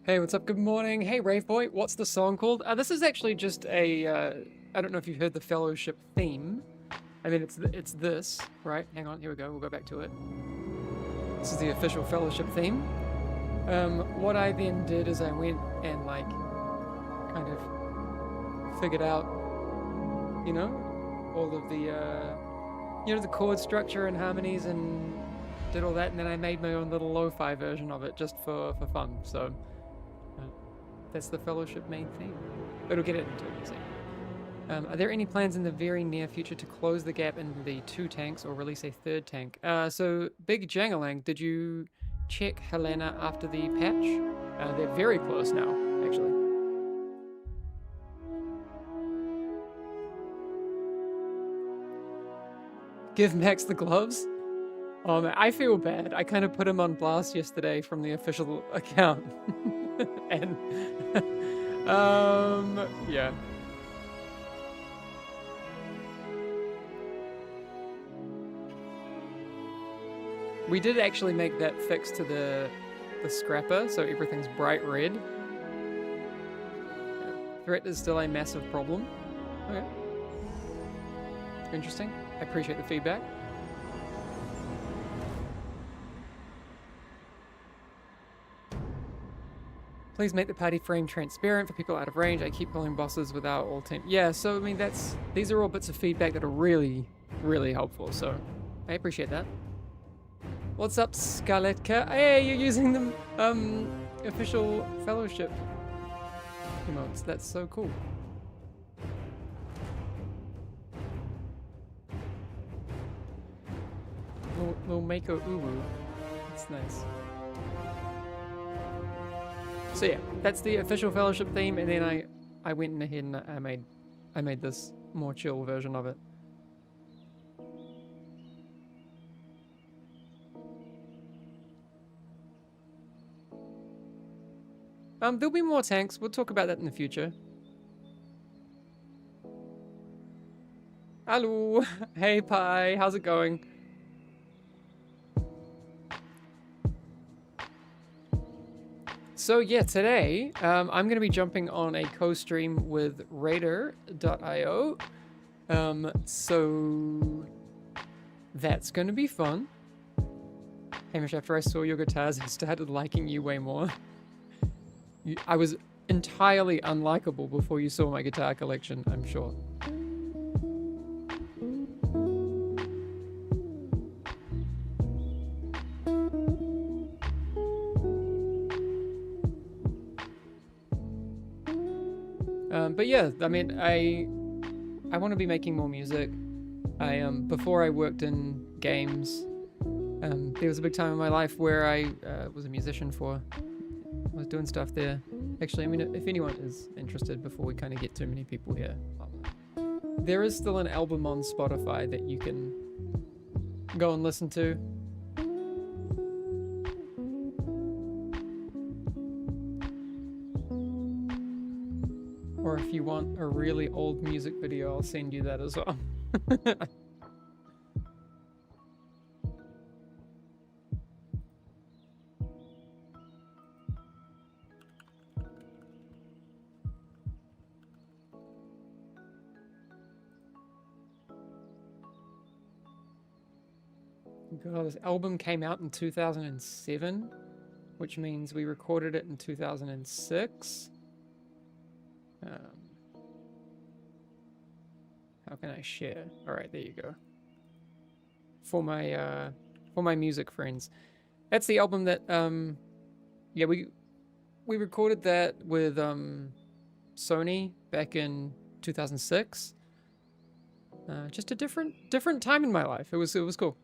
Hey, what's up? Good morning. Hey, Rave Boy. What's the song called? This is actually just a. I don't know if you've heard the Fellowship theme. I mean, it's this, right? Hang on. Here we go. We'll go back to it. This is the official Fellowship theme. What I then did is I went and like, kind of figured out, all of the, the chord structure and harmonies and did all that, and then I made my own little lo-fi version of it just for fun. So. That's the Fellowship main theme. It'll get it into a music. Are there any plans in the very near future to close the gap in the 2 tanks or release a 3rd tank? So, Big Jangalang, did you check Helena after the patch? They're very close now, actually. Give Max the gloves? Oh man, I feel bad. I kind of put him on blast yesterday from the official account. And yeah. We did actually make that fix to the scrapper, so everything's bright red. Yeah. Threat is still a massive problem. Okay. Interesting. I appreciate the feedback. Please make the party frame transparent for people out of range. I keep pulling bosses without all team. Yeah, so I mean these are all bits of feedback that are really, really helpful. So I appreciate that. What's up, Skaletka? Hey, you're using the official Fellowship emotes. That's so cool. We'll make a uwu. That's nice. So yeah, that's the official Fellowship theme, and then I went ahead and I made this more chill version of it. There'll be more tanks. We'll talk about that in the future. Hello, hey Pi, how's it going? So yeah, today I'm going to be jumping on a co-stream with Raider.io. So that's going to be fun. Hamish, after I saw your guitars, I started liking you way more. I was entirely unlikable before you saw my guitar collection, I'm sure. But yeah, I mean, I want to be making more music. Before I worked in games, there was a big time in my life where I was a musician I was doing stuff there. Actually, I mean, if anyone is interested, before we kind of get too many people here, there is still an album on Spotify that you can go and listen to. Or if you want a really old music video, I'll send you that as well. God, this album came out in 2007, which means we recorded it in 2006. How can I share? All right, there you go. For my music friends, that's the album that yeah, we recorded that with Sony back in 2006. Just a different time in my life. It was cool.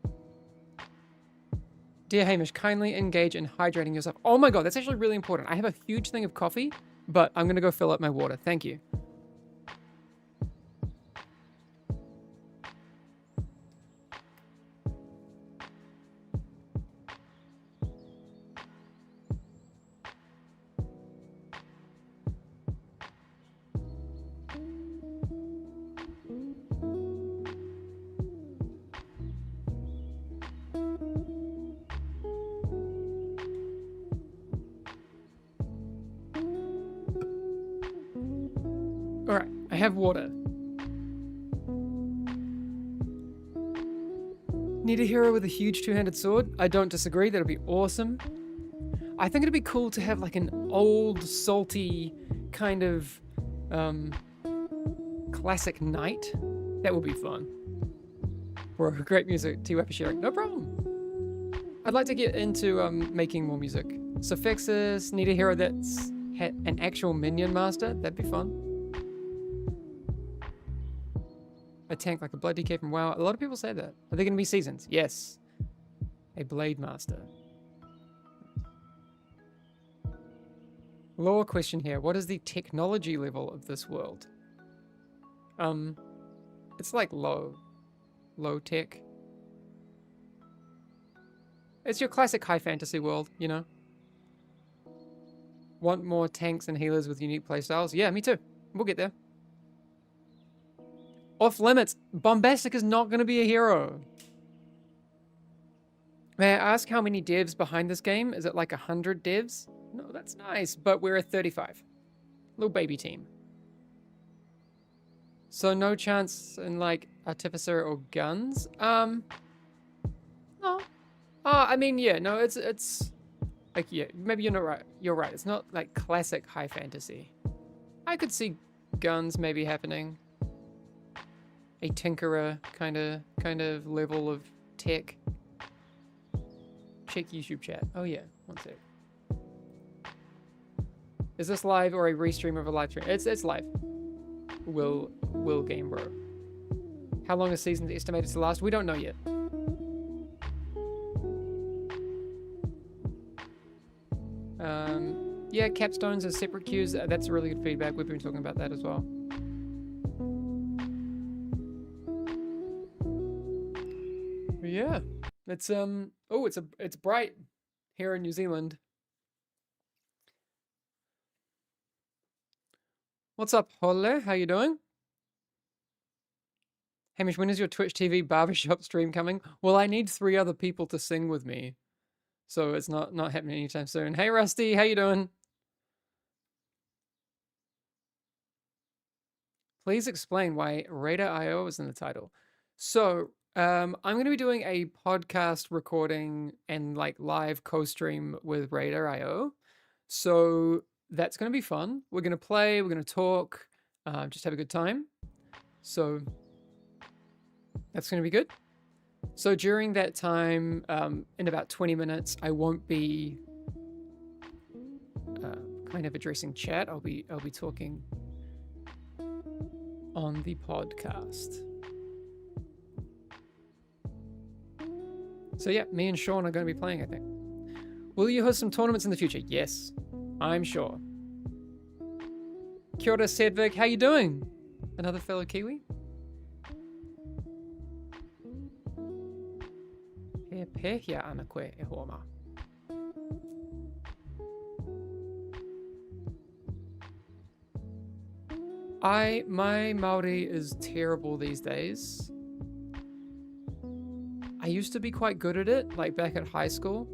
Dear Hamish, kindly engage in hydrating yourself. Oh my god, that's actually really important. I have a huge thing of coffee, but I'm gonna go fill up my water. Thank you. Alright, I have water. Need a hero with a huge two-handed sword? I don't disagree, that'd be awesome. I think it'd be cool to have like an old, salty kind of classic knight. That would be fun. Bro, great music. T-Wap for sharing. No problem. I'd like to get into making more music. Suffixes, need a hero that's an actual minion master. That'd be fun. A tank like a Blood DK from WoW. A lot of people say that. Are they going to be seasons? Yes. A Blade Master. Lore question here. What is the technology level of this world? It's like low tech. It's your classic high fantasy world, you know? Want more tanks and healers with unique playstyles? Yeah, me too. We'll get there. Off limits. Bombastic is not going to be a hero. May I ask how many devs behind this game? Is it like 100 devs? No, that's nice, but we're at 35. Little baby team. So no chance in like Artificer or guns? No. I mean, yeah, no, it's like, yeah, maybe you're not right. You're right. It's not like classic high fantasy. I could see guns maybe happening. A tinkerer kind of level of tech. Check YouTube chat. Oh yeah, one sec. Is this live or a restream of a live stream? It's live. Will game bro. How long is season estimated to last? We don't know yet. Yeah, capstones as separate queues. That's really good feedback. We've been talking about that as well. But yeah, it's oh, it's bright here in New Zealand. What's up, Holle? How you doing? Hamish, when is your Twitch TV barbershop stream coming? Well, I need 3 other people to sing with me. So it's not happening anytime soon. Hey, Rusty, how you doing? Please explain why Radar.io is in the title. So, I'm going to be doing a podcast recording and like live co-stream with Radar.io. So that's going to be fun. We're going to play, we're going to talk, just have a good time. So that's going to be good. So during that time, in about 20 minutes, I won't be kind of addressing chat. I'll be talking on the podcast. So yeah, me and Sean are going to be playing, I think. Will you host some tournaments in the future? Yes, I'm sure. Kia ora, Sedvik. How you doing? Another fellow Kiwi? He pehia ana koe e hoama. My Māori is terrible these days. I used to be quite good at it, like back at high school.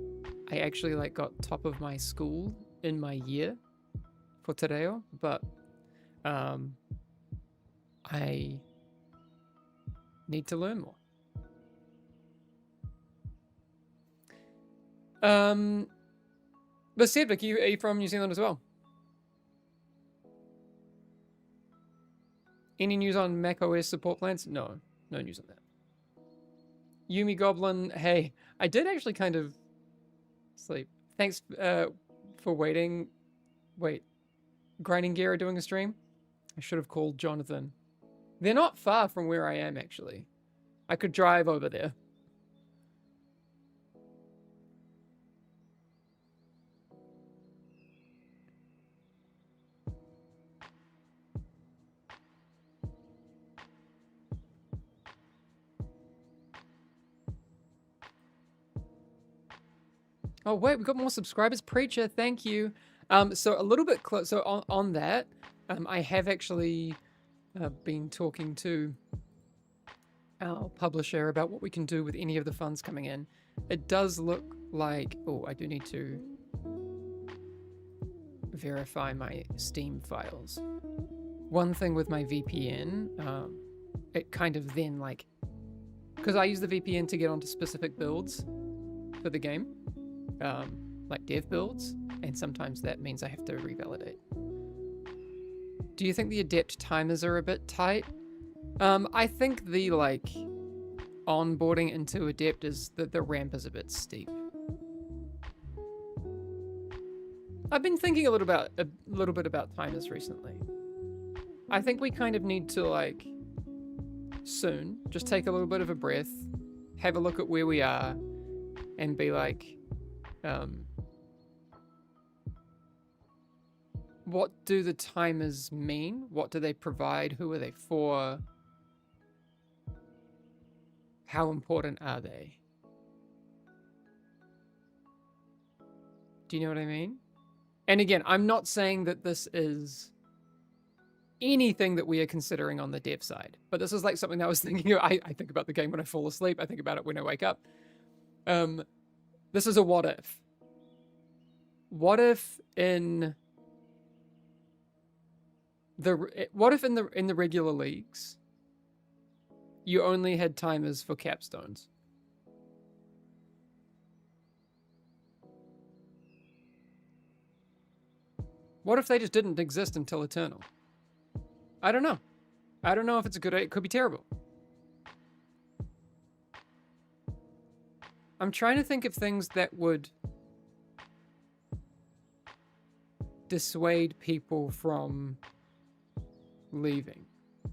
I actually like got top of my school in my year for te reo, but I need to learn more. But Cedric, are you from New Zealand as well? Any news on macOS support plans? No news on that. Yumi Goblin, hey, I did actually kind of sleep. Thanks for waiting. Wait, Grinding Gear are doing a stream? I should have called Jonathan. They're not far from where I am, actually. I could drive over there. Oh, wait, we've got more subscribers. Preacher, thank you. So a little bit close. So on that, I have actually been talking to our publisher about what we can do with any of the funds coming in. It does look like... Oh, I do need to verify my Steam files. one thing with my VPN, it kind of then like, because I use the VPN to get onto specific builds for the game, like dev builds, and sometimes that means I have to revalidate. Do you think the adept timers are a bit tight? I think the like onboarding into adept is that the ramp is a bit steep. I've been thinking a little bit about timers recently. I think we kind of need to like soon just take a little bit of a breath, have a look at where we are, and be like, what do the timers mean? What do they provide? Who are they for? How important are they? Do you know what I mean? And again, I'm not saying that this is anything that we are considering on the dev side, but this is like something that I was thinking of. I think about the game when I fall asleep. I think about it when I wake up. This is a what if. What if in the regular leagues you only had timers for capstones? What if they just didn't exist until Eternal? I don't know. I don't know if it's a good idea. It could be terrible. I'm trying to think of things that would dissuade people from leaving,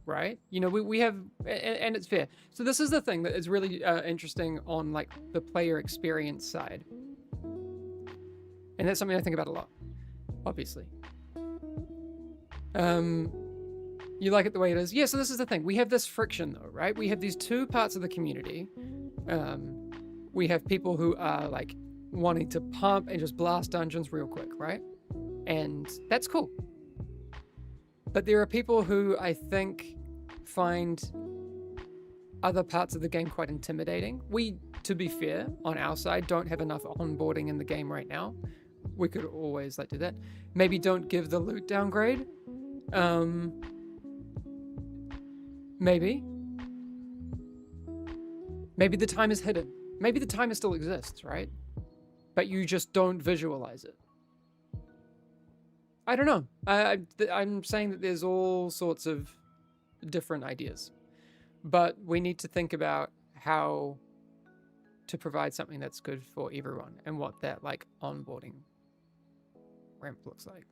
right? You know, we have, and it's fair. So this is the thing that is really interesting on like the player experience side. And that's something I think about a lot, obviously. You like it the way it is? Yeah, so this is the thing. We have this friction though, right? We have these two parts of the community. We have people who are like wanting to pump and just blast dungeons real quick, right? And that's cool. But there are people who I think find other parts of the game quite intimidating. We, to be fair, on our side, don't have enough onboarding in the game right now. We could always like do that. Maybe don't give the loot downgrade. Maybe the time is hidden. Maybe the timer still exists, right? But you just don't visualize it. I don't know. I'm saying that there's all sorts of different ideas, but we need to think about how to provide something that's good for everyone and what that like onboarding ramp looks like.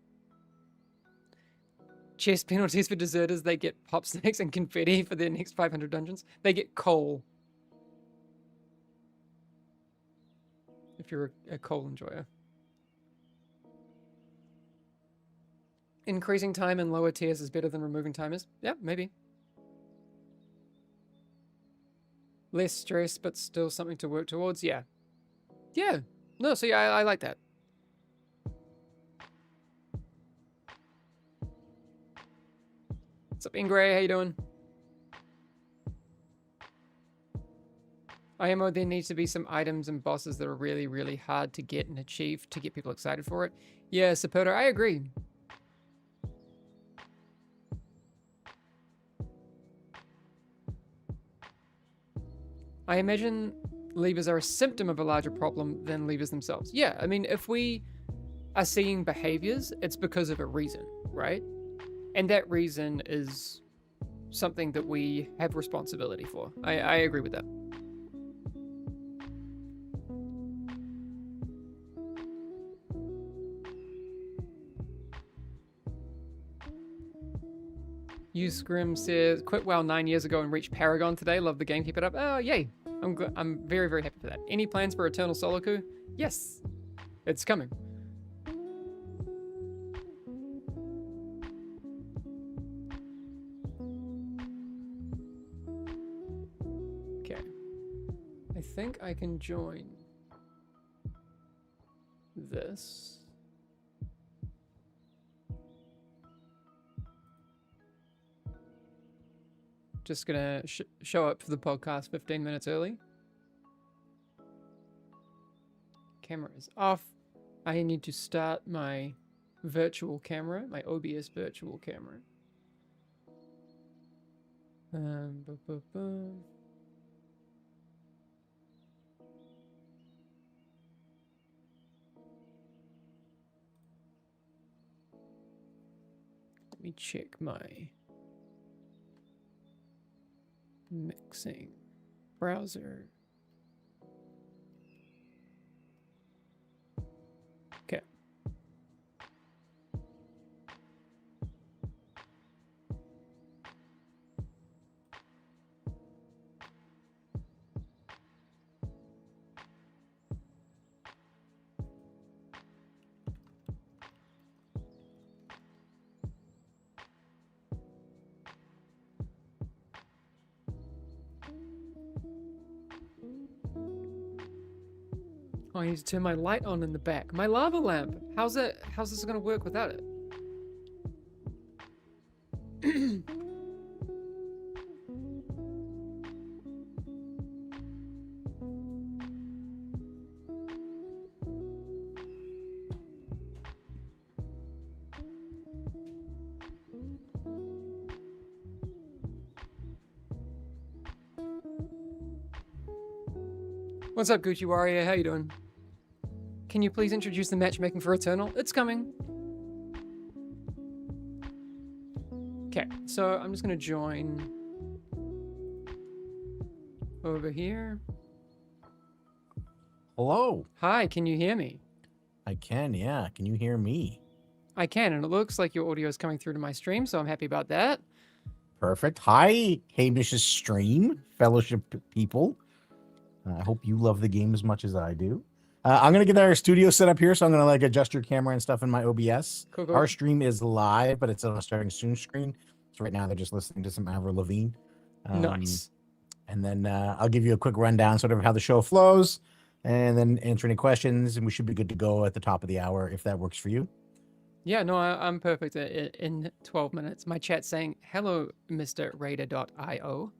Chest penalties for deserters, they get pop snacks and confetti for their next 500 dungeons. They get coal. If you're a coal enjoyer. Increasing time in lower tiers is better than removing timers. Yeah, maybe. Less stress, but still something to work towards. Yeah. Yeah. No, see, I like that. What's up, Ingray? How you doing? IMO, there needs to be some items and bosses that are really, really hard to get and achieve to get people excited for it. Yeah, Sapoto, I agree. I imagine levers are a symptom of a larger problem than levers themselves. Yeah, I mean, if we are seeing behaviors, it's because of a reason, right? And that reason is something that we have responsibility for. I agree with that. Scrim says, quit WoW 9 years ago and reached Paragon today. Love the game. Keep it up. Oh, yay. I'm very, very happy for that. Any plans for Eternal Solo Queue? Yes. It's coming. Okay. I think I can join this. Just gonna show up for the podcast 15 minutes early. Camera is off. I need to start my virtual camera, my OBS virtual camera. bu- bu- bu. Let me check my mixing browser. Okay. Oh, I need to turn my light on in the back. My lava lamp. How's this gonna work without it? What's up, Gucci Warrior? How you doing? Can you please introduce the matchmaking for Eternal? It's coming. Okay, so I'm just gonna join over here. Hello. Hi, can you hear me? I can, yeah. Can you hear me? I can, and it looks like your audio is coming through to my stream, so I'm happy about that. Perfect. Hi, Hamish's stream, fellowship people. I hope you love the game as much as I do. I'm going to get our studio set up here, so I'm going to like adjust your camera and stuff in my OBS. Cool, cool. Our stream is live, but it's on a starting soon screen. So right now they're just listening to some Avril Lavigne. Nice. And then I'll give you a quick rundown sort of how the show flows and then answer any questions. And we should be good to go at the top of the hour if that works for you. Yeah, no, I'm perfect in 12 minutes. My chat's saying, hello, Mr. Raider.io.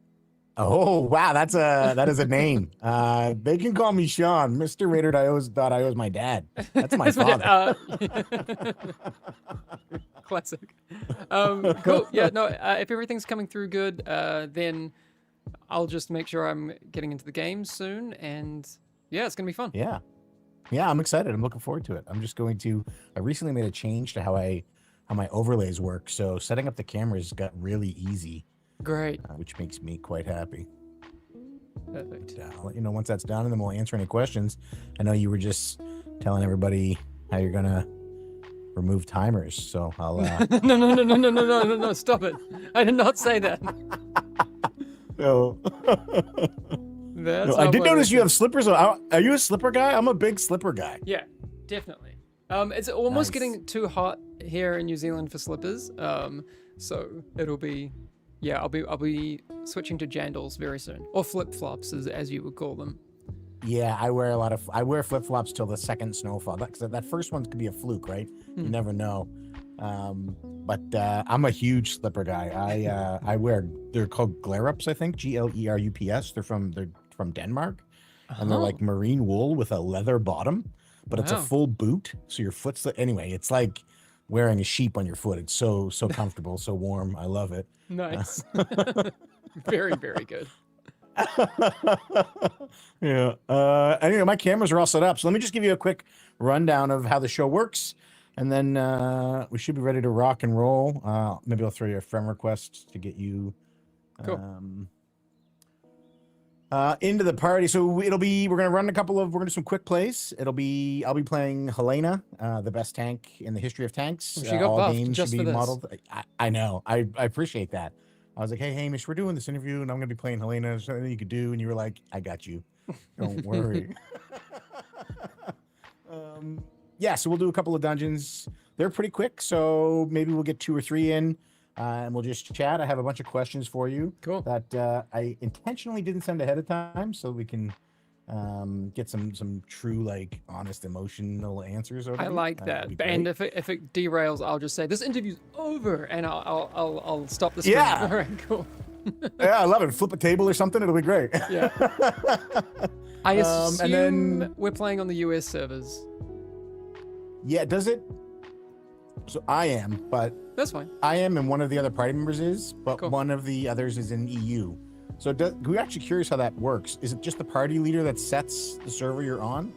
Oh, wow. That is a name. They can call me Sean. Mr. Raider.io is my dad. That's my father. Classic. Cool. Yeah, no, if everything's coming through good, then I'll just make sure I'm getting into the game soon. And yeah, it's going to be fun. Yeah. Yeah, I'm excited. I'm looking forward to it. I recently made a change to how my overlays work. So setting up the cameras got really easy. Great. Which makes me quite happy. Perfect. I'll let you know once that's done, and then we'll answer any questions. I know you were just telling everybody how you're gonna remove timers, so I'll. No! Stop it! I did not say that. No. I did notice you have slippers. Are you a slipper guy? I'm a big slipper guy. Yeah, definitely. It's almost Nice. getting too hot here in New Zealand for slippers. So it'll be. Yeah, I'll be switching to jandals very soon, or flip-flops as you would call them. Yeah, I wear flip-flops till the second snowfall. That first one could be a fluke, right? You never know. But I'm a huge slipper guy. They're called Glerups, I think, Glerups. They're from Denmark, and they're like marine wool with a leather bottom, but it's a full boot, so your foot's anyway. It's like wearing a sheep on your foot. It's so comfortable, so warm. I love it. Nice. Very, very good. Yeah. Anyway, my cameras are all set up. So let me just give you a quick rundown of how the show works. And then we should be ready to rock and roll. Maybe I'll throw you a friend request to get you into the party. So we're gonna do some quick plays. I'll be playing Helena, the best tank in the history of tanks. She got all buffed games just should be for this. modeled. I know. I appreciate that. I was like, hey Hamish, we're doing this interview and I'm gonna be playing Helena. Is there anything you could do? And you were like, I got you. Don't worry. Yeah, so we'll do a couple of dungeons. They're pretty quick, so maybe we'll get 2 or 3 in. And we'll just chat. I have a bunch of questions for you. Cool. That I intentionally didn't send ahead of time, so we can get some true, like, honest, emotional answers. I like that. And if it derails, I'll just say this interview's over, and I'll stop the stream. Yeah. All right, cool. Yeah, I love it. Flip a table or something. It'll be great. Yeah. I assume and then we're playing on the US servers. Yeah, does it? So I am, but That's fine. I am, and one of the other party members is, but Cool. one of the others is in EU. So we're actually curious how that works. Is it just the party leader that sets the server you're on?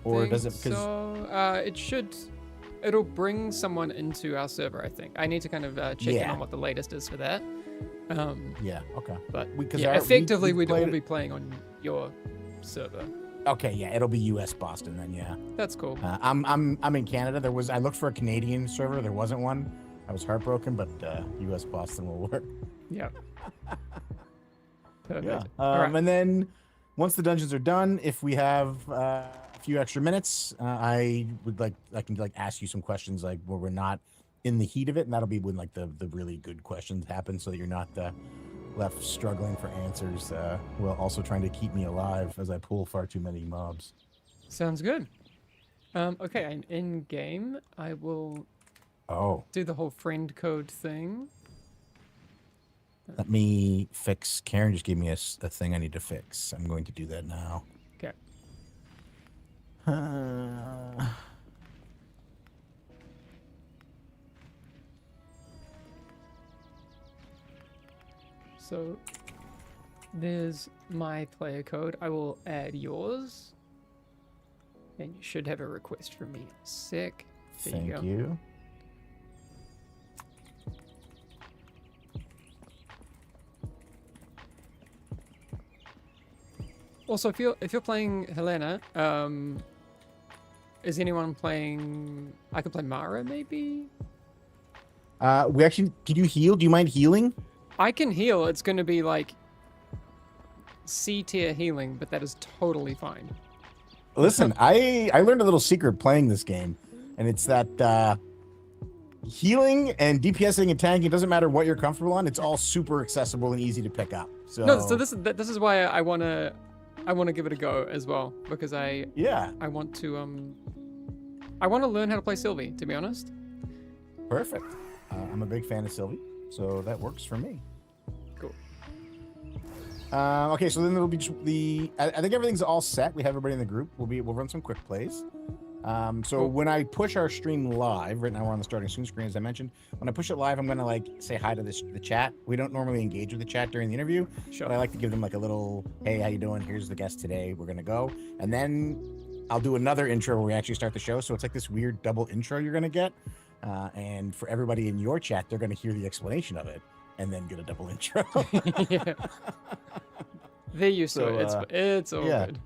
Or does it? So it should. It'll bring someone into our server. I think I need to kind of check in on what the latest is for that. Yeah. Okay. But Because effectively, we'd all played be playing on your server. Okay. Yeah. It'll be US Boston then. Yeah. That's cool. I'm in Canada. I looked for a Canadian server. There wasn't one. I was heartbroken, but US Boston will work. Yeah. Perfect. Yeah. All right. And then once the dungeons are done, if we have a few extra minutes, I can ask you some questions like where we're not in the heat of it, and that'll be when like the really good questions happen, so that you're not left struggling for answers while also trying to keep me alive as I pull far too many mobs. Sounds good. Okay, and in game, I will do the whole friend code thing. Let me fix. Karen just gave me a thing I need to fix. I'm going to do that now. Okay. So there's my player code. I will add yours. And you should have a request from me in a sec. There you go. Thank you. Also, if you're playing Helena, is anyone playing? I could play Mara, maybe. We actually. Did you heal? Do you mind healing? I can heal. It's going to be like C tier healing, but that is totally fine. Listen, I learned a little secret playing this game, and it's that healing and DPSing and tanking, it doesn't matter what you're comfortable on. It's all super accessible and easy to pick up. So No, so this is why I wanna give it a go as well, because I want to learn how to play Sylvie, to be honest. Perfect. I'm a big fan of Sylvie, so that works for me. Cool. Okay, so then there'll be I think everything's all set. We have everybody in the group. We'll run some quick plays. So Cool. when I push our stream live, right now we're on the starting screen, as I mentioned. When I push it live, I'm gonna like say hi to the chat. We don't normally engage with the chat during the interview, Sure. but I like to give them like a little, hey, how you doing? Here's the guest today. We're gonna go, and then I'll do another intro where we actually start the show. So it's like this weird double intro you're gonna get, and for everybody in your chat, they're gonna hear the explanation of it and then get a double intro. Yeah. They're used to it. It's all good.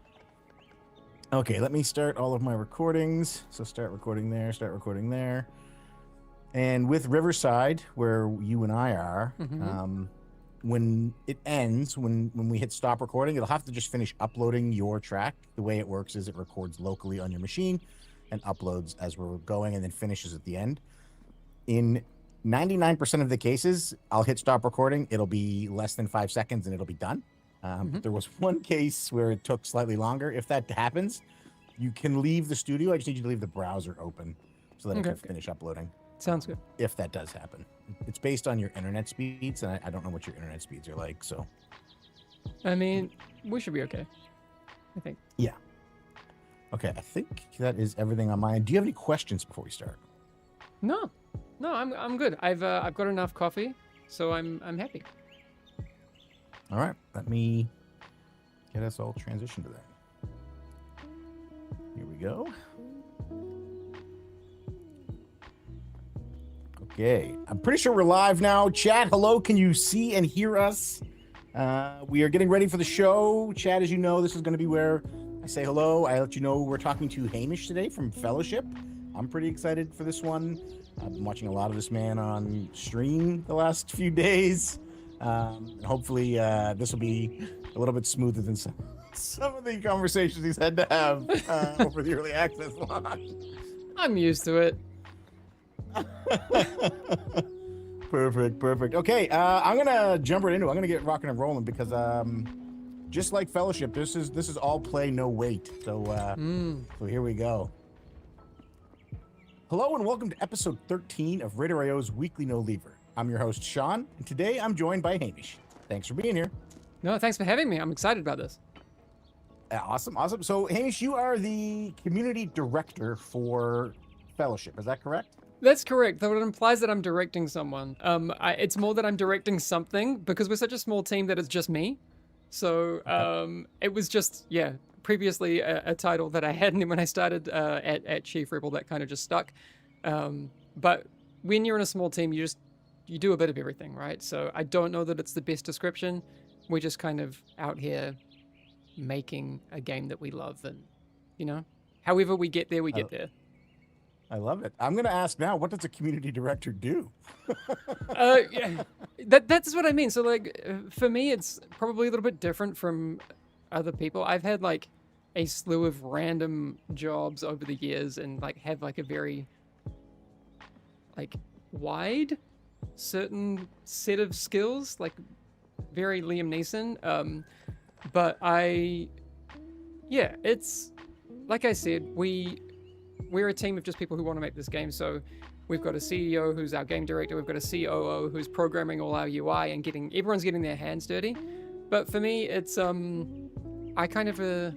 Okay, let me start all of my recordings. So start recording there. And with Riverside, where you and I are, when it ends, when we hit stop recording, it'll have to just finish uploading your track. The way it works is it records locally on your machine and uploads as we're going and then finishes at the end. In 99% of the cases, I'll hit stop recording. It'll be less than 5 seconds and it'll be done. But there was one case where it took slightly longer. If that happens, you can leave the studio. I just need you to leave the browser open so that it can finish uploading. Sounds good. If that does happen. It's based on your internet speeds, and I don't know what your internet speeds are like, so. I mean, we should be okay, I think. Yeah. Okay, I think that is everything on my end. Do you have any questions before we start? No, I'm good. I've got enough coffee, so I'm happy. All right, let me get us all transitioned to that. Here we go. Okay, I'm pretty sure we're live now. Chat, hello, can you see and hear us? We are getting ready for the show. Chat, as you know, this is going to be where I say hello. I let you know we're talking to Hamish today from Fellowship. I'm pretty excited for this one. I've been watching a lot of this man on stream the last few days. Hopefully this will be a little bit smoother than some of the conversations he's had to have over the early access line. I'm used to it. Perfect. Okay, I'm gonna jump right into it. I'm gonna get rocking and rolling because just like Fellowship, this is all play, no wait. So so here we go. Hello and welcome to episode 13 of Raider IO's Weekly No Leaver. I'm your host, Sean, and today I'm joined by Hamish. Thanks for being here. No, thanks for having me. I'm excited about this. Awesome. So, Hamish, you are the community director for Fellowship. Is that correct? That's correct, though it implies that I'm directing someone. It's more that I'm directing something because we're such a small team that it's just me. So Okay. it was just, yeah, previously a title that I had, and then when I started at Chief Rebel, that kind of just stuck. But when you're in a small team, you do a bit of everything, right? So I don't know that it's the best description. We're just kind of out here making a game that we love, and however we get there, we I, get there. I love it. I'm going to ask now, what does a community director do? Yeah, that's what I mean. So like, for me, it's probably a little bit different from other people. I've had like a slew of random jobs over the years, and like have like a very like wide certain set of skills, like very Liam Neeson. But yeah, it's like I said, we're a team of just people who want to make this game. So we've got a CEO who's our game director. We've got a COO who's programming all our UI and everyone's getting their hands dirty. But for me, it's I kind of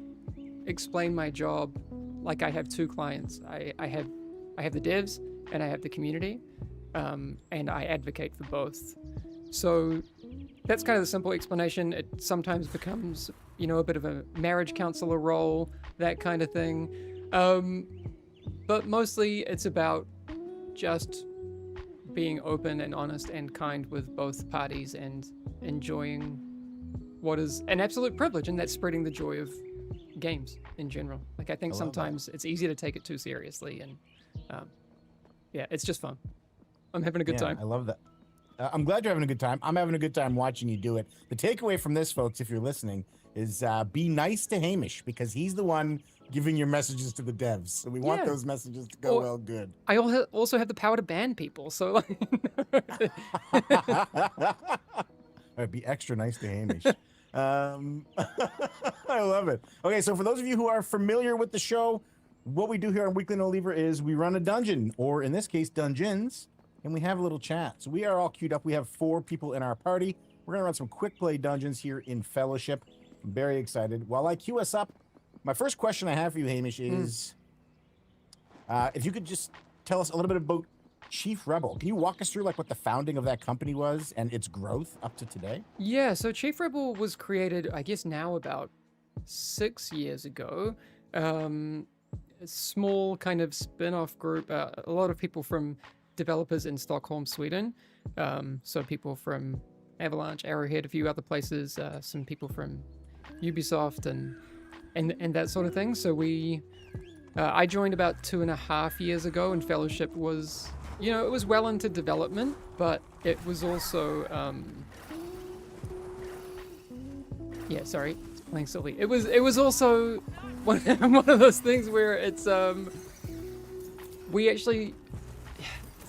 explain my job like I have two clients. I have the devs and I have the community, and I advocate for both. So that's kind of the simple explanation. It sometimes becomes, a bit of a marriage counselor role, that kind of thing. But mostly it's about just being open and honest and kind with both parties and enjoying what is an absolute privilege, and that's spreading the joy of games in general. Like I think sometimes it's easy to take it too seriously, and yeah, it's just fun. I'm having a good time. I love that. I'm glad you're having a good time. I'm having a good time watching you do it. The takeaway from this, folks, if you're listening, is be nice to Hamish because he's the one giving your messages to the devs. So we want those messages to go well good. I also have the power to ban people, so like... I'd be extra nice to Hamish. I love it. Okay, so for those of you who are familiar with the show, what we do here on Weekly No Lever is we run a dungeon, or in this case, dungeons, and we have a little chat. So we are all queued up. We have 4 people in our party. We're going to run some quick play dungeons here in Fellowship. I'm very excited. While I queue us up, my first question I have for you, Hamish, is if you could just tell us a little bit about Chief Rebel. Can you walk us through like what the founding of that company was and its growth up to today? Yeah, so Chief Rebel was created, I guess now about 6 years ago. A small kind of spin-off group, a lot of people from developers in Stockholm, Sweden. So people from Avalanche, Arrowhead, a few other places, some people from Ubisoft and that sort of thing. So I joined about 2.5 years ago, and Fellowship was, it was well into development, but it was also, yeah, sorry, it's playing silly. It was also one of those things where it's, we actually,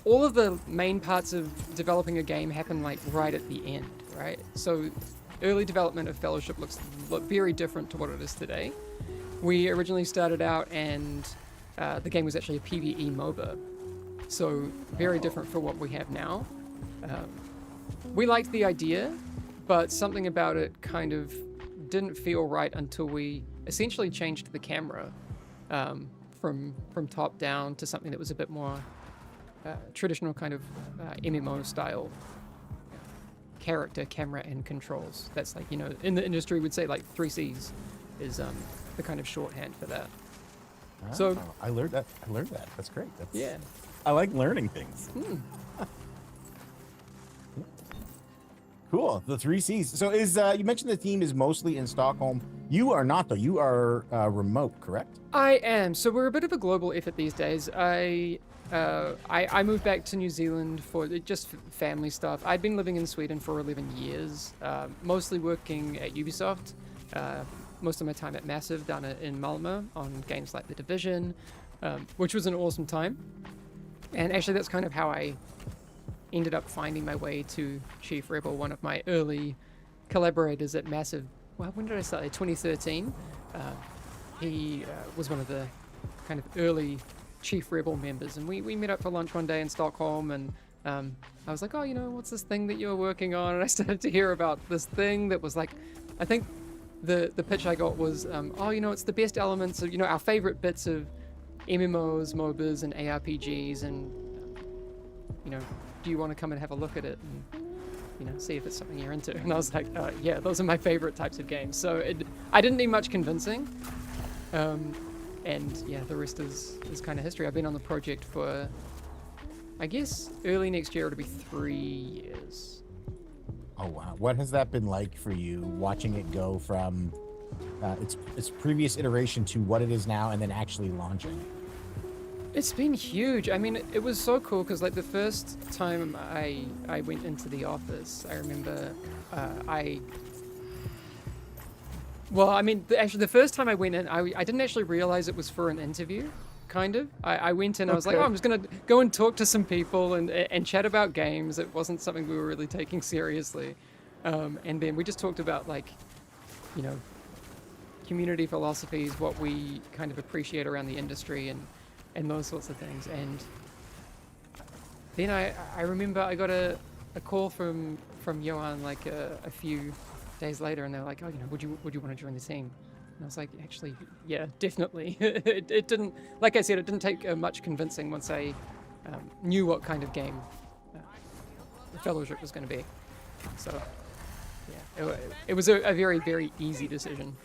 all of the main parts of developing a game happen like right at the end, right? So early development of Fellowship look very different to what it is today. We originally started out and the game was actually a PvE MOBA. So very different from what we have now. We liked the idea, but something about it kind of didn't feel right until we essentially changed the camera from top down to something that was a bit more traditional kind of MMO style character, camera, and controls. That's like, in the industry we'd say like 3 Cs is the kind of shorthand for that. Oh, So I learned that. That's great. yeah. I like learning things. Cool. The 3 Cs. So you mentioned the team is mostly in Stockholm. You are not, though. You are remote, correct? I am. So we're a bit of a global effort these days. I moved back to New Zealand for just family stuff. I'd been living in Sweden for 11 years, mostly working at Ubisoft. Most of my time at Massive down in Malmö on games like The Division, which was an awesome time. And actually that's kind of how I ended up finding my way to Chief Rebel, one of my early collaborators at Massive. Well, when did I start? 2013. He was one of the kind of early Chief Rebel members, and we met up for lunch one day in Stockholm, and I was like, oh, what's this thing that you're working on? And I started to hear about this thing that was like, I think the pitch I got was, it's the best elements of, our favorite bits of MMOs, MOBAs, and ARPGs, and you know, do you want to come and have a look at it and, you know, see if it's something you're into? And I was like, yeah, those are my favorite types of games. So I didn't need much convincing. And yeah, the rest is kind of history. I've been on the project for, I guess, early next year it'll be 3 years. Oh wow, what has that been like for you, watching it go from its previous iteration to what it is now, and then actually launching? It's been huge. I mean, it was so cool because like the first time I went into the office, I remember actually the first time I went in, I didn't actually realize it was for an interview, kind of. I went in, I was like, oh, I'm just going to go and talk to some people and chat about games. It wasn't something we were really taking seriously. And then we just talked about like, you know, community philosophies, what we kind of appreciate around the industry and those sorts of things. And then I remember I got a call from Johan like a few days later, and they're like, oh, you know, would you want to join the team? And I was like, actually, yeah, definitely. It didn't, like I said, it didn't take much convincing once I knew what kind of game the Fellowship was going to be. So yeah, it was a very, very easy decision.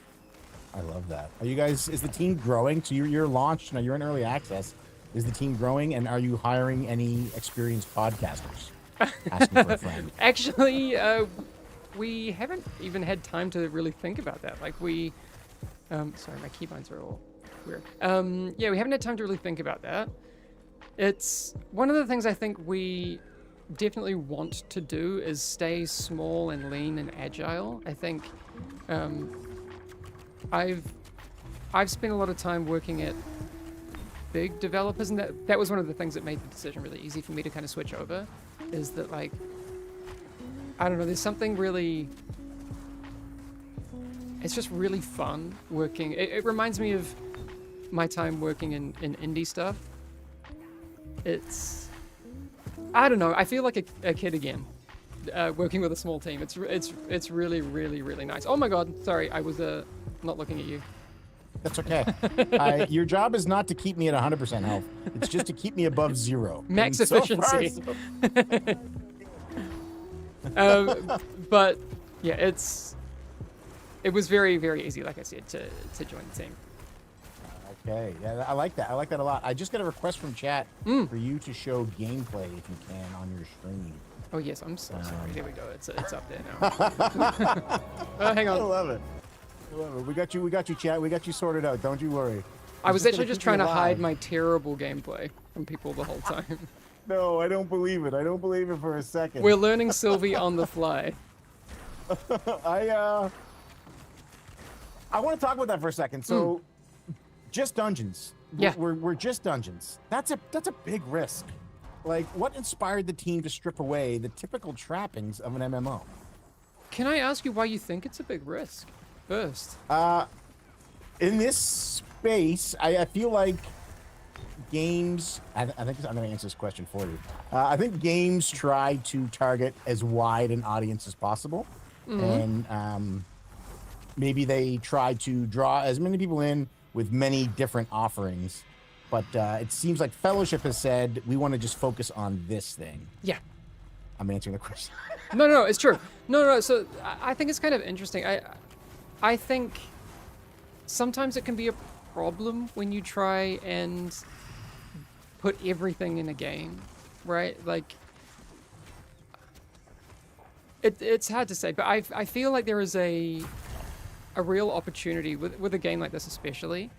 I love that. Are you guys, is the team growing? So you're launched now, you're in early access. Is the team growing, and are you hiring any experienced podcasters? Asking for a friend. Actually, we haven't even had time to really think about that. Like sorry, my keybinds are all weird. Yeah, we haven't had time to really think about that. It's one of the things I think we definitely want to do is stay small and lean and agile. I think I've spent a lot of time working at big developers, and that was one of the things that made the decision really easy for me to kind of switch over, is that like, I don't know, there's something really, it's just really fun working. It reminds me of my time working in indie stuff. It's, I don't know, I feel like a kid again, working with a small team. It's really, really, really nice. Oh my God, sorry, I was not looking at you. That's okay. Your job is not to keep me at 100% health. It's just to keep me above 0. Max And efficiency. So far, but yeah, it was very, very easy, like I said, to join the team. Okay, yeah, I like that. I like that a lot. I just got a request from chat for you to show gameplay if you can on your stream. Oh yes, I'm so sorry. There we go. It's up there now. Hang on. I love it. We got you, chat. We got you sorted out. Don't you worry. I was actually just trying to hide my terrible gameplay from people the whole time. No, I don't believe it. I don't believe it for a second. We're learning Sylvie on the fly. I want to talk about that for a second. So, just dungeons. Yeah. We're just dungeons. That's a big risk. Like, what inspired the team to strip away the typical trappings of an MMO? Can I ask you why you think it's a big risk first? In this space, I feel like games, I think I'm going to answer this question for you. I think games try to target as wide an audience as possible. And maybe they try to draw as many people in with many different offerings. But it seems like Fellowship has said, we want to just focus on this thing. Yeah. I'm answering the question. No, it's true. No. So I think it's kind of interesting. I think sometimes it can be a problem when you try and put everything in a game, right? Like, it's hard to say, but I feel like there is a real opportunity with a game like this, especially.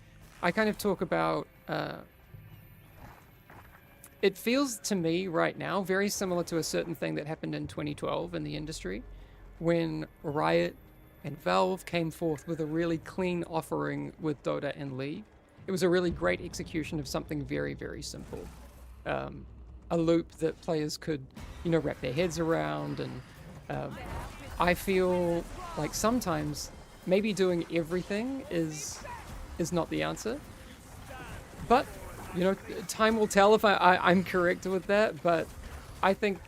I kind of talk about. It feels to me right now very similar to a certain thing that happened in 2012 in the industry, when Riot and Valve came forth with a really clean offering with Dota and League. It was a really great execution of something very, very simple. A loop that players could, wrap their heads around. And I feel like sometimes maybe doing everything is not the answer. But, time will tell if I'm correct with that. But I think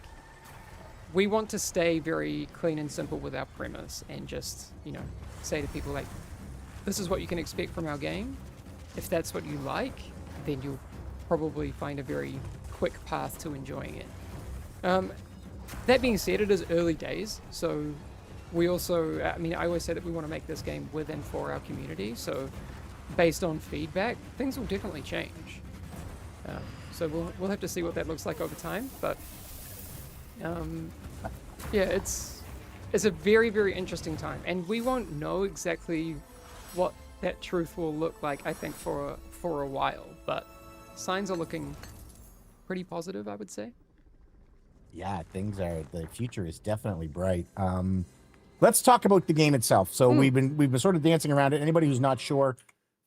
we want to stay very clean and simple with our premise and just, say to people like, this is what you can expect from our game. If that's what you like, then you'll probably find a very quick path to enjoying it. That being said, it is early days, so we also, I mean, I always say that we want to make this game with and for our community, so based on feedback, things will definitely change. So we'll have to see what that looks like over time, but yeah, it's a very, very interesting time, and we won't know exactly what that truth will look like, I think, for a while, but signs are looking pretty positive, I would say. Yeah, the future is definitely bright. Let's talk about the game itself. So we've been sort of dancing around it. Anybody who's not sure,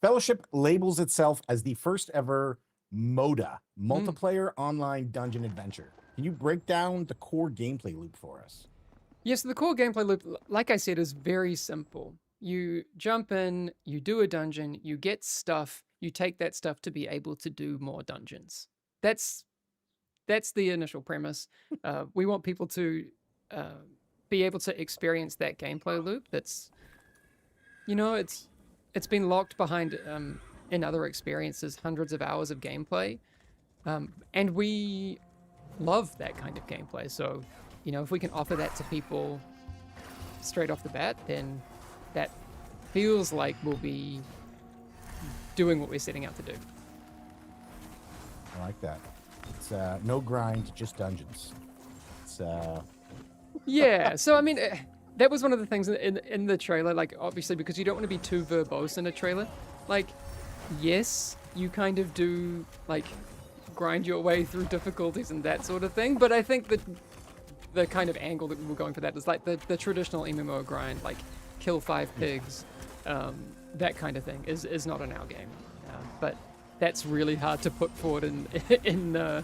Fellowship labels itself as the first ever MODA, multiplayer online dungeon adventure. Can you break down the core gameplay loop for us? Yes, the core gameplay loop, like I said, is very simple. You jump in, you do a dungeon, you get stuff, you take that stuff to be able to do more dungeons. That's the initial premise. We want people to be able to experience that gameplay loop. That's, it's been locked behind in other experiences, hundreds of hours of gameplay, and we love that kind of gameplay. So, if we can offer that to people straight off the bat, then that feels like we'll be doing what we're setting out to do. I like that. It's no grind, just dungeons. It's Yeah, so I mean, that was one of the things in the trailer, like, obviously, because you don't want to be too verbose in a trailer. Like, yes, you kind of do, like, grind your way through difficulties and that sort of thing, but I think that the kind of angle that we were going for that is like the traditional MMO grind, like kill 5 pigs, that kind of thing is not in our game. But that's really hard to put forward in a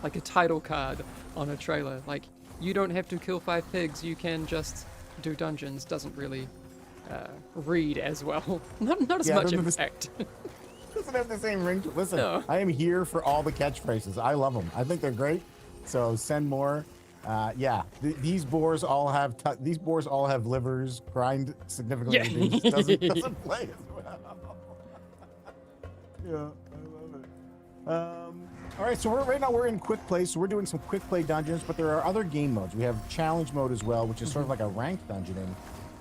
like a title card on a trailer. Like, you don't have to kill 5 pigs, you can just do dungeons. Doesn't really read as well. Not as much impact. Doesn't have the same ring. Listen, No. I am here for all the catchphrases. I love them. I think they're great. So send more. Yeah, these boars all have livers. Grind significantly reduced. Doesn't play as well. Yeah, I love it. All right, so right now we're in quick play. So we're doing some quick play dungeons, but there are other game modes. We have challenge mode as well, which is sort of like a ranked dungeoning.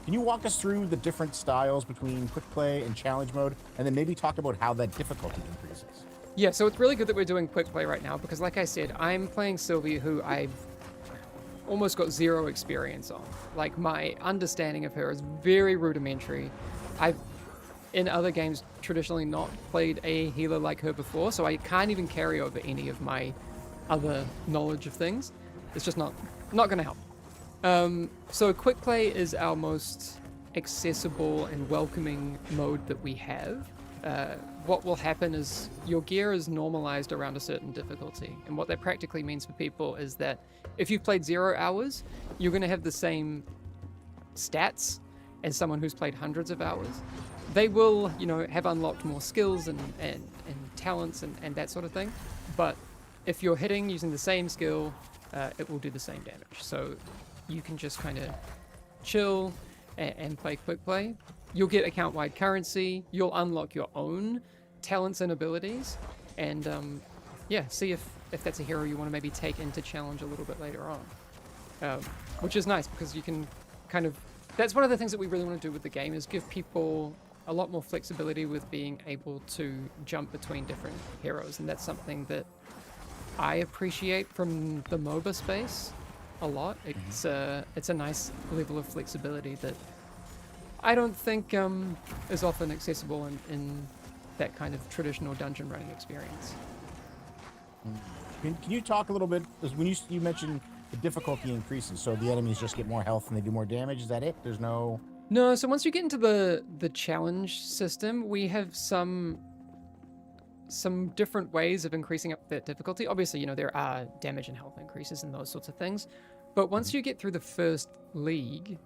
Can you walk us through the different styles between quick play and challenge mode, and then maybe talk about how that difficulty increases? Yeah, so it's really good that we're doing quick play right now, because like I said, I'm playing Sylvia, who I've almost got 0 experience on. Like, my understanding of her is very rudimentary. I've, in other games, traditionally not played a healer like her before, so I can't even carry over any of my other knowledge of things. It's just not going to help. So quick play is our most accessible and welcoming mode that we have. What will happen is your gear is normalized around a certain difficulty, and what that practically means for people is that if you've played 0 hours, you're going to have the same stats as someone who's played hundreds of hours. They will, have unlocked more skills and talents and that sort of thing, but if you're hitting using the same skill, it will do the same damage. So you can just kind of chill and play quick play. You'll get account-wide currency, you'll unlock your own talents and abilities, and see if that's a hero you want to maybe take into challenge a little bit later on. Which is nice, because you can kind of... That's one of the things that we really want to do with the game, is give people a lot more flexibility with being able to jump between different heroes, and that's something that I appreciate from the MOBA space a lot. It's a nice level of flexibility that I don't think is often accessible in that kind of traditional dungeon running experience. Can you talk a little bit, because when you mentioned the difficulty increases, so the enemies just get more health and they do more damage, is that it? There's no... No, so once you get into the challenge system, we have some different ways of increasing up that difficulty. Obviously, there are damage and health increases and those sorts of things. But once you get through the first league,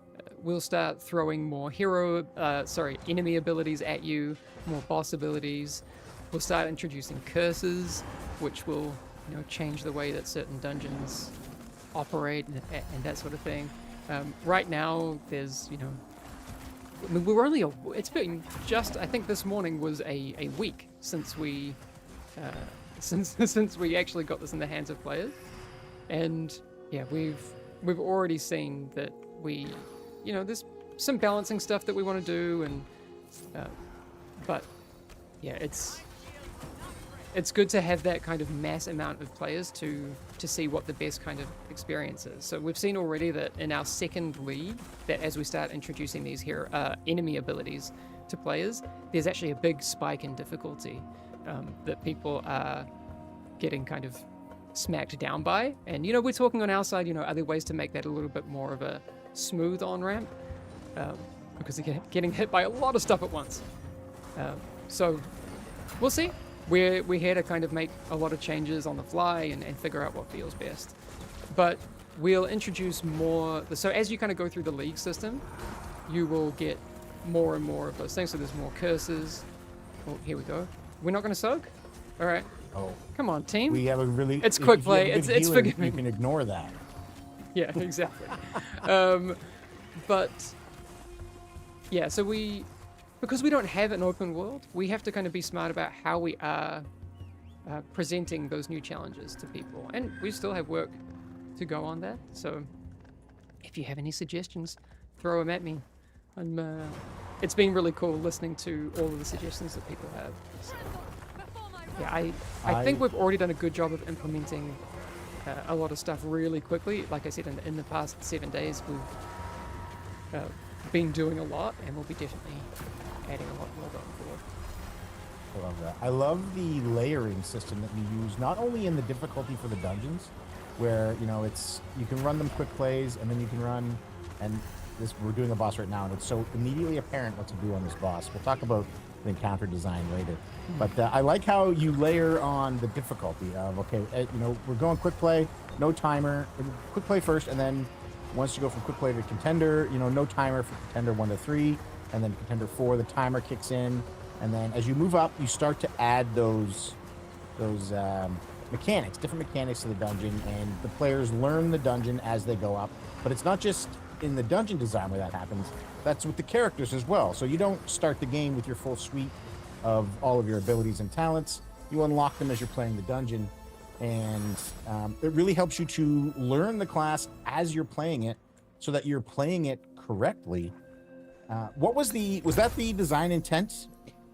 we'll start throwing more enemy abilities at you, more boss abilities. We'll start introducing curses, which will, change the way that certain dungeons operate and that sort of thing. Right now, there's, I mean, we're only it's been just, I think this morning was a week since we since we actually got this in the hands of players. And yeah, we've already seen that there's some balancing stuff that we want to do, and but yeah, it's good to have that kind of mass amount of players to see what the best kind of experience is. So we've seen already that in our second league, that as we start introducing these enemy abilities to players, there's actually a big spike in difficulty that people are getting kind of smacked down by. And we're talking on our side, are there ways to make that a little bit more of a smooth on-ramp? Because they're getting hit by a lot of stuff at once. So we'll see. We're here to kind of make a lot of changes on the fly and figure out what feels best. But we'll introduce more. So as you kind of go through the league system, you will get more and more of those things. So there's more curses. Oh, here we go. We're not going to soak? All right. Oh. Come on, team. We have a really... It's quick if you have play. a good It's healer, forgiving. You can ignore that. Yeah, exactly. But yeah, so because we don't have an open world, we have to kind of be smart about how we are presenting those new challenges to people. And we still have work to go on that. So if you have any suggestions, throw them at me. It's been really cool listening to all of the suggestions that people have. So, yeah, I think we've already done a good job of implementing a lot of stuff really quickly. Like I said, in the past 7 days, we've been doing a lot, and we'll be definitely adding a lot more going forward. I love that. I love the layering system that you use, not only in the difficulty for the dungeons, where you can run them quick plays, and then you can run, and we're doing a boss right now, and it's so immediately apparent what to do on this boss. We'll talk about the encounter design later. But I like how you layer on the difficulty of, okay, we're going quick play, no timer, quick play first, and then once you go from quick play to contender, no timer for contender 1 to 3, and then contender 4, the timer kicks in, and then as you move up, you start to add those mechanics, different mechanics to the dungeon, and the players learn the dungeon as they go up. But it's not just in the dungeon design where that happens, that's with the characters as well. So you don't start the game with your full suite of all of your abilities and talents. You unlock them as you're playing the dungeon, and it really helps you to learn the class as you're playing it, so that you're playing it correctly. Was that the design intent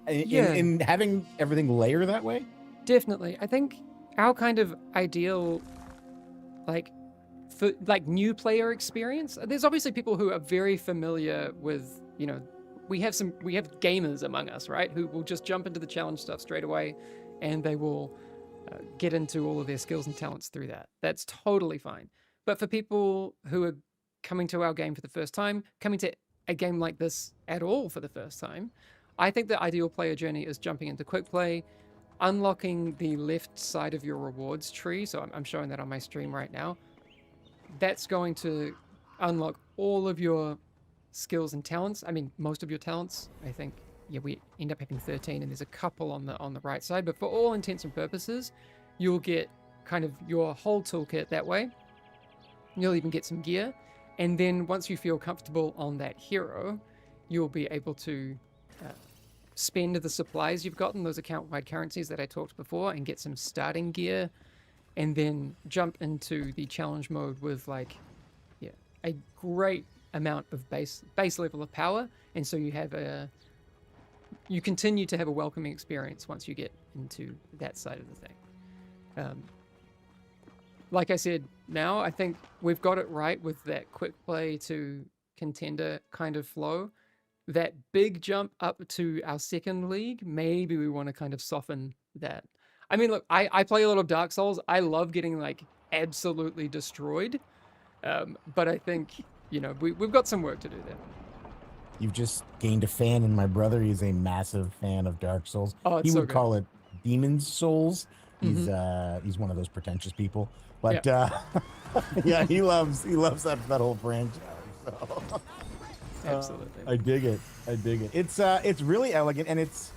in having everything layer that way? Definitely. I think our kind of ideal, for new player experience, there's obviously people who are very familiar with, we have gamers among us, right, who will just jump into the challenge stuff straight away, and they will get into all of their skills and talents through that. That's totally fine. But for people who are coming to our game for the first time, coming to a game like this at all for the first time, I think the ideal player journey is jumping into quick play, unlocking the left side of your rewards tree. So I'm showing that on my stream right now. That's going to unlock all of your skills and talents. I mean, most of your talents. I think, we end up having 13, and there's a couple on the right side. But for all intents and purposes, you'll get kind of your whole toolkit that way. You'll even get some gear. And then once you feel comfortable on that hero, you'll be able to spend the supplies you've gotten, those account-wide currencies that I talked before, and get some starting gear, and then jump into the challenge mode with a great amount of base level of power. And so you continue to have a welcoming experience once you get into that side of the thing. Like I said, now I think we've got it right with that quick play to contender kind of flow. That big jump up to our second league, maybe we want to kind of soften that. I mean, look, I play a lot of Dark Souls. I love getting absolutely destroyed. But I think, we've got some work to do there. You've just gained a fan, and my brother is a massive fan of Dark Souls. Oh, he so would good. call it Demon's Souls. He's one of those pretentious people. But yeah, he loves that whole franchise. So. Absolutely. I dig it. It's really elegant, and it's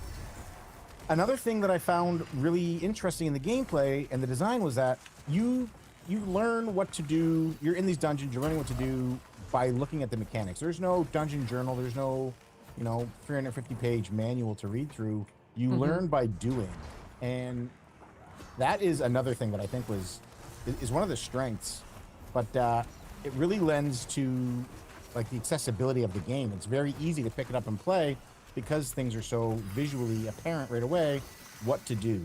another thing that I found really interesting in the gameplay and the design was that you learn what to do. You're in these dungeons, you're learning what to do by looking at the mechanics. There's no dungeon journal, there's no 350-page manual to read through. You learn by doing, and that is another thing that I think was is one of the strengths, but it really lends to like the accessibility of the game. It's very easy to pick it up and play because things are so visually apparent right away what to do.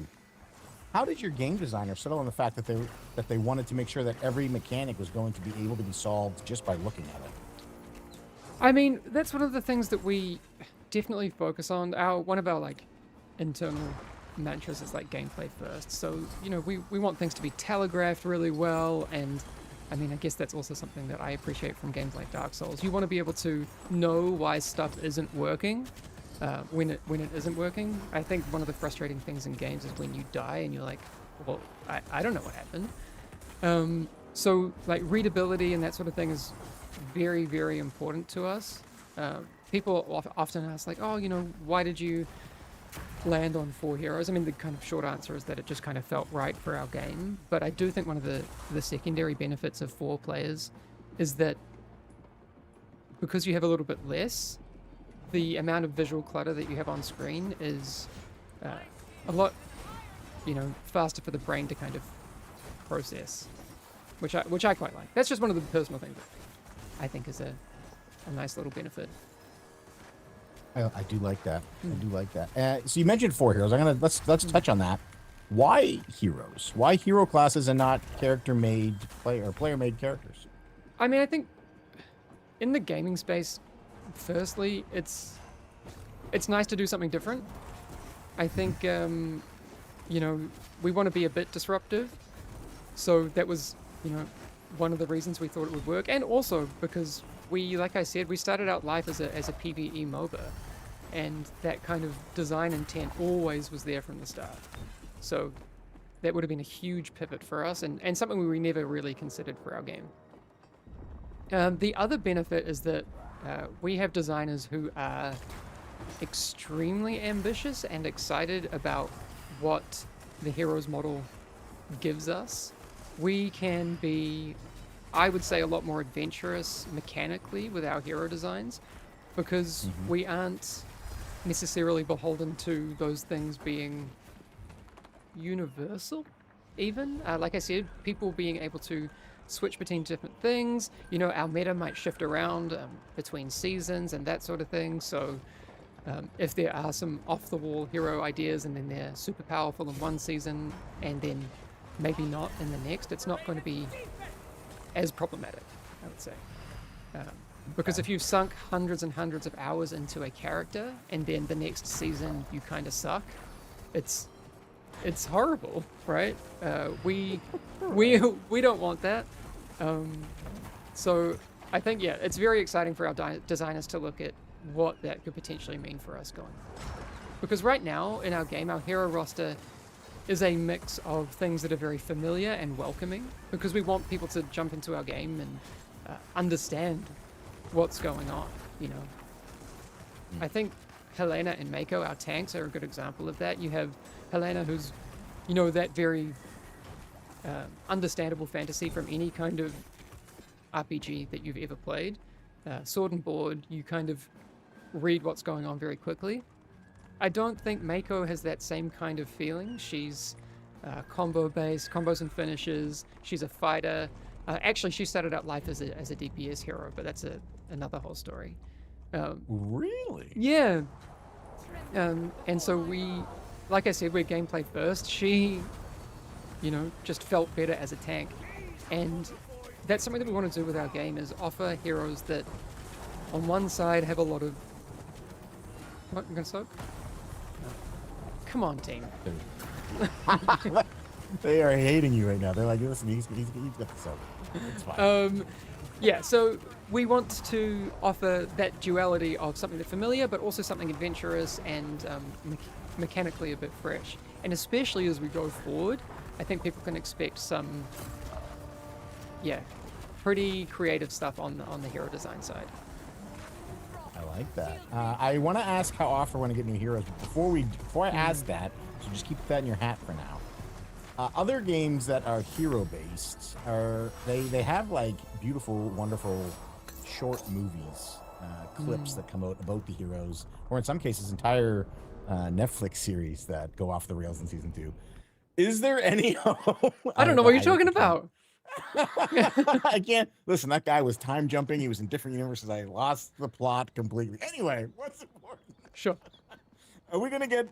How did your game designer settle on the fact that they wanted to make sure that every mechanic was going to be able to be solved just by looking at it? I mean, that's one of the things that we definitely focus on. One of our like internal mantras is like gameplay first. So, you know, we want things to be telegraphed really well, and I mean, I guess that's also something that I appreciate from games like Dark Souls. You want to be able to know why stuff isn't working when it isn't working. I think one of the frustrating things in games is when you die and you're like, well, I don't know what happened. So like readability and that sort of thing is very, very important to us. People often ask like, oh, you know, why did you land on 4 heroes? I mean, the kind of short answer is that it just kind of felt right for our game. But I do think one of the secondary benefits of 4 players is that because you have a little bit less, the amount of visual clutter that you have on screen is a lot, you know, faster for the brain to kind of process, which I quite like. That's just one of the personal things that I think is a nice little benefit. I do like that. I do like that. So you mentioned 4 heroes. Let's touch on that. Why heroes? Why hero classes and not character-made player-made characters? I mean, I think in the gaming space, firstly, it's nice to do something different. I think you know, we want to be a bit disruptive, so that was, you know, one of the reasons we thought it would work, and also because we, like I said, we started out life as a PvE MOBA, and that kind of design intent always was there from the start. So that would have been a huge pivot for us, and something we never really considered for our game. The other benefit is that we have designers who are extremely ambitious and excited about what the heroes model gives us. We can be, I would say, a lot more adventurous mechanically with our hero designs because we aren't necessarily beholden to those things being universal even. Like I said, people being able to switch between different things. You know, our meta might shift around between seasons and that sort of thing. So if there are some off-the-wall hero ideas and then they're super powerful in one season and then maybe not in the next, it's not going to be as problematic, I would say. Because if you've sunk hundreds and hundreds of hours into a character and then the next season you kind of suck, it's horrible, right? We don't want that. So I think, yeah, it's very exciting for our designers to look at what that could potentially mean for us going forward. Because right now in our game, our hero roster is a mix of things that are very familiar and welcoming, because we want people to jump into our game and understand what's going on, you know. I think Helena and Mako, our tanks, are a good example of that. You have Helena, who's, you know, that very understandable fantasy from any kind of RPG that you've ever played. Sword and board, you kind of read what's going on very quickly. I don't think Mako has that same kind of feeling. She's combo-based, combos and finishes. She's a fighter. Actually, she started out life as a DPS hero, but that's another whole story. Really? Yeah. And so we, like I said, we're gameplay first. She, you know, just felt better as a tank. And that's something that we want to do with our game, is offer heroes that on one side have a lot of... What, I'm gonna stop? No. Come on, team. They are hating you right now. They're like, listen, he's got the soap. It's fine. Yeah, so we want to offer that duality of something that's familiar, but also something adventurous and mechanically a bit fresh. And especially as we go forward, I think people can expect some, yeah, pretty creative stuff on the hero design side. I like that. I want to ask how often we're going to get new heroes, but before I ask that, so just keep that in your hat for now. Other games that are hero-based they have like beautiful, wonderful short movies, clips that come out about the heroes, or in some cases entire Netflix series that go off the rails in season 2. Is there any hope? I don't know what you're talking can't. about. I can't listen. That guy was time jumping. He was in different universes. I lost the plot completely. Anyway, what's important? Sure. Are we gonna get?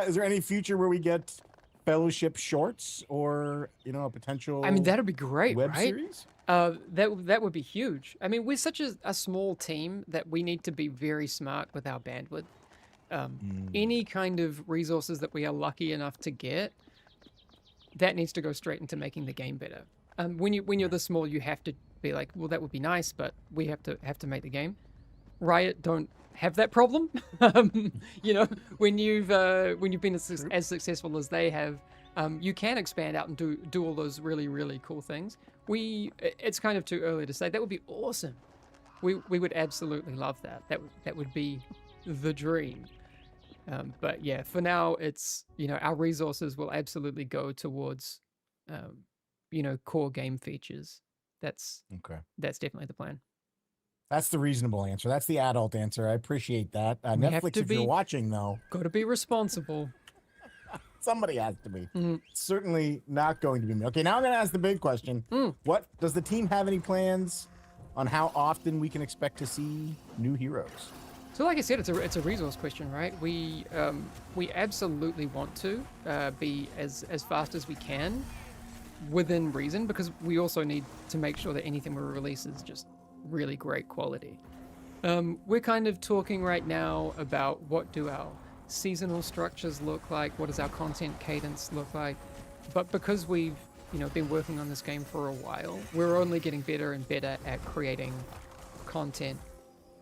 Is there any future where we get Fellowship shorts or a potential? I mean, that'd be great, web right? series. That would be huge. I mean, we're such a small team that we need to be very smart with our bandwidth. Any kind of resources that we are lucky enough to get, that needs to go straight into making the game better. When you're this small, you have to be like, well, that would be nice, but we have to make the game. Riot don't have that problem. When you've been as successful as they have, you can expand out and do all those really, really cool things. It's kind of too early to say. That would be awesome. We would absolutely love that. That would be the dream. But yeah, for now, it's our resources will absolutely go towards core game features. That's definitely the plan. That's the reasonable answer. That's the adult answer. I appreciate that. Netflix, if you're watching, though, got to be responsible. Somebody has to be. Mm-hmm. Certainly not going to be me. Okay, now I'm going to ask the big question. What does the team have any plans on how often we can expect to see new heroes? So, like I said, it's a resource question, right? We absolutely want to be as fast as we can, within reason, because we also need to make sure that anything we release is just really great quality. We're kind of talking right now about what do our seasonal structures look like, what does our content cadence look like, but because we've been working on this game for a while, we're only getting better and better at creating content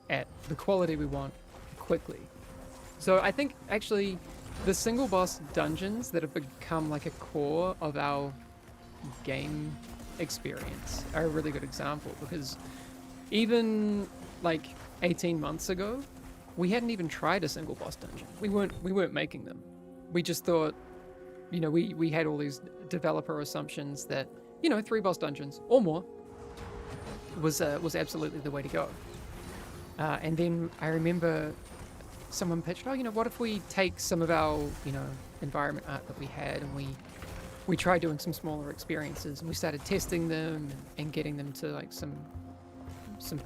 at the quality we want quickly. So I think actually the single boss dungeons that have become like a core of our game experience are a really good example, because even like 18 months ago, we hadn't even tried a single boss dungeon. We weren't making them. We just thought, we had all these developer assumptions that 3 boss dungeons or more was absolutely the way to go. And then I remember someone pitched, what if we take some of our environment art that we had and we tried doing some smaller experiences, and we started testing them and getting them to like some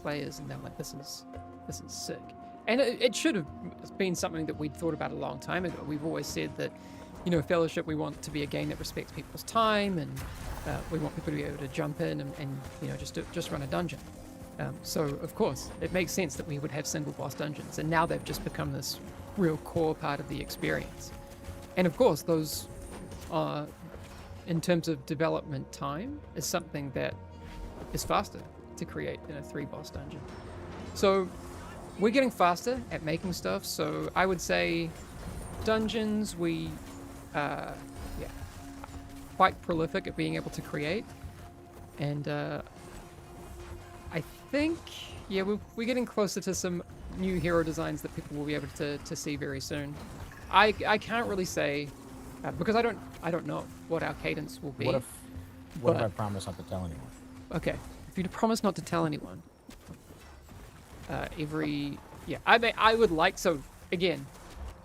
players, and they're like, this is sick. And it should have been something that we'd thought about a long time ago. We've always said that, Fellowship, we want to be a game that respects people's time, and we want people to be able to jump in and just run a dungeon. So of course, it makes sense that we would have single boss dungeons, and now they've just become this real core part of the experience. And of course, those in terms of development time, is something that is faster to create than a 3 boss dungeon. So we're getting faster at making stuff. So I would say dungeons, we quite prolific at being able to create. And I think we're getting closer to some new hero designs that people will be able to see very soon. I can't really say because I don't know what our cadence will be. What if I promise not to tell anyone? Okay, if you promise not to tell anyone, I would like, so again,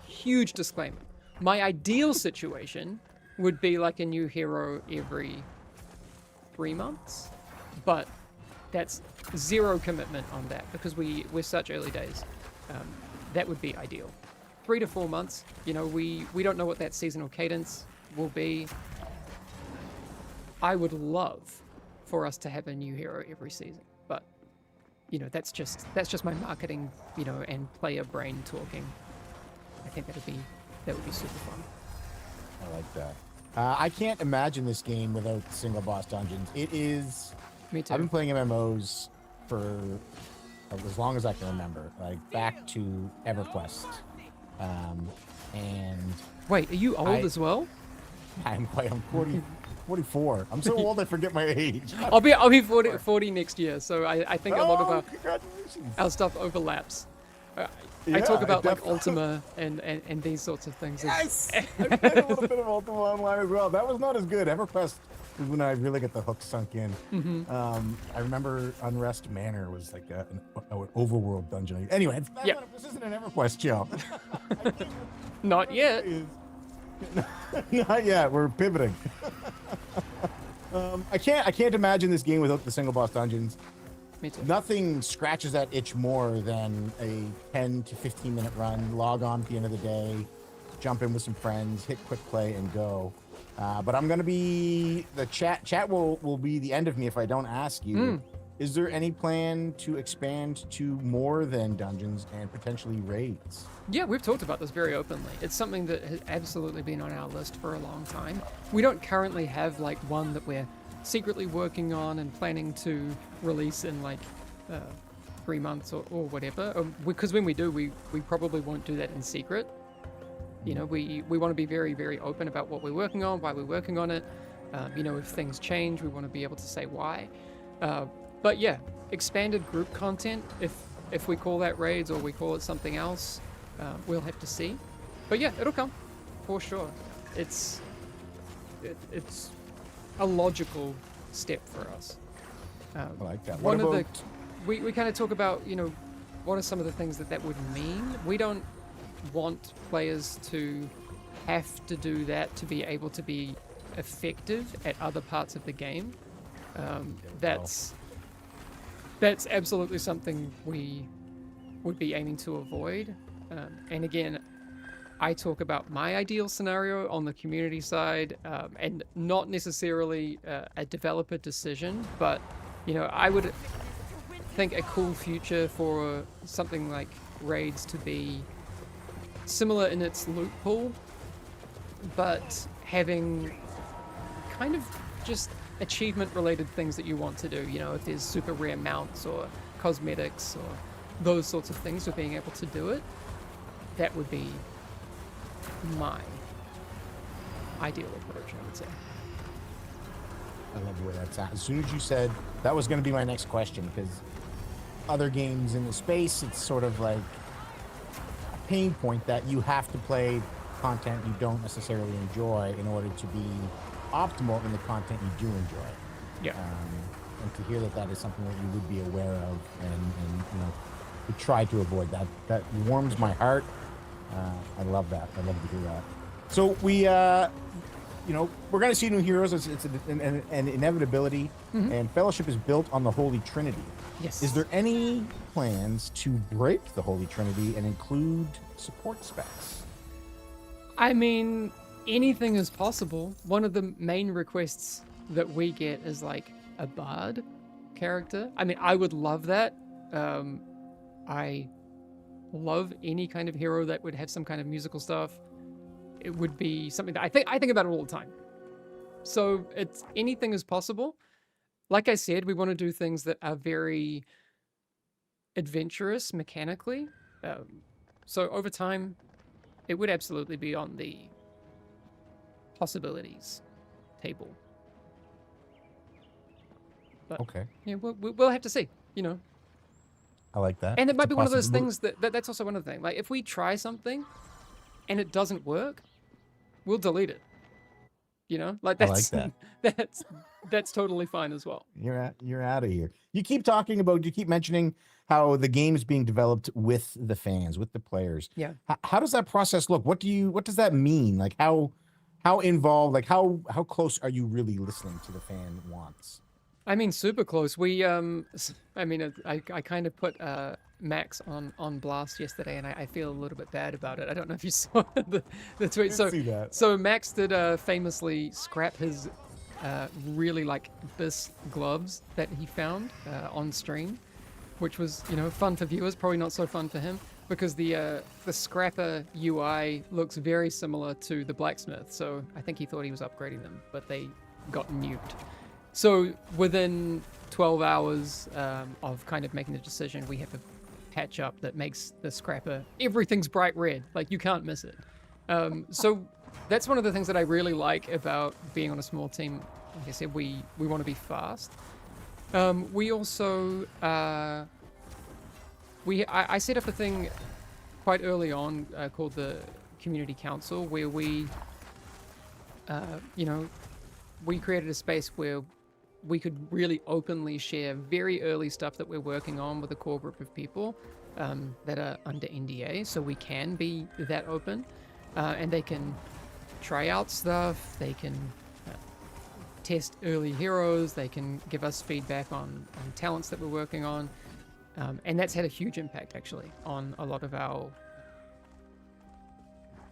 huge disclaimer. My ideal situation would be like a new hero every 3 months, but that's zero commitment on that because we're such early days. That would be ideal. 3 to 4 months, we don't know what that seasonal cadence will be. I would love for us to have a new hero every season, but that's just my marketing, and player brain talking. I think that would be super fun. I like that. I can't imagine this game without single boss dungeons. It is. Me too. I've been playing MMOs for as long as I can remember, like back to EverQuest. And wait, are you old as well? I'm 44. I'm so old I forget my age. I'll be 40 next year, so I think a lot of congratulations. our stuff overlaps. I talk about like Ultima and these sorts of things. Yes, I played a little bit of Ultima Online as well. That was not as good. EverQuest was when I really got the hook sunk in. Mm-hmm. I remember Unrest Manor was like an overworld dungeon. Anyway, this isn't an EverQuest show. Not yet. Not yet. We're pivoting. I can't imagine this game without the single boss dungeons. Me too. Nothing scratches that itch more than a 10 to 15 minute run, log on at the end of the day, jump in with some friends, hit quick play, and go. But I'm going to be... The chat will be the end of me if I don't ask you. Is there any plan to expand to more than dungeons and potentially raids? Yeah, we've talked about this very openly. It's something that has absolutely been on our list for a long time. We don't currently have like one that we're secretly working on and planning to release in like 3 months or whatever. Because when we do, we probably won't do that in secret. You know, we want to be very, very open about what we're working on, why we're working on it. You know, if things change, we want to be able to say why. But yeah, expanded group content, if we call that raids or we call it something else, we'll have to see. But yeah, it'll come, for sure. It's a logical step for us. I like that. One of the... We kind of talk about, you know, what are some of the things that would mean. We don't want players to have to do that to be able to be effective at other parts of the game. That's absolutely something we would be aiming to avoid. And again, I talk about my ideal scenario on the community side, and not necessarily a developer decision, but you know, I would think a cool future for something like raids to be similar in its loot pool, but having kind of just achievement related things that you want to do. You know, if there's super rare mounts or cosmetics or those sorts of things, for being able to do it, that would be my ideal approach, I would say. I love the way that's at. As soon as you said that was going to be my next question, because other games in the space, it's sort of like a pain point that you have to play content you don't necessarily enjoy in order to be optimal in the content you do enjoy. Yeah. And to hear that that is something that you would be aware of and you know, to try to avoid that warms my heart. I love that. I love to hear that. So we, you know, we're going to see new heroes. It's an inevitability, and Fellowship is built on the Holy Trinity. Yes. Is there any plans to break the Holy Trinity and include support specs? I mean, anything is possible. One of the main requests that we get is like a bard character. I mean, I would love that. I love any kind of hero that would have some kind of musical stuff. It would be something that I think about it all the time. So it's anything is possible. Like I said, we want to do things that are very adventurous mechanically. So over time, it would absolutely be on the possibilities table. But, Okay. yeah, we'll have to see, you know. I like that. And it It's might a be one of those possibility. things that's also one of the things. Like, if we try something and it doesn't work, we'll delete it. You know, like that's I like that's totally fine as well. You're out of here. You keep mentioning how the game is being developed with the fans, with the players. Yeah. How does that process look? What does that mean? Like how involved, like how close are you really listening to the fan wants? I mean, super close. We I mean, I kind of put Max on blast yesterday, and I feel a little bit bad about it. I don't know if you saw the tweet. See that. So Max did famously scrap his really like Biss gloves that he found on stream, which was, you know, fun for viewers, probably not so fun for him, because the scrapper UI looks very similar to the blacksmith. So I think he thought he was upgrading them, but they got nuked. So within 12 hours of kind of making the decision, we have a patch up that makes the scrapper, everything's bright red, like you can't miss it. So that's one of the things that I really like about being on a small team. Like I said, we want to be fast. We also, I set up a thing quite early on called the Community Council, where we, you know, we created a space where we could really openly share very early stuff that we're working on with a core group of people that are under NDA, so we can be that open, and they can try out stuff. They can test early heroes. They can give us feedback on talents that we're working on. And that's had a huge impact, actually, on a lot of our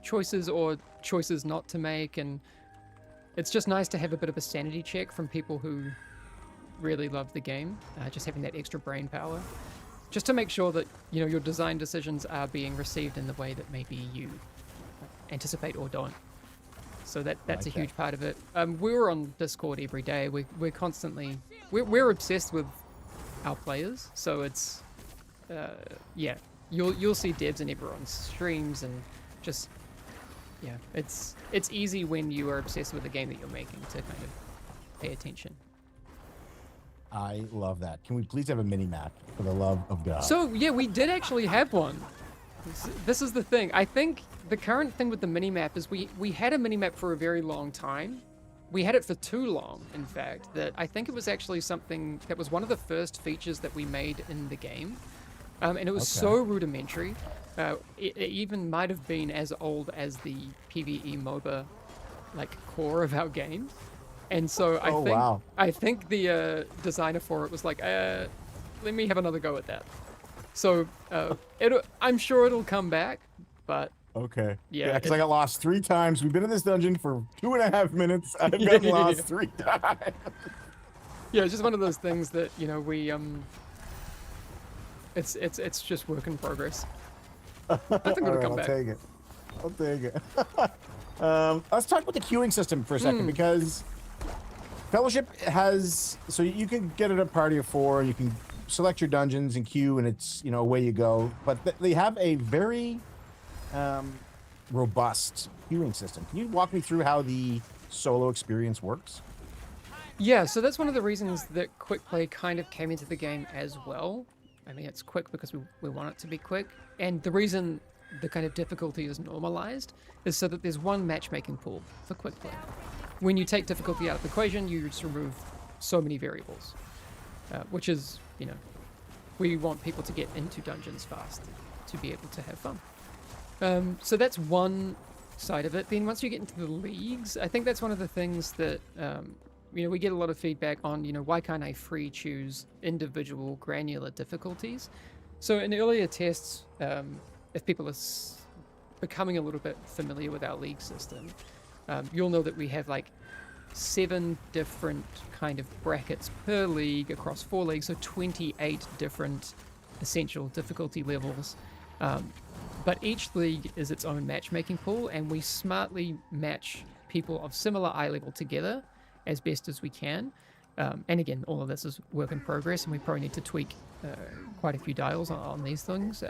choices or choices not to make. And it's just nice to have a bit of a sanity check from people who really love the game, just having that extra brain power. Just to make sure that, you know, your design decisions are being received in the way that maybe you anticipate or don't. So that's a huge part of it. We're on Discord every day. We're constantly... We're obsessed with our players. So it's... yeah, you'll see devs in everyone's streams and just... Yeah, it's easy when you are obsessed with the game that you're making to kind of pay attention. I love that. Can we please have a mini map for the love of God? So yeah, we did actually have one. This is the thing. I think the current thing with the minimap is we had a minimap for a very long time. We had it for too long, in fact, that I think it was actually something that was one of the first features that we made in the game. And it was so rudimentary. It even might have been as old as the PvE MOBA like core of our game. And so I think the designer for it was like, let me have another go at that. So I'm sure it'll come back, but okay. Yeah, because I got lost 3 times. We've been in this dungeon for 2.5 minutes. I've gotten lost 3 times. Yeah, it's just one of those things that, you know, we it's just work in progress. I think it'll come back. I'll take it. Let's talk about the queuing system for a second, because Fellowship has, so you can get it a party of 4, you can select your dungeons and queue, and it's, you know, away you go. But they have a very robust queuing system. Can you walk me through how the solo experience works? Yeah, so that's one of the reasons that quick play kind of came into the game as well. I mean, it's quick because we want it to be quick. And the reason the kind of difficulty is normalized is so that there's one matchmaking pool for quick play. When you take difficulty out of the equation, you just remove so many variables, which is, you know, we want people to get into dungeons fast to be able to have fun. So that's one side of it. Then once you get into the leagues, I think that's one of the things that, you know, we get a lot of feedback on, you know, why can't I free choose individual granular difficulties? So in earlier tests, if people are becoming a little bit familiar with our league system, you'll know that we have like 7 different kind of brackets per league across 4 leagues, so 28 different essential difficulty levels. But each league is its own matchmaking pool, and we smartly match people of similar eye level together as best as we can. And again, all of this is work in progress, and we probably need to tweak quite a few dials on these things.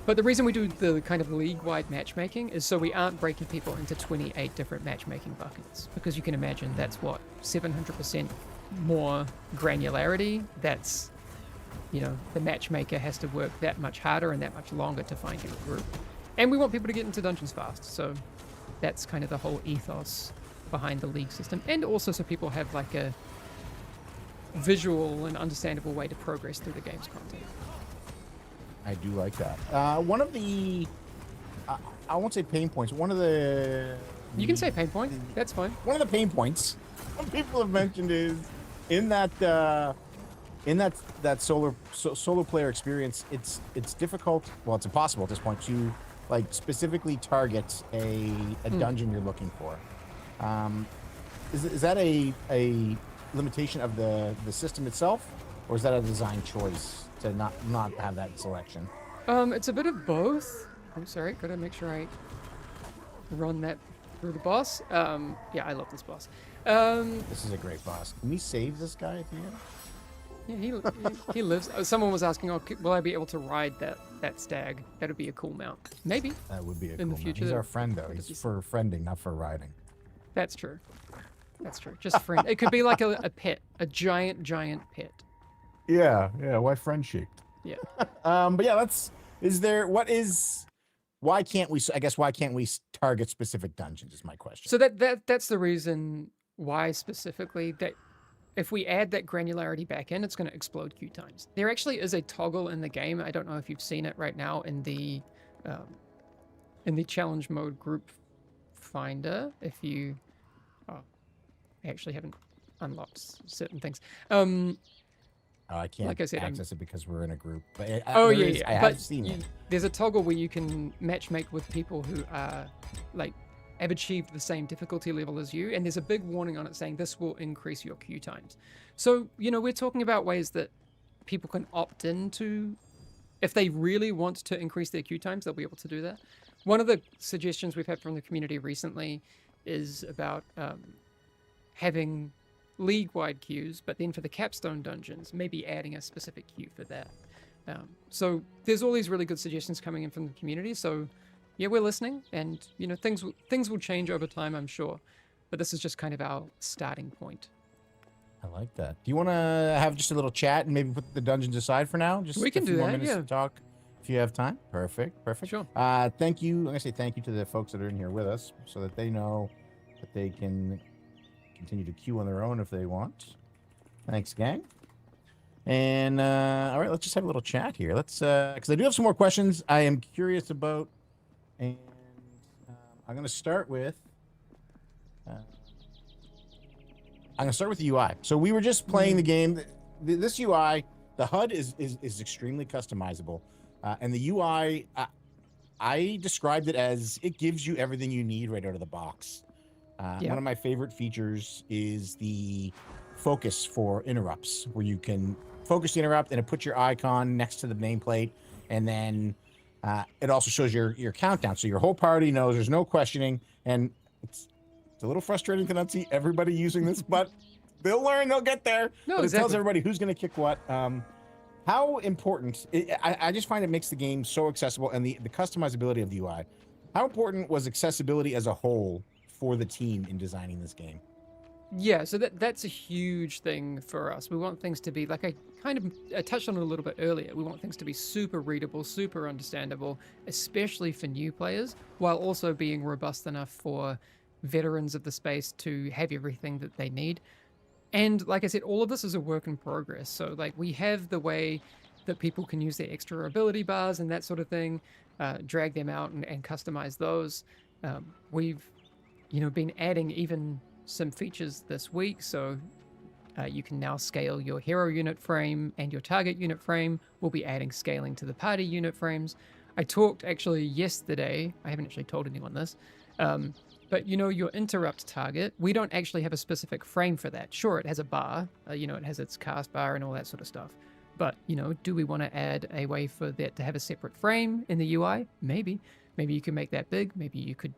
But the reason we do the kind of league-wide matchmaking is so we aren't breaking people into 28 different matchmaking buckets, because you can imagine that's what, 700% more granularity. That's, you know, the matchmaker has to work that much harder and that much longer to find your group. And we want people to get into dungeons fast, so that's kind of the whole ethos behind the league system. And also so people have like a visual and understandable way to progress through the game's content. I do like that. One of the, I won't say pain points, one of the... You can say pain point, that's fine. One of the pain points some people have mentioned is in that solo player experience, it's difficult, well, it's impossible at this point to like specifically target a dungeon you're looking for. Is that a limitation of the system itself, or is that a design choice to not have that selection? It's a bit of both. I'm sorry, gotta make sure I run that through the boss. Yeah, I love this boss. This is a great boss. Can we save this guy at the end? Yeah, he lives. Someone was asking, oh, will I be able to ride that stag? That'd be a cool mount. Maybe. That would be a in cool the mount. future. He's our friend, though. He's for friending, not for riding. That's true. That's true. Just friend. It could be like a pet, a giant pet. Yeah. Why friend shaped? Yeah. But yeah, why can't we target specific dungeons is my question. So that's the reason why specifically, that if we add that granularity back in, it's going to explode queue times. There actually is a toggle in the game. I don't know if you've seen it right now in the challenge mode group finder if you... Oh, I actually haven't unlocked certain things. Oh, I can't Like I said, access it because we're in a group. But Oh, there yeah, is, yeah. I have But seen it. there's a toggle where you can matchmake with people who are, like, have achieved the same difficulty level as you, and there's a big warning on it saying this will increase your queue times. So, we're talking about ways that people can opt into. If they really want to increase their queue times, they'll be able to do that. One of the suggestions we've had from the community recently is about having league-wide queues, but then for the capstone dungeons, maybe adding a specific queue for that. So there's all these really good suggestions coming in from the community. So yeah, we're listening, and things will change over time, I'm sure. But this is just kind of our starting point. I like that. Do you want to have just a little chat and maybe put the dungeons aside for now? Just We can a few do more that, minutes yeah. to talk if you have time. Perfect. Sure. Thank you. I'm going to say thank you to the folks that are in here with us so that they know that they can continue to queue on their own if they want. Thanks, gang. And all right, let's just have a little chat here. Let's because I do have some more questions I am curious about, and I'm going to start with the UI. So we were just playing the game. This UI, the HUD is extremely customizable, and the UI, I described it as it gives you everything you need right out of the box. One of my favorite features is the focus for interrupts, where you can focus the interrupt and it puts your icon next to the nameplate, and then it also shows your countdown, so your whole party knows. There's no questioning, and it's a little frustrating to not see everybody using this, but they'll learn. They'll get there. No, but exactly. It tells everybody who's going to kick what. How important? I just find it makes the game so accessible, and the customizability of the UI. How important was accessibility as a whole for the team in designing this game? Yeah, so that's a huge thing for us. We want things to be, like I touched on it a little bit earlier, we want things to be super readable, super understandable, especially for new players, while also being robust enough for veterans of the space to have everything that they need. And like I said, all of this is a work in progress. So like we have the way that people can use their extra ability bars and that sort of thing, drag them out and customize those. We've been adding even some features this week, so you can now scale your hero unit frame and your target unit frame. We'll be adding scaling to the party unit frames. I talked actually yesterday, I haven't actually told anyone this, but your interrupt target, we don't actually have a specific frame for that. Sure, it has a bar, it has its cast bar and all that sort of stuff. But, do we want to add a way for that to have a separate frame in the UI? Maybe. Maybe you can make that big. Maybe you could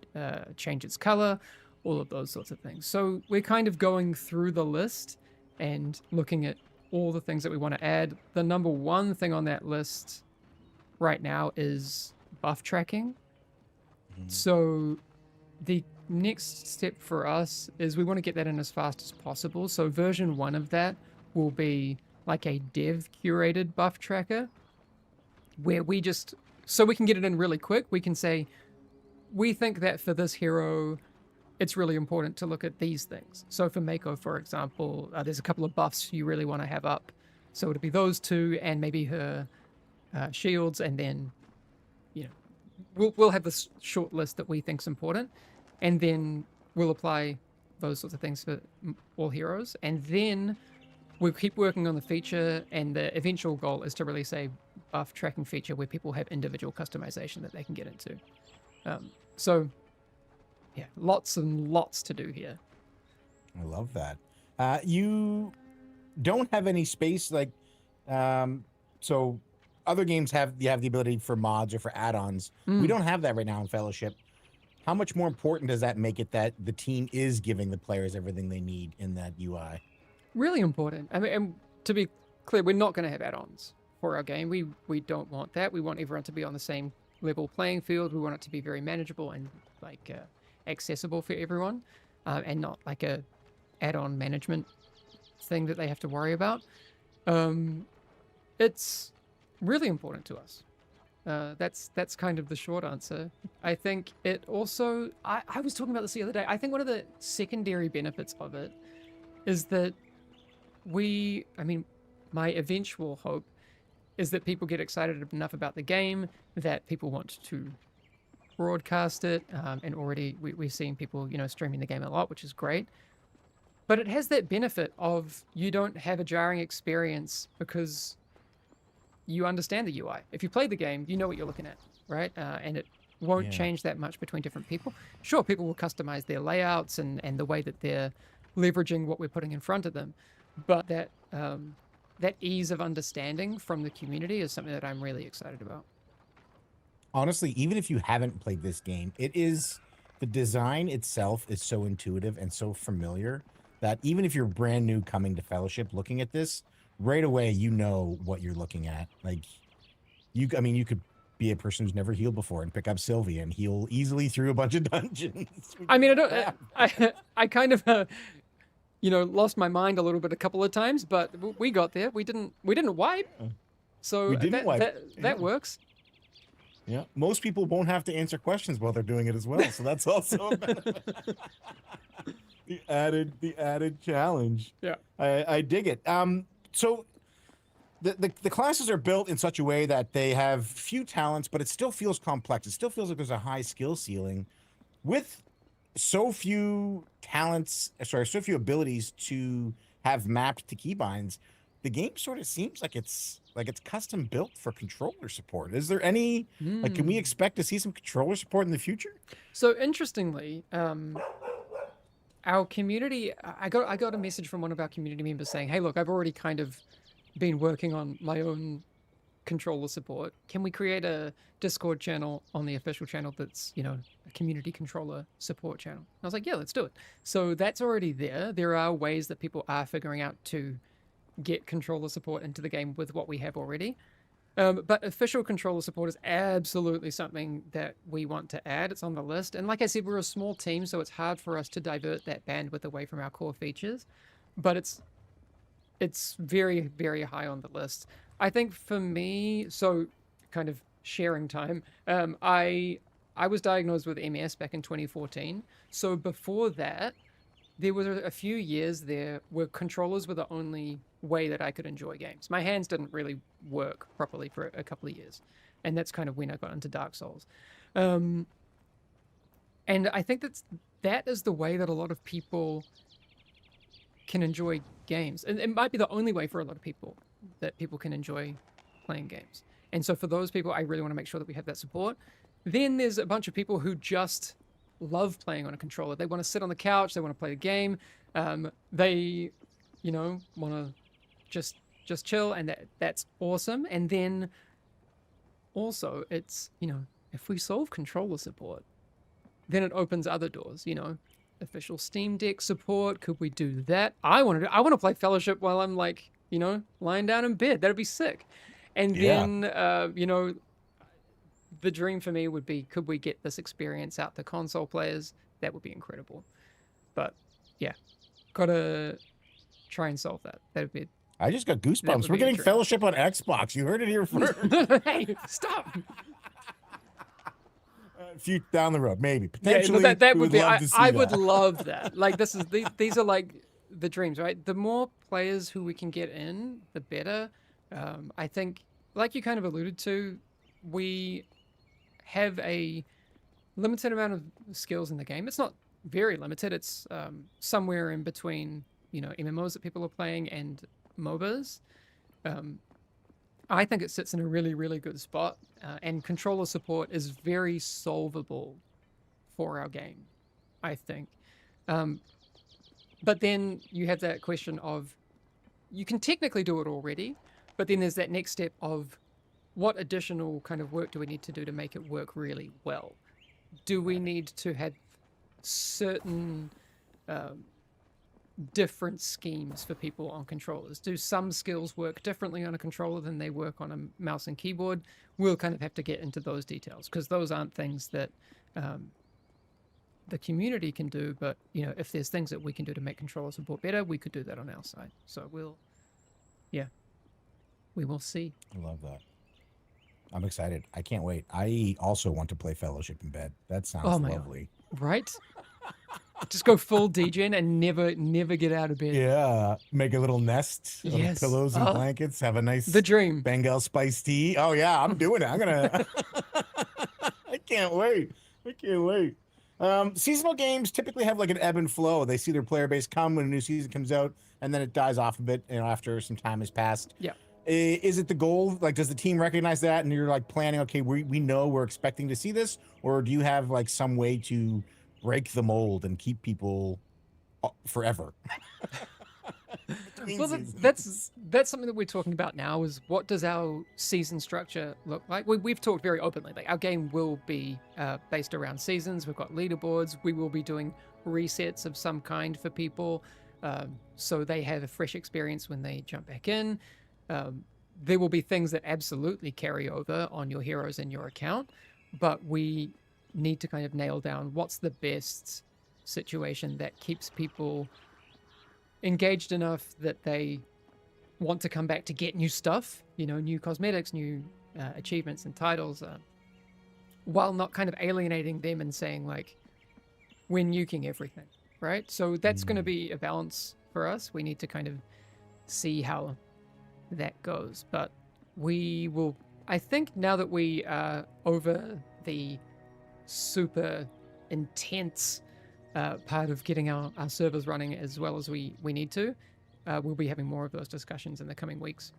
change its color, all of those sorts of things. So we're kind of going through the list and looking at all the things that we want to add. The number one thing on that list right now is buff tracking. So the next step for us is we want to get that in as fast as possible. So version 1 of that will be like a dev curated buff tracker, where so we can get it in really quick. We can say, we think that for this hero, it's really important to look at these things. So for Mako, for example, there's a couple of buffs you really want to have up. So it'll be those two and maybe her shields, and then, we'll have this short list that we think's important, and then we'll apply those sorts of things for all heroes, and then we'll keep working on the feature, and the eventual goal is to release a buff tracking feature where people have individual customization that they can get into. So, yeah, lots and lots to do here. I love that. You don't have any space like, so other games have the ability for mods or for add-ons. We don't have that right now in Fellowship. How much more important does that make it that the team is giving the players everything they need in that UI? Really important. I mean, and to be clear, we're not going to have add-ons for our game. We don't want that. We want everyone to be on the same level playing field. We want it to be very manageable and accessible for everyone, and not like a add-on management thing that they have to worry about. It's really important to us. That's kind of the short answer. I think it also, I was talking about this the other day. I think one of the secondary benefits of it is that my eventual hope is that people get excited enough about the game that people want to broadcast it, and already we've seen people, streaming the game a lot, which is great. But it has that benefit of you don't have a jarring experience because you understand the UI. If you play the game, you know what you're looking at, right? And it won't Yeah. change that much between different people. Sure, people will customize their layouts and the way that they're leveraging what we're putting in front of them, but that ease of understanding from the community is something that I'm really excited about. Honestly, even if you haven't played this game, the design itself is so intuitive and so familiar that even if you're brand new coming to Fellowship looking at this, right away you know what you're looking at. Like you could be a person who's never healed before and pick up Sylvia and heal easily through a bunch of dungeons. I mean, I kind of lost my mind a little bit a couple of times, but we got there. We didn't wipe, so We didn't wipe. that Yeah. works. Yeah, most people won't have to answer questions while they're doing it as well, so that's also a benefit. the added challenge. Yeah. I dig it. So the classes are built in such a way that they have few talents, but it still feels complex. It still feels like there's a high skill ceiling with so few abilities to have mapped to keybinds. The game sort of seems like it's custom built for controller support. Is there any can we expect to see some controller support in the future? So interestingly, our community, I got a message from one of our community members saying, "Hey, look, I've already kind of been working on my own controller support. Can we create a Discord channel on the official channel that's, a community controller support channel?" And I was like, "Yeah, let's do it." So that's already there. There are ways that people are figuring out to get controller support into the game with what we have already. But official controller support is absolutely something that we want to add. It's on the list. And like I said, we're a small team, so it's hard for us to divert that bandwidth away from our core features. But it's very, very high on the list. I think for me, so kind of sharing time, I was diagnosed with MS back in 2014. So before that, there were a few years there where controllers were the only way that I could enjoy games. My hands didn't really work properly for a couple of years. And that's kind of when I got into Dark Souls. And I think that is the way that a lot of people can enjoy games. And it might be the only way for a lot of people that people can enjoy playing games. And so for those people, I really want to make sure that we have that support. Then there's a bunch of people who just love playing on a controller. They want to sit on the couch. They want to play a game. They, want to just chill, and that's awesome. And then also it's, if we solve controller support, then it opens other doors, official Steam Deck support. Could we do that? I want to play Fellowship while I'm lying down in bed. That'd be sick. And then, the dream for me would be, could we get this experience out to console players? That would be incredible. But yeah, gotta try and solve that. That'd be. I just got goosebumps. We're getting Fellowship on Xbox. You heard it here first. Hey, stop. A few down the road, maybe potentially. Yeah, that would be. I would would love that. Like these are like the dreams, right? The more players who we can get in, the better. I think, like you kind of alluded to, we have a limited amount of skills in the game. It's not very limited. It's somewhere in between, MMOs that people are playing and MOBAs. I think it sits in a really, really good spot, and controller support is very solvable for our game, I think. But then you have that question of, you can technically do it already, but then there's that next step of, what additional kind of work do we need to do to make it work really well? Do we need to have certain different schemes for people on controllers? Do some skills work differently on a controller than they work on a mouse and keyboard? We'll kind of have to get into those details, because those aren't things that the community can do. But, if there's things that we can do to make controller support better, we could do that on our side. So we will see. I love that. I'm excited. I can't wait. I also want to play Fellowship in bed. That sounds lovely. God. Right? Just go full degen and never get out of bed. Yeah. Make a little nest of pillows and blankets. Have a nice the dream Bengal spiced tea. Oh yeah, I'm doing it. I'm gonna. I can't wait. I can't wait. Seasonal games typically have like an ebb and flow. They see their player base come when a new season comes out, and then it dies off a bit, after some time has passed. Yeah. Is it the goal? Like, does the team recognize that, and you're like planning? Okay, we know we're expecting to see this, or do you have like some way to break the mold and keep people forever? Well, that's something that we're talking about now. Is what does our season structure look like? We've talked very openly. Like our game will be based around seasons. We've got leaderboards. We will be doing resets of some kind for people, so they have a fresh experience when they jump back in. There will be things that absolutely carry over on your heroes in your account, but we need to kind of nail down what's the best situation that keeps people engaged enough that they want to come back to get new stuff, new cosmetics, new achievements and titles, while not kind of alienating them and saying like, we're nuking everything, right? So that's going to be a balance for us. We need to kind of see how that goes, but we will, I think now that we are over the super intense part of getting our servers running as well as we need to, we'll be having more of those discussions in the coming weeks.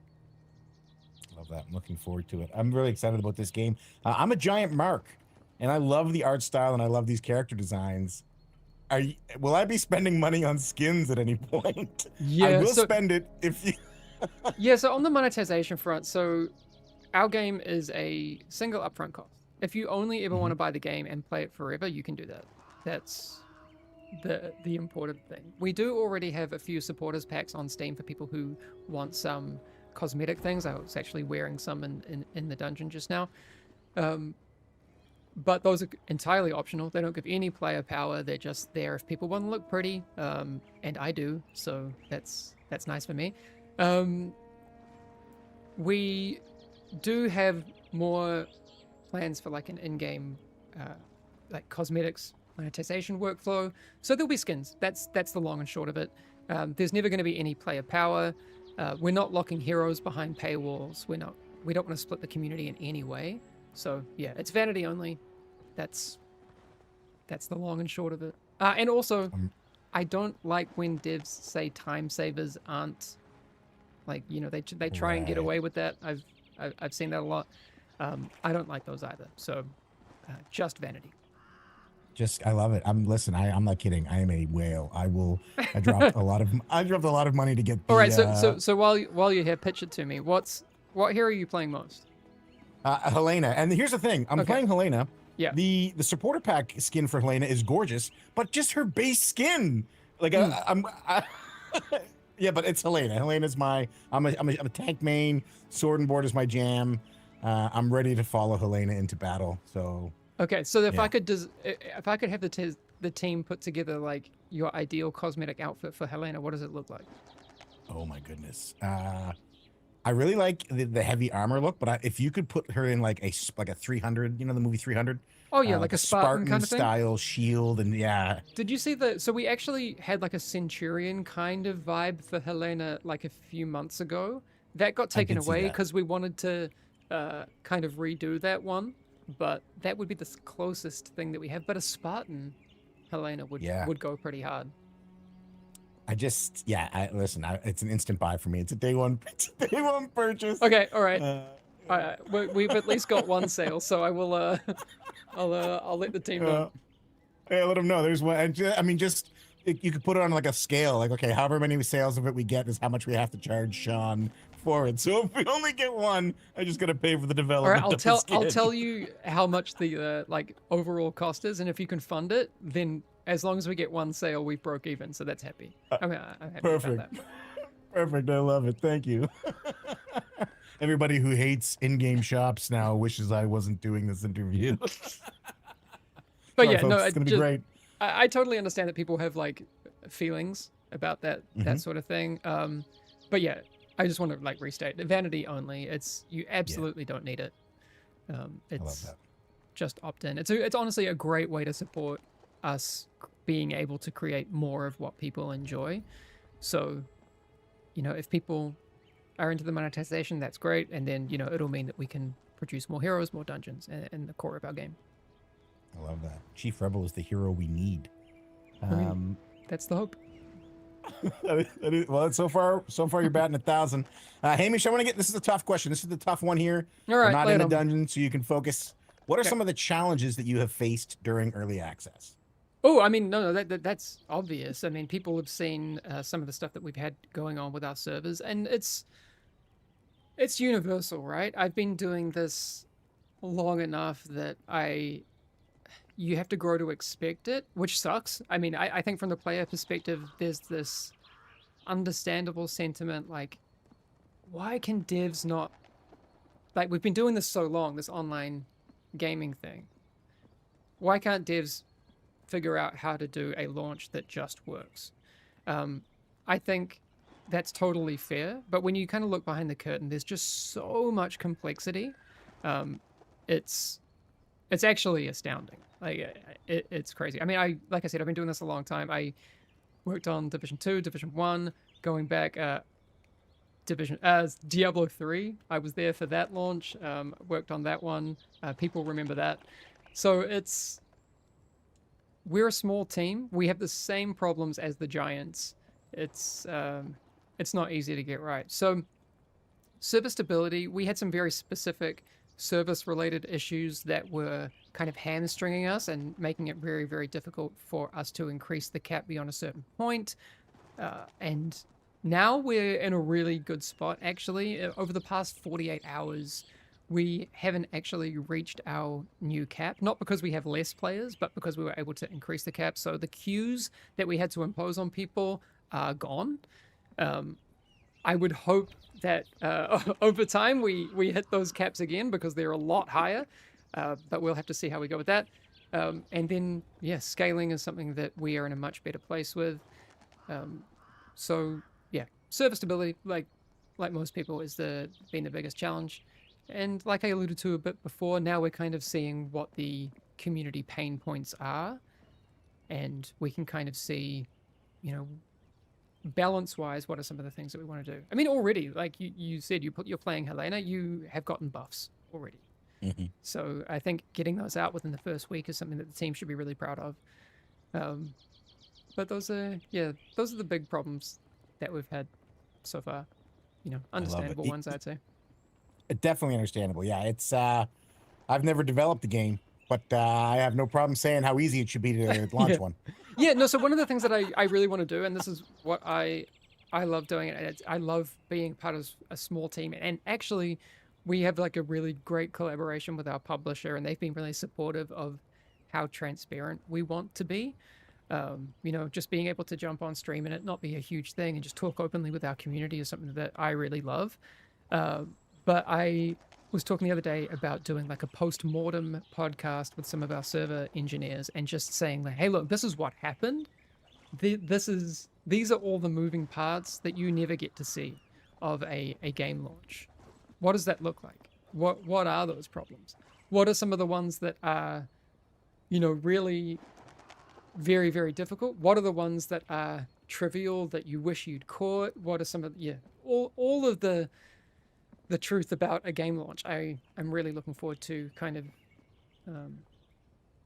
Love that. I'm looking forward to it. I'm really excited about this game. I'm a giant mark, and I love the art style, and I love these character designs. Will I be spending money on skins at any point? Yeah, I will spend it if you... Yeah, so on the monetization front, so our game is a single upfront cost. If you only ever want to buy the game and play it forever, you can do that. That's the important thing. We do already have a few supporters packs on Steam for people who want some cosmetic things. I was actually wearing some in the dungeon just now. But those are entirely optional. They don't give any player power. They're just there if people want to look pretty, and I do, so that's nice for me. We do have more plans for like an in-game like cosmetics monetization workflow, so there'll be skins. That's the long and short of it. There's never going to be any player power. We're not locking heroes behind paywalls. We don't want to split the community in any way. So yeah, it's vanity only. That's the long and short of it. And also, I don't like when devs say time savers aren't, like, they try and get away with that. I've seen that a lot. I don't like those either. So just vanity. I love it. I'm not kidding. I am a whale. I dropped a lot of money to get the, all right. So while you're here, pitch it to me. What hero are you playing most? Helena. And here's the thing. I'm playing Helena. Yeah. The supporter pack skin for Helena is gorgeous, but just her base skin, like yeah, but it's Helena. Helena's I'm a tank main. Sword and board is my jam. I'm ready to follow Helena into battle. So. Okay, so if I could have the team put together like your ideal cosmetic outfit for Helena, what does it look like? Oh my goodness. I really like the heavy armor look, but if you could put her in like a 300, the movie 300. Oh yeah, like a Spartan kind of thing? Style shield, and yeah. Did you see so we actually had like a Centurion kind of vibe for Helena like a few months ago. That got taken away because we wanted to kind of redo that one. But that would be the closest thing that we have. But a Spartan Helena would go pretty hard. Listen, it's an instant buy for me. It's a day one purchase. Okay, all right. We've at least got one sale, so I will. I'll let the team know. Yeah, let them know. There's one. You could put it on like a scale. Like, okay, however many sales of it we get is how much we have to charge Sean for it. So if we only get one, I just gotta pay for the development. All right, I'll tell you how much the overall cost is, and if you can fund it, then as long as we get one sale, we broke even. So that's happy. I'm happy perfect. about that. Perfect. I love it. Thank you. Everybody who hates in-game shops now wishes I wasn't doing this interview. But yeah, no, it's gonna be great. I totally understand that people have like feelings about that sort of thing. But yeah, I just want to restate vanity only. You absolutely don't need it. It's just opt in. It's honestly a great way to support us being able to create more of what people enjoy. So, if people are into the monetization, that's great. And then, it'll mean that we can produce more heroes, more dungeons, and the core of our game. I love that. Chief Rebel is the hero we need. I mean, that's the hope. Well, so far you're batting 1,000. Hamish, I want to get, this is a tough question. This is the tough one here. All We're right, not lay in it a on me. dungeon, so you can focus. What are Okay. some of the challenges that you have faced during early access? Oh, I mean, no, that's obvious. I mean, people have seen some of the stuff that we've had going on with our servers, and it's universal, right? I've been doing this long enough that you have to grow to expect it, which sucks. I mean, I think from the player perspective, there's this understandable sentiment like, why can devs not, like, we've been doing this so long, this online gaming thing. Why can't devs figure out how to do a launch that just works? I think that's totally fair, but when you kind of look behind the curtain, there's just so much complexity. It's actually astounding. Like it's crazy. I mean, like I said, I've been doing this a long time. I worked on Division 2, Division 1, going back Diablo 3. I was there for that launch. Worked on that one. People remember that. So we're a small team. We have the same problems as the giants. It's not easy to get right. So server stability, we had some very specific service-related issues that were kind of hamstringing us and making it very, very difficult for us to increase the cap beyond a certain point. And now we're in a really good spot, actually. Over the past 48 hours, we haven't actually reached our new cap, not because we have less players, but because we were able to increase the cap. So the queues that we had to impose on people are gone. I would hope that over time we hit those caps again because they're a lot higher, but we'll have to see how we go with that. And then, yeah, scaling is something that we are in a much better place with. So, yeah, server stability, like most people, is been the biggest challenge. And like I alluded to a bit before, now we're kind of seeing what the community pain points are, and we can kind of see, balance-wise, what are some of the things that we want to do? I mean, already, like you said, you're playing Helena, you have gotten buffs already. Mm-hmm. So I think getting those out within the first week is something that the team should be really proud of. But those are the big problems that we've had so far. Understandable ones, I'd say. Definitely understandable. Yeah, it's I've never developed the game, but I have no problem saying how easy it should be to launch one. Yeah, no, so one of the things that I really want to do, and this is what I love doing, and I love being part of a small team, and actually we have like a really great collaboration with our publisher, and they've been really supportive of how transparent we want to be. Just being able to jump on stream and it not be a huge thing and just talk openly with our community is something that I really love. But I was talking the other day about doing like a post-mortem podcast with some of our server engineers and just saying like, hey, look, this is what happened. These are all the moving parts that you never get to see of a game launch. What does that look like? What are those problems? What are some of the ones that are, really very, very difficult? What are the ones that are trivial that you wish you'd caught? What are some of all of the truth about a game launch? I'm really looking forward to kind of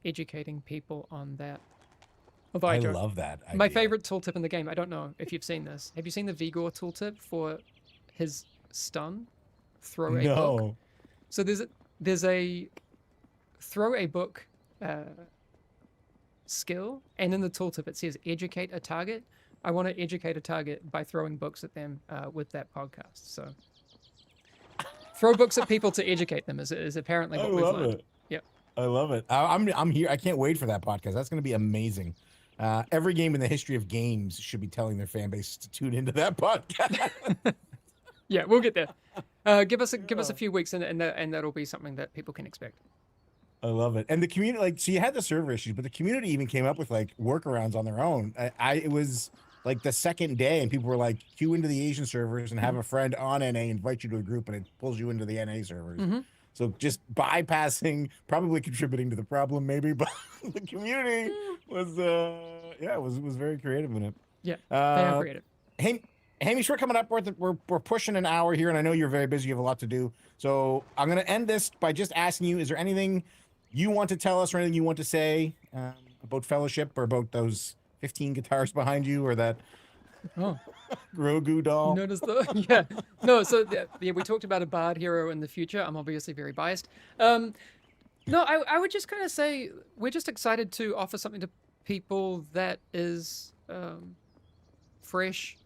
educating people on that. Although I love that idea. My favorite tooltip in the game, I don't know if you've seen this. Have you seen the Vigor tooltip for his stun? Throw a book. So there's a throw a book skill, and in the tooltip it says educate a target. I want to educate a target by throwing books at them with that podcast. So throw books at people to educate them is apparently what we've learned. Yep. I love it. I'm here. I can't wait for that podcast. That's going to be amazing. Every game in the history of games should be telling their fan base to tune into that podcast. Yeah, we'll get there. Give us a few weeks, and that'll be something that people can expect. I love it. And the community, so you had the server issues, but the community even came up with workarounds on their own. It was like the second day, and people were like, queue into the Asian servers and have a friend on NA invite you to a group, and it pulls you into the NA servers. Mm-hmm. So just bypassing, probably contributing to the problem, maybe, but the community was very creative in it. Yeah, they are creative. Hey, Hamish, we're coming up. We're pushing an hour here, and I know you're very busy. You have a lot to do. So I'm going to end this by just asking you: is there anything you want to tell us or anything you want to say about Fellowship or about those 15 guitars behind you or that Oh, Grogu you doll? noticed the yeah. No, so yeah, we talked about a bard hero in the future. I'm obviously very biased. No, I would just kind of say we're just excited to offer something to people that is fresh.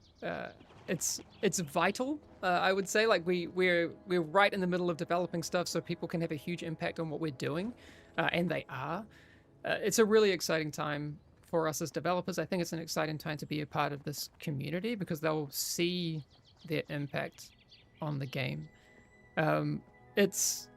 It's vital. I would say like we're right in the middle of developing stuff, so people can have a huge impact on what we're doing, and they are. It's a really exciting time for us as developers. I think it's an exciting time to be a part of this community because they'll see their impact on the game. It's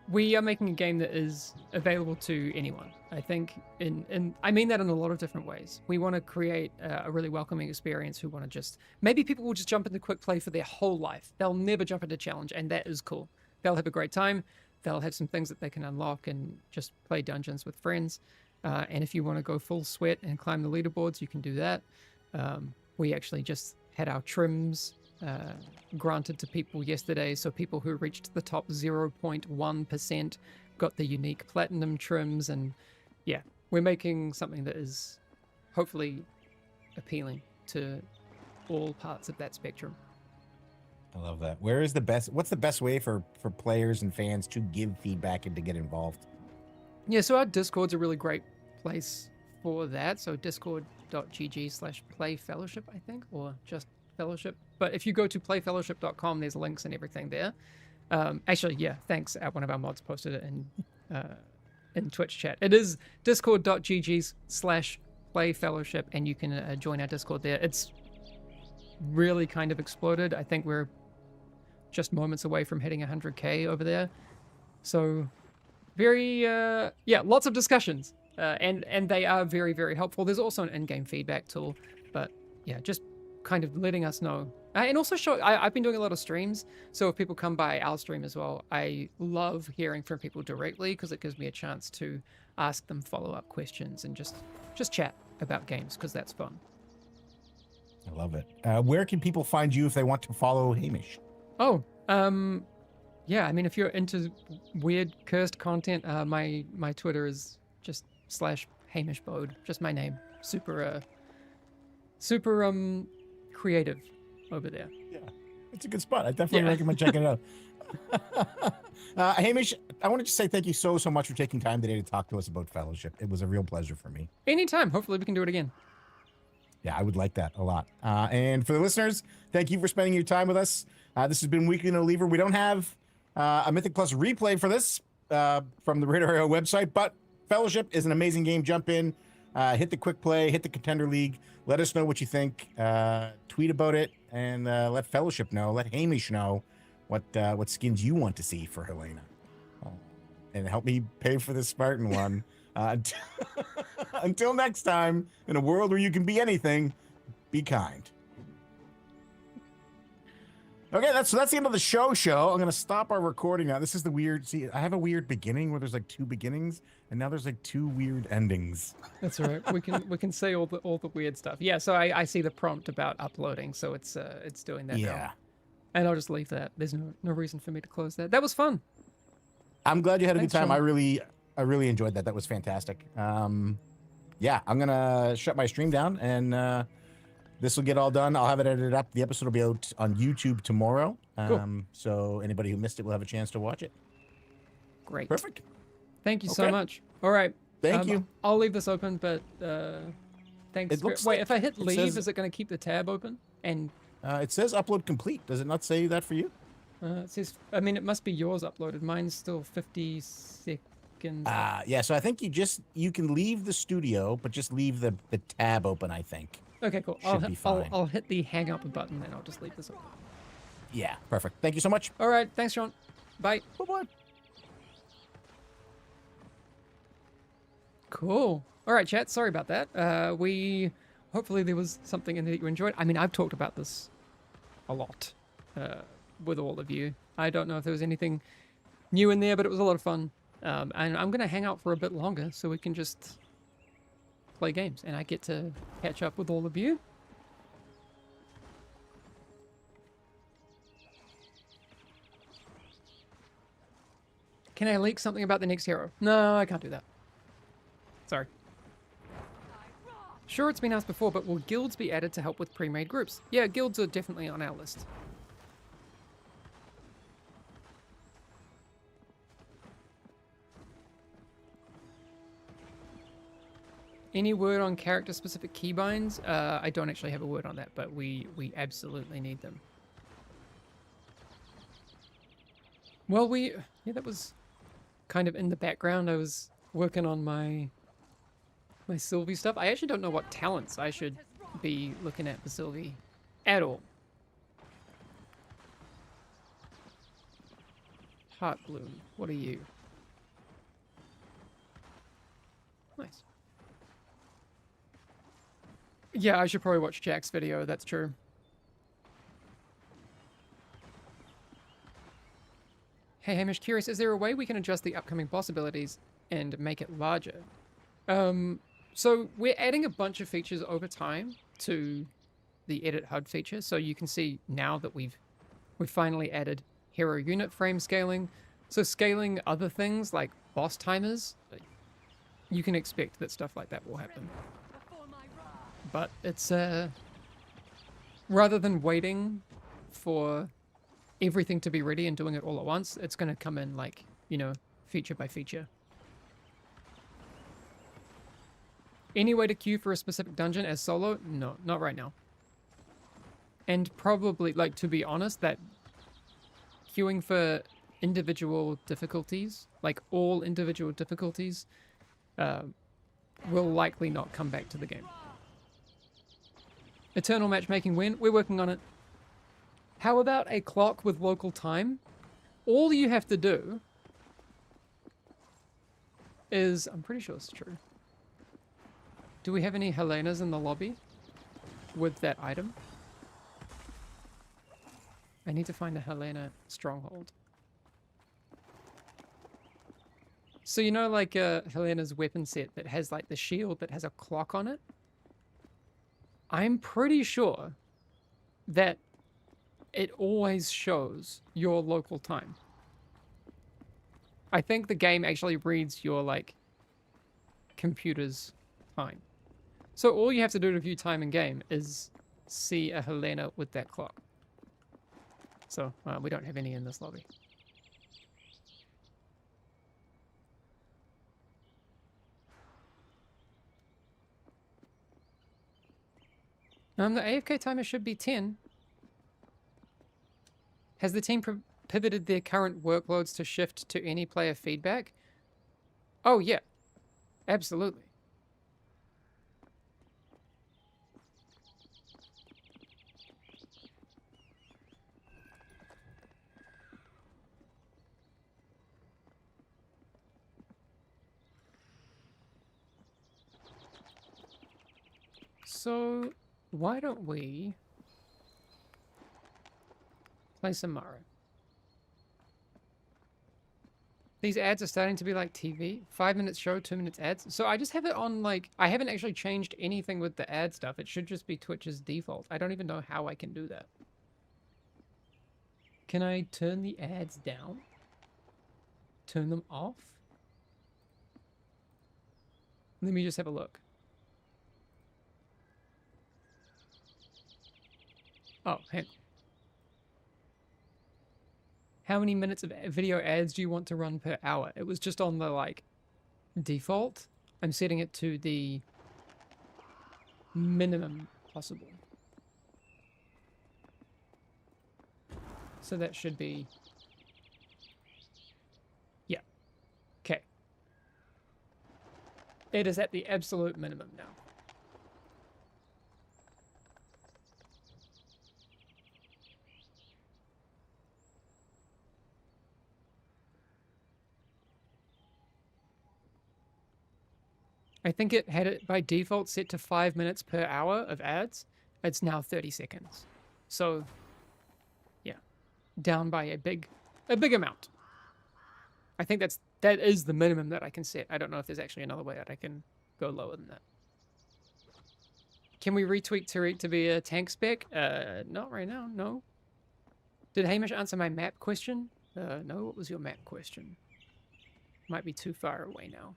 we are making a game that is available to anyone. I think, in I mean that in a lot of different ways. We want to create a really welcoming experience. Who want to just maybe people will just jump into quick play for their whole life. They'll never jump into challenge, and that is cool. They'll have a great time. They'll have some things that they can unlock and just play dungeons with friends. And if you want to go full sweat and climb the leaderboards, you can do that. We actually just had our trims granted to people yesterday, so people who reached the top 0.1% got the unique platinum trims, and yeah, we're making something that is hopefully appealing to all parts of that spectrum. I love that. What's the best way for players and fans to give feedback and to get involved? Yeah, so our Discord's a really great place for that. So discord.gg/playfellowship, I think, or just fellowship. But if you go to playfellowship.com, there's links and everything there. Actually, yeah, thanks. One of our mods posted it in Twitch chat. It is discord.gg/playfellowship, and you can join our Discord there. It's really kind of exploded. I think we're just moments away from hitting 100K over there. So very, lots of discussions. And they are very, very helpful. There's also an in-game feedback tool, but yeah, just kind of letting us know. And also I've been doing a lot of streams, so if people come by our stream as well, I love hearing from people directly because it gives me a chance to ask them follow-up questions and just chat about games because that's fun. I love it. Where can people find you if they want to follow Hamish? Oh, yeah, I mean, if you're into weird cursed content, my Twitter is just /HamishBode, just my name. Super creative over there. Yeah, it's a good spot. I definitely recommend checking it out. Hamish, I wanted to say thank you so much for taking time today to talk to us about Fellowship. It was a real pleasure for me. Anytime. Hopefully we can do it again. Yeah, I would like that a lot. And for the listeners, thank you for spending your time with us. This has been Weekly No Lever. We don't have a Mythic Plus replay for this from the Radar Hero website, but Fellowship is an amazing game. Jump in, hit the quick play, hit the Contender League. Let us know what you think. Tweet about it, and let Fellowship know. Let Hamish know what skins you want to see for Helena. And help me pay for this Spartan one. Until next time, in a world where you can be anything, be kind. Okay, that's the end of the show. I'm gonna stop our recording now. This is the weird. See, I have a weird beginning where there's like two beginnings, and now there's like two weird endings. That's all right. We can say all the weird stuff. Yeah. So I see the prompt about uploading, so it's doing that. Yeah. Now. And I'll just leave that. There's no reason for me to close that. That was fun. I'm glad you had a Thanks, good time. Sean. I really enjoyed that. That was fantastic. Yeah, I'm gonna shut my stream down, and this will get all done. I'll have it edited up. The episode will be out on YouTube tomorrow. Cool. So anybody who missed it will have a chance to watch it. Great. Perfect. Thank you so Okay. much. All right. Thank you. I'll leave this open, but thanks. It looks Wait, like if I hit it leave, says- is it going to keep the tab open? And It says upload complete. Does it not say that for you? it says, I mean, it must be yours uploaded. Mine's still 50 seconds. Yeah. So I think you can leave the studio, but just leave the tab open, I think. Okay, cool. Should be fine. I'll hit the hang up button, and I'll just leave this open. Yeah. Perfect. Thank you so much. All right. Thanks, Sean. Bye. Bye-bye. Cool. All right, chat. Sorry about that. Hopefully there was something in there that you enjoyed. I mean, I've talked about this a lot with all of you. I don't know if there was anything new in there, but it was a lot of fun. And I'm going to hang out for a bit longer so we can just play games and I get to catch up with all of you. Can I leak something about the next hero? No, I can't do that. Sorry. Sure, it's been asked before, but will guilds be added to help with pre-made groups? Yeah, guilds are definitely on our list. Any word on character-specific keybinds? I don't actually have a word on that, but we absolutely need them. Well, yeah, that was kind of in the background. I was working on my Sylvie stuff. I actually don't know what talents I should be looking at for Sylvie at all. Heart Bloom, what are you? Nice. Yeah, I should probably watch Jack's video, that's true. Hey Hamish, curious, is there a way we can adjust the upcoming boss abilities and make it larger? So we're adding a bunch of features over time to the edit HUD feature. So you can see now that we've finally added hero unit frame scaling. So scaling other things like boss timers, you can expect that stuff like that will happen. But it's rather than waiting for everything to be ready and doing it all at once, it's going to come in like, you know, feature by feature. Any way to queue for a specific dungeon as solo? No, not right now. And probably, like, to be honest, that queuing for individual difficulties, like all individual difficulties, will likely not come back to the game. Eternal matchmaking when? We're working on it. How about a clock with local time? All you have to do is, I'm pretty sure it's true. Do we have any Helenas in the lobby with that item? I need to find a Helena stronghold. So you know, like Helena's weapon set that has like the shield that has a clock on it? I'm pretty sure that it always shows your local time. I think the game actually reads your like computer's time. So all you have to do to view time in game is see a Helena with that clock. So we don't have any in this lobby. The AFK timer should be 10. Has the team pivoted their current workloads to shift to any player feedback? Oh yeah, absolutely. So, why don't we play some Mario? These ads are starting to be like TV. 5 minutes show, 2 minutes ads. So I just have it on like, I haven't actually changed anything with the ad stuff. It should just be Twitch's default. I don't even know how I can do that. Can I turn the ads down? Turn them off? Let me just have a look. Oh, hang on. How many minutes of video ads do you want to run per hour? It was just on the, like, default. I'm setting it to the minimum possible. So that should be... Yeah. Okay. It is at the absolute minimum now. I think it had it by default set to 5 minutes per hour of ads. It's now 30 seconds. So, yeah, down by a big amount. I think that is the minimum that I can set. I don't know if there's actually another way that I can go lower than that. Can we retweak Tariq to be a tank spec? Not right now, no. Did Hamish answer my map question? No, what was your map question? Might be too far away now.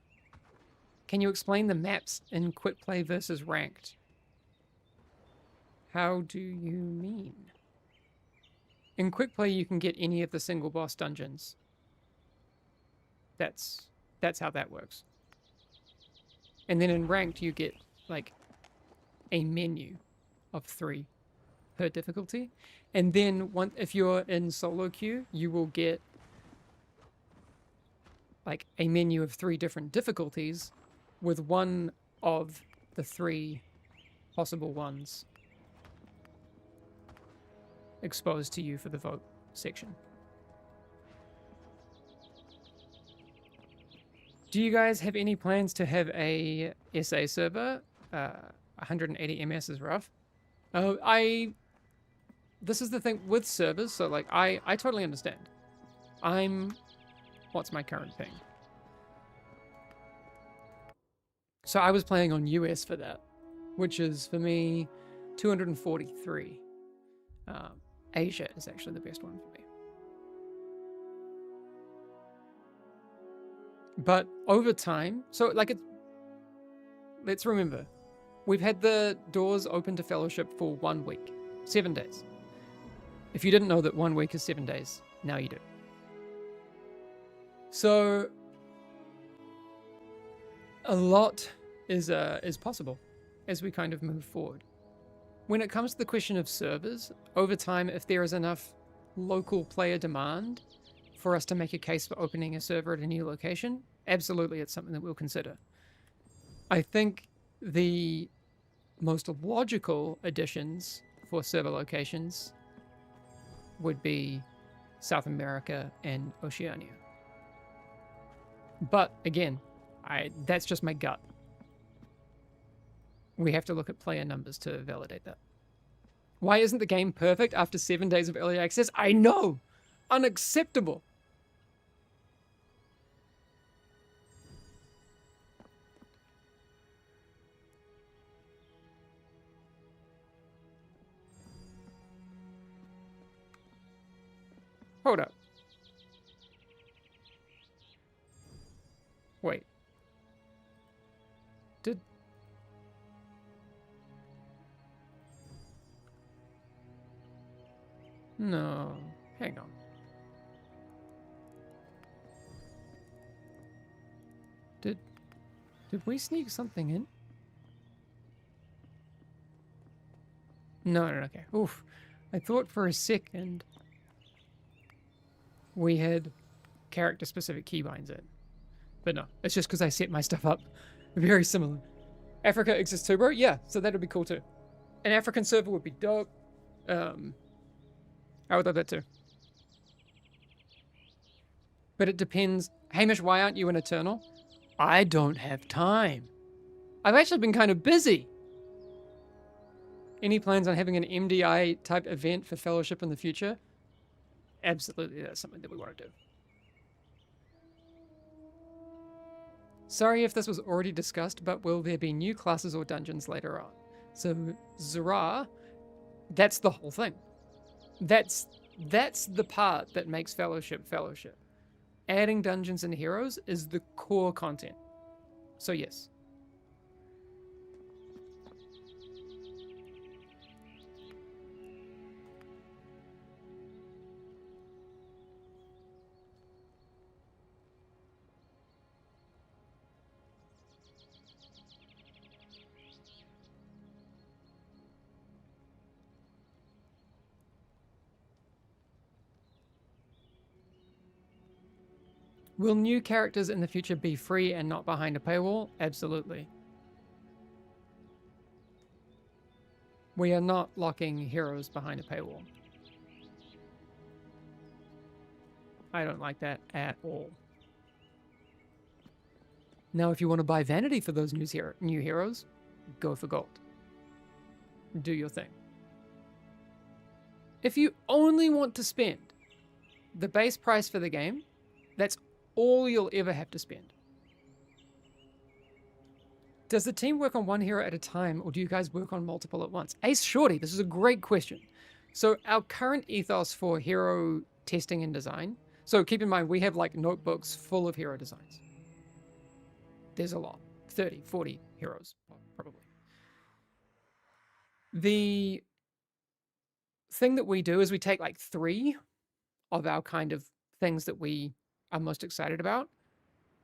Can you explain the maps in quick play versus ranked? How do you mean? In quick play, you can get any of the single boss dungeons. That's how that works. And then in ranked, you get like a menu of 3 per difficulty. And then if you're in solo queue, you will get like a menu of 3 different difficulties with one of the 3 possible ones exposed to you for the vote section. Do you guys have any plans to have a SA server? 180 ms is rough. This is the thing with servers, so like I totally understand. What's my current ping? So I was playing on US for that, which is for me 243. Asia is actually the best one for me. But over time, so like let's remember, we've had the doors open to fellowship for 1 week, 7 days. If you didn't know that 1 week is 7 days, now you do. So a lot is possible as we kind of move forward. When it comes to the question of servers, over time, if there is enough local player demand for us to make a case for opening a server at a new location, absolutely it's something that we'll consider. I think the most logical additions for server locations would be South America and Oceania. But again, that's just my gut. We have to look at player numbers to validate that. Why isn't the game perfect after 7 days of early access? I know! Unacceptable! Hold up. Wait. No. Hang on. Did we sneak something in? No, okay. Oof. I thought for a second we had character-specific keybinds in. But no, it's just because I set my stuff up very similar. Africa exists too, bro? Yeah, so that would be cool too. An African server would be dope. I would love that too. But it depends. Hamish, why aren't you an Eternal? I don't have time. I've actually been kind of busy. Any plans on having an MDI type event for Fellowship in the future? Absolutely, that's something that we want to do. Sorry if this was already discussed, but will there be new classes or dungeons later on? So, Zara, that's the whole thing. That's the part that makes Fellowship. Adding dungeons and heroes is the core content. So yes. Will new characters in the future be free and not behind a paywall? Absolutely. We are not locking heroes behind a paywall. I don't like that at all. Now, if you want to buy vanity for those new heroes, go for gold. Do your thing. If you only want to spend the base price for the game, that's all you'll ever have to spend. Does the team work on one hero at a time, or do you guys work on multiple at once? Ace Shorty, this is a great question. So our current ethos for hero testing and design, So keep in mind, we have like notebooks full of hero designs. There's a lot, 30, 40 heroes, probably. The thing that we do is we take like 3 of our kind of things that we are most excited about.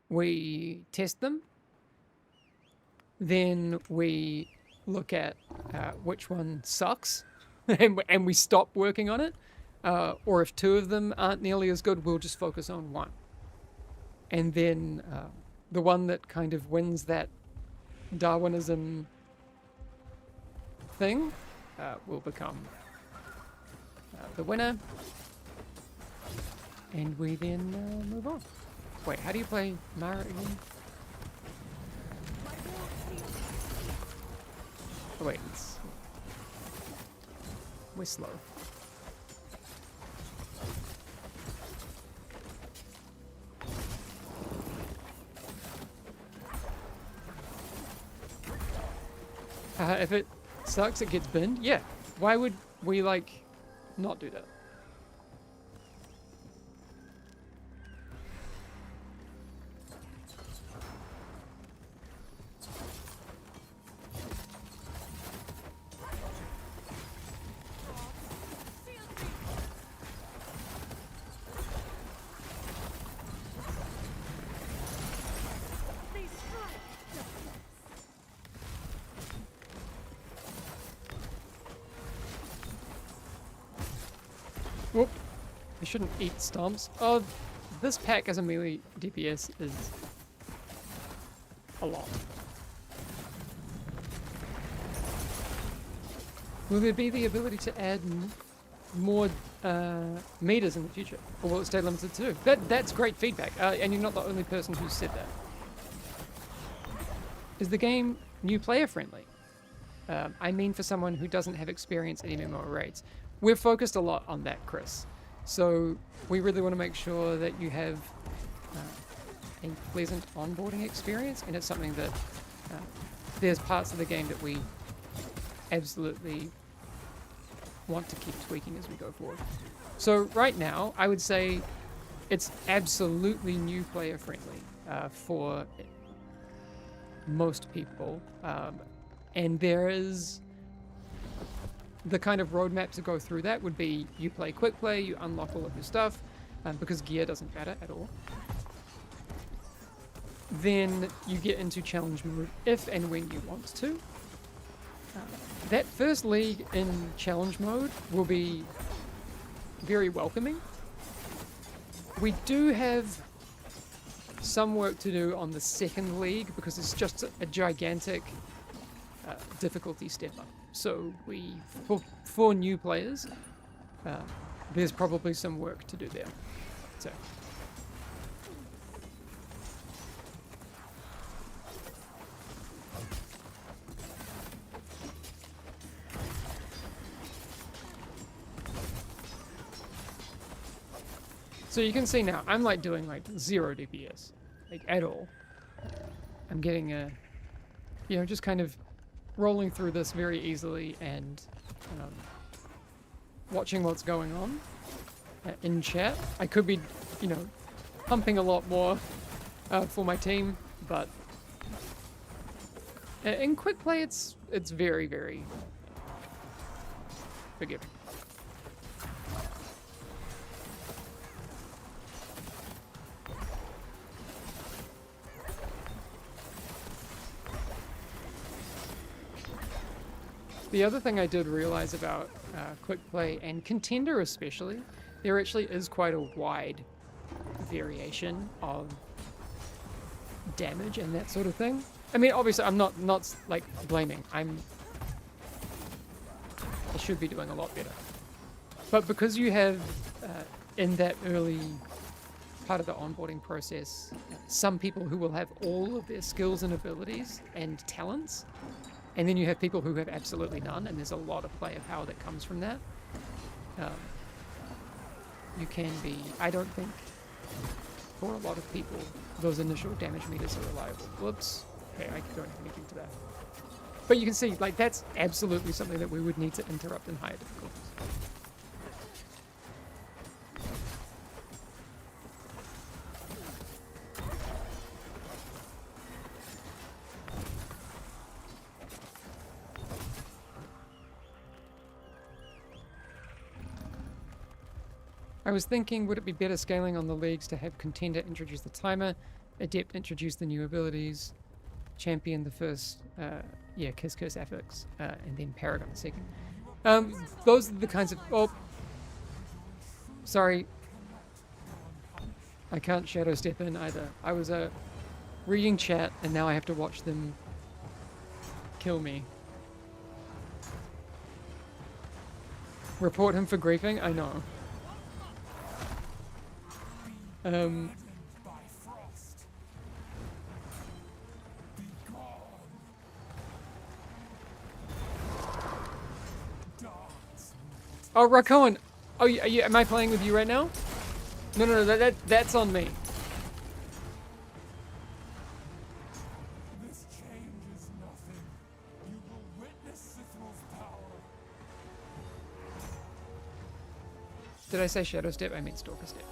We test them. Then we look at which one sucks and we stop working on it. Or if 2 of them aren't nearly as good, we'll just focus on 1. And then the one that kind of wins that Darwinism thing will become the winner. And we then move on. Wait, how do you play Mara again? Oh, wait, we're slow. If it sucks, it gets binned? Yeah. Why would we, like, not do that? Whoop. I shouldn't eat stomps. Oh, this pack as a melee DPS is a lot. Will there be the ability to add more meters in the future? Or will it stay limited to 2? That's great feedback, and you're not the only person who said that. Is the game new player friendly? I mean for someone who doesn't have experience in MMO raids. We're focused a lot on that, Chris. So we really want to make sure that you have a pleasant onboarding experience, and it's something that there's parts of the game that we absolutely want to keep tweaking as we go forward. So right now, I would say it's absolutely new player friendly for most people. And there is the kind of roadmap to go through that would be you play quick play, you unlock all of your stuff, because gear doesn't matter at all. Then you get into challenge mode if and when you want to. That first league in challenge mode will be very welcoming. We do have some work to do on the second league because it's just a gigantic difficulty step up. So for new players, there's probably some work to do there. So. So you can see now, I'm like doing like 0 DPS, like at all. I'm getting just kind of rolling through this very easily and watching what's going on in chat. I could be, pumping a lot more for my team, but in quick play, it's very, very forgiving. The other thing I did realize about quick play and contender especially, there actually is quite a wide variation of damage and that sort of thing. I mean, obviously, I'm not like blaming. I should be doing a lot better. But because you have in that early part of the onboarding process, some people who will have all of their skills and abilities and talents. And then you have people who have absolutely none, and there's a lot of player power that comes from that. You can be, I don't think, for a lot of people, those initial damage meters are reliable. Whoops. Okay, I don't have anything to that. But you can see, like, that's absolutely something that we would need to interrupt in higher difficulties. I was thinking, would it be better scaling on the leagues to have contender introduce the timer, adept introduce the new abilities, champion the first, Kiss Curse affix, and then Paragon the second. Those are the kinds of, oh, sorry. I can't shadow step in either. I was, reading chat and now I have to watch them kill me. Report him for griefing? I know. Oh, Rakoan! Oh, am I playing with you right now? No, that's on me. This changes nothing. You will witness Sithril's power. Did I say shadow step? I meant stalker step.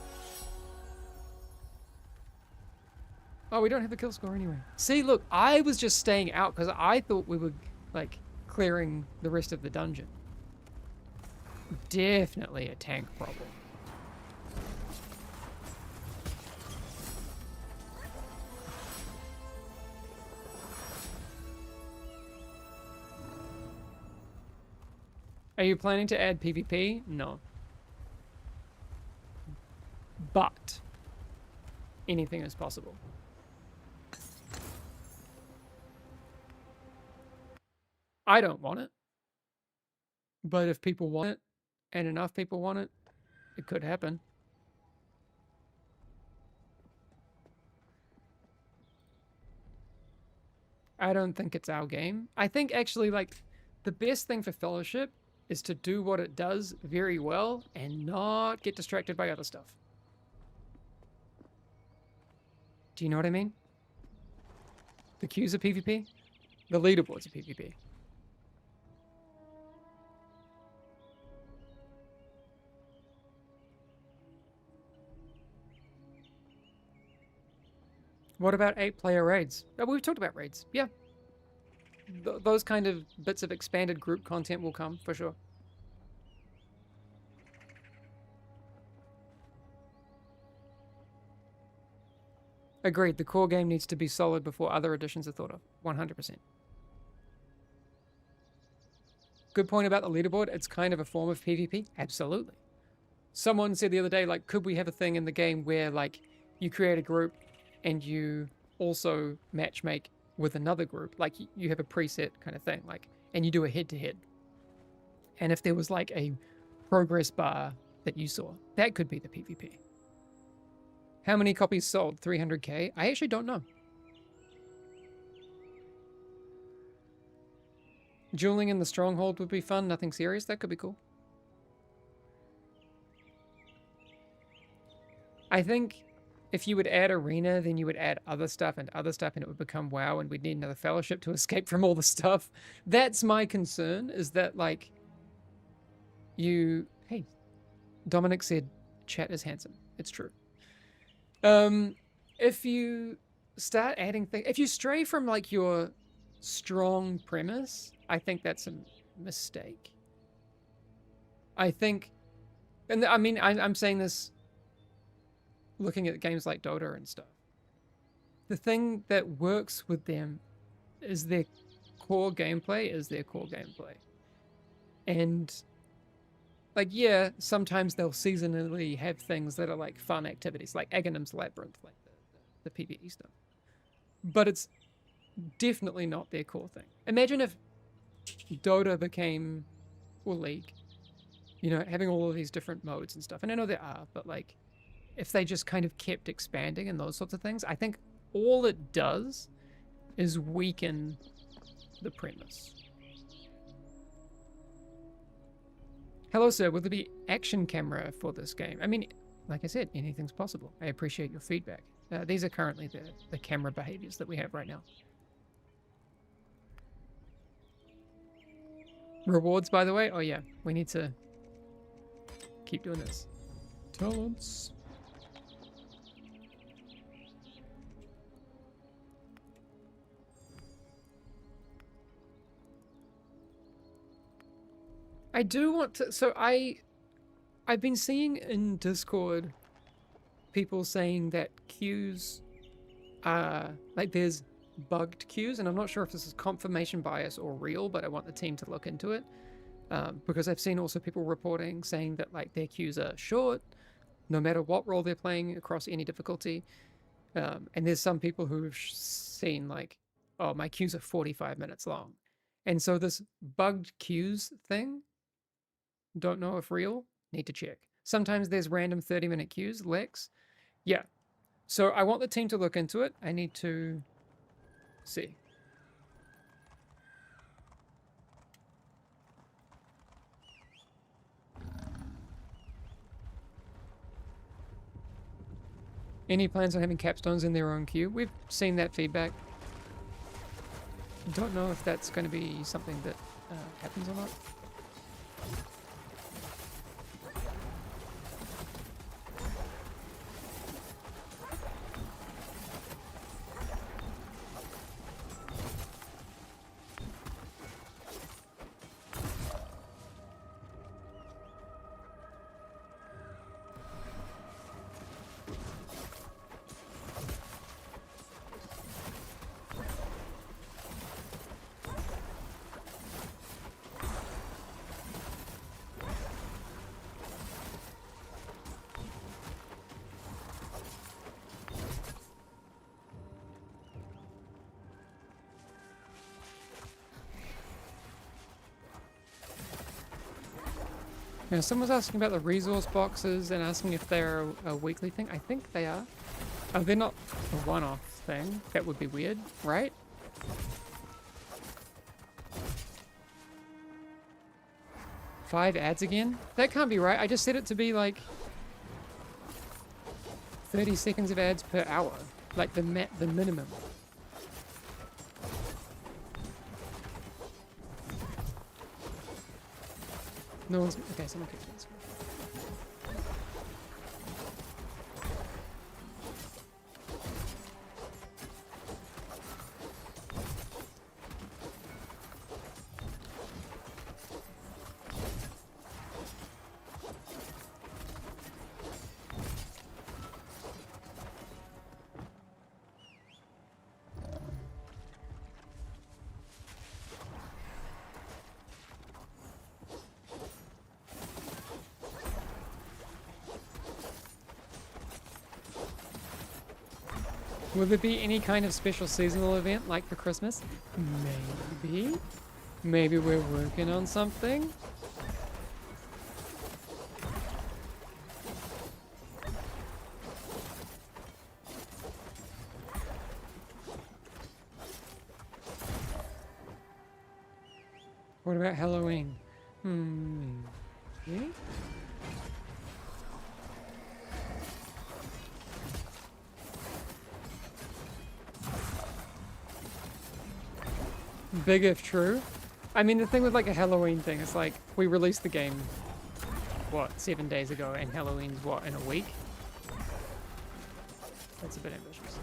Oh, we don't have a kill score anyway. See, look, I was just staying out because I thought we were, like, clearing the rest of the dungeon. Definitely a tank problem. Are you planning to add PvP? No. But anything is possible. I don't want it. But if people want it, and enough people want it, it could happen. I don't think it's our game. I think actually, like, the best thing for Fellowship is to do what it does very well and not get distracted by other stuff. Do you know what I mean? The queues are PvP. The leaderboards are PvP. What about 8-player raids? Oh, we've talked about raids. Yeah. Those kind of bits of expanded group content will come, for sure. Agreed. The core game needs to be solid before other additions are thought of. 100%. Good point about the leaderboard. It's kind of a form of PvP. Absolutely. Someone said the other day, like, could we have a thing in the game where, like, you create a group and you also matchmake with another group? Like, you have a preset kind of thing, like, and you do a head-to-head. And if there was, like, a progress bar that you saw, that could be the PvP. How many copies sold? 300k? I actually don't know. Dueling in the Stronghold would be fun. Nothing serious. That could be cool. I think if you would add Arena, then you would add other stuff, and it would become WoW, and we'd need another Fellowship to escape from all the stuff. That's my concern, is that, like, you... Hey, Dominic said chat is handsome. It's true. If you start adding things... If you stray from, like, your strong premise, I think that's a mistake. I think... And I mean, I'm saying this looking at games like Dota and stuff. The thing that works with them is their core gameplay And, like, yeah, sometimes they'll seasonally have things that are, like, fun activities, like Aghanim's Labyrinth, like the PvE stuff. But it's definitely not their core thing. Imagine if Dota became, or League, you know, having all of these different modes and stuff. And I know there are, but, like, if they just kind of kept expanding and those sorts of things, I think all it does is weaken the premise. Hello, sir. Will there be action camera for this game? I mean, like I said, anything's possible. I appreciate your feedback. These are currently the camera behaviors that we have right now. Rewards, by the way? Oh, yeah. We need to keep doing this. Talents. I do want to... So I I've been seeing in Discord people saying that queues like there's bugged queues, and I'm not sure if this is confirmation bias or real, but I want the team to look into it. Because I've seen also people reporting saying that like their queues are short, no matter what role they're playing across any difficulty. And there's some people who've seen like, oh, my queues are 45 minutes long. And so this bugged queues thing, don't know if real, need to check. Sometimes there's random 30-minute queues, Lex. Yeah. So I want the team to look into it. I need to see. Any plans on having capstones in their own queue? We've seen that feedback. Don't know if that's going to be something that happens or not. Yeah, someone's asking about the resource boxes and asking if they're a weekly thing. I think they are. Oh, they're not a one-off thing. That would be weird, right? Five ads again? That can't be right. I just set it to be like 30 seconds of ads per hour. Like the minimum. No one's... Okay, someone kicked me. Will there be any kind of special seasonal event like for Christmas? Maybe. Maybe we're working on something. What about Halloween? Maybe? Big if true. I mean, the thing with like a Halloween thing is like, we released the game, what, 7 days ago, and Halloween's what, in a week? That's a bit ambitious.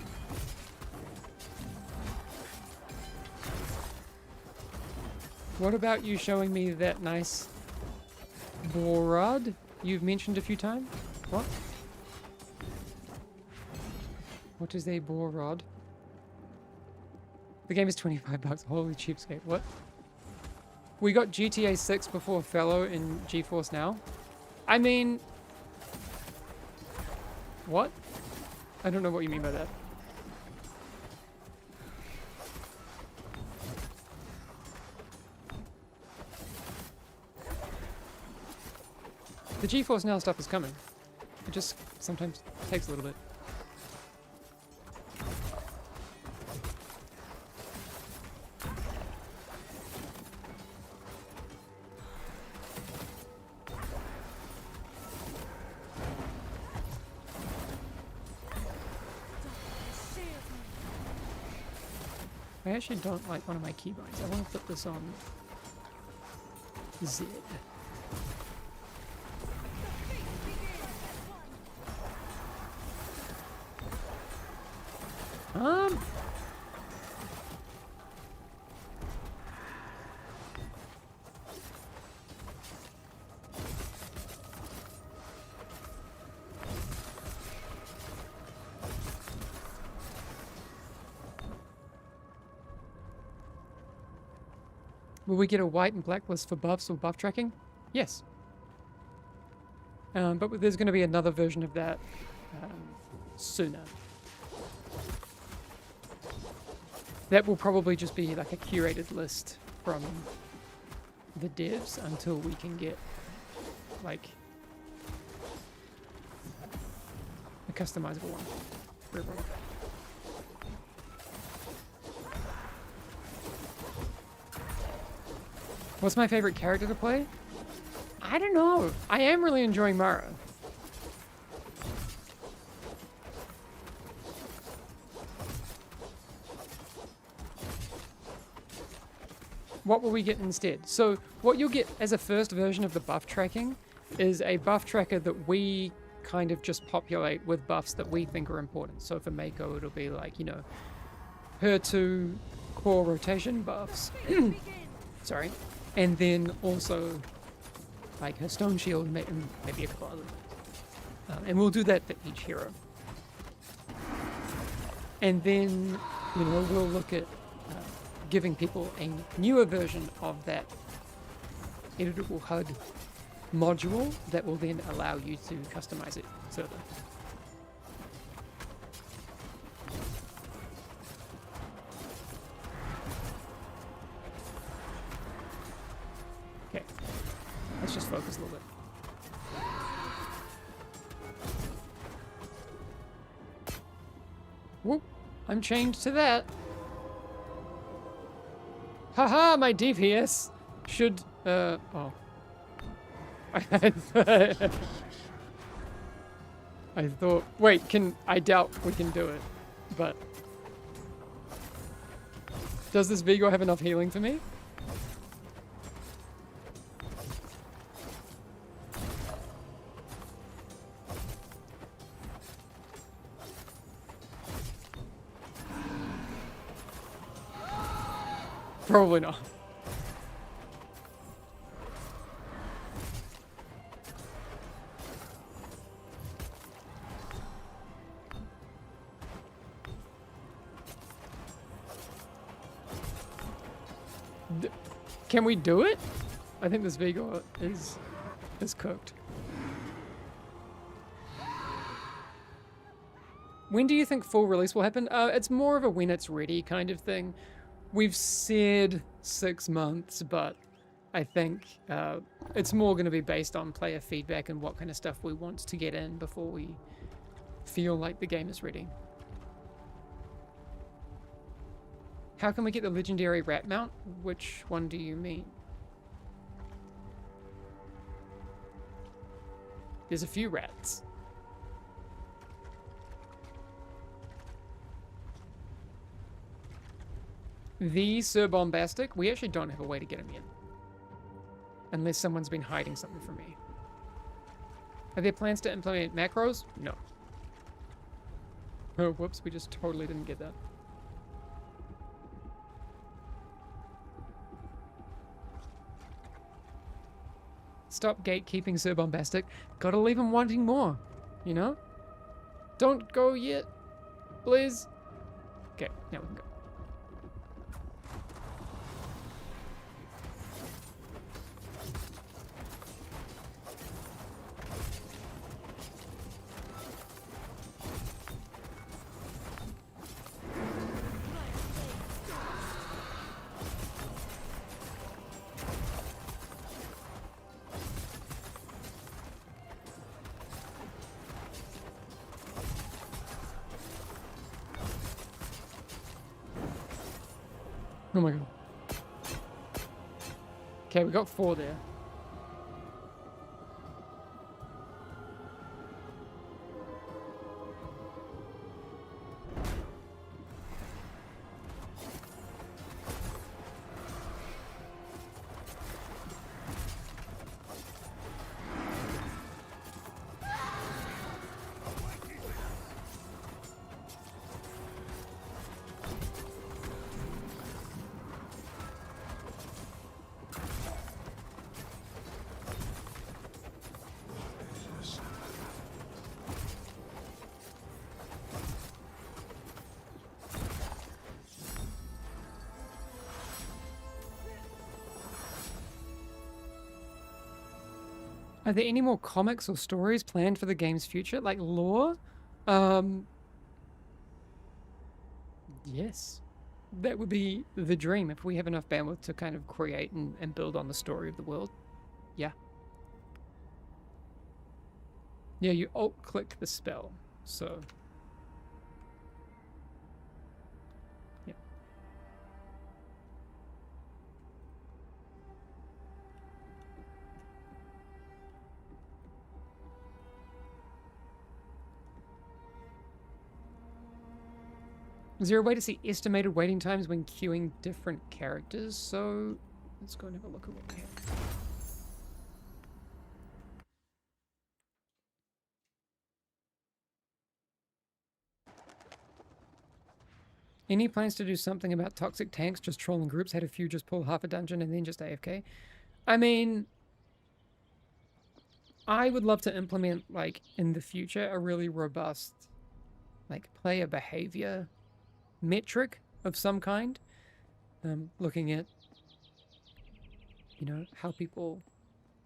What about you showing me that nice board you've mentioned a few times? What? What is a board? The game is 25 bucks. Holy cheapskate. What? We got GTA 6 before Fellow in GeForce Now. I mean... What? I don't know what you mean by that. The GeForce Now stuff is coming. It just sometimes takes a little bit. I actually don't like one of my keybinds. I want to put this on Z. Will we get a white and black list for buffs or buff tracking? Yes. But there's going to be another version of that sooner. That will probably just be like a curated list from the devs until we can get like a customizable one for everyone. What's my favorite character to play? I don't know. I am really enjoying Mara. What will we get instead? So what you'll get as a first version of the buff tracking is a buff tracker that we kind of just populate with buffs that we think are important. So for Mako, it'll be like, you know, her 2 core rotation buffs. Sorry. And then also like her stone shield and maybe a couple other. And we'll do that for each hero. And then, you know, we'll look at giving people a newer version of that editable HUD module that will then allow you to customize it further. Okay, let's just focus a little bit. Whoop, I'm chained to that. Haha, my DPS should, oh. I thought, wait, I doubt we can do it, but does this Vigo have enough healing for me? Probably not. Can we do it? I think this Vigo is cooked. When do you think full release will happen? It's more of a when it's ready kind of thing. We've said 6 months, but I think it's more going to be based on player feedback and what kind of stuff we want to get in before we feel like the game is ready. How can we get the legendary rat mount? Which one do you mean? There's a few rats. The Sir Bombastic, we actually don't have a way to get him in. Unless someone's been hiding something from me. Are there plans to implement macros? No. Oh, whoops, we just totally didn't get that. Stop gatekeeping Sir Bombastic. Gotta leave him wanting more, you know? Don't go yet, please. Okay, now we can go. Oh my god. Okay, we got 4 there. Are there any more comics or stories planned for the game's future, like lore? Um, yes. That would be the dream if we have enough bandwidth to kind of create and build on the story of the world. Yeah. Yeah, you alt-click the spell, so... Yeah. Is there a way to see estimated waiting times when queuing different characters? So, let's go and have a look at what we have. Any plans to do something about toxic tanks just trolling groups? Had a few just pull half a dungeon and then just AFK? I mean, I would love to implement, like, in the future, a really robust, like, player behavior metric of some kind. Looking at, you know, how people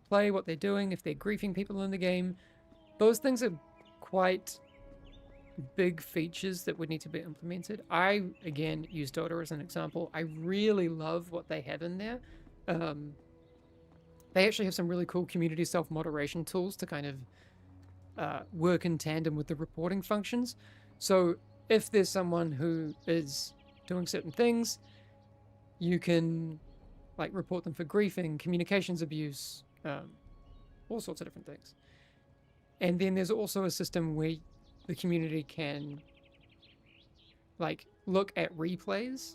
play, what they're doing, if they're griefing people in the game. Those things are quite big features that would need to be implemented. I, again, use Dota as an example. I really love what they have in there. They actually have some really cool community self-moderation tools to kind of work in tandem with the reporting functions. So if there's someone who is doing certain things, you can like report them for griefing, communications abuse, all sorts of different things. And then there's also a system where the community can like look at replays.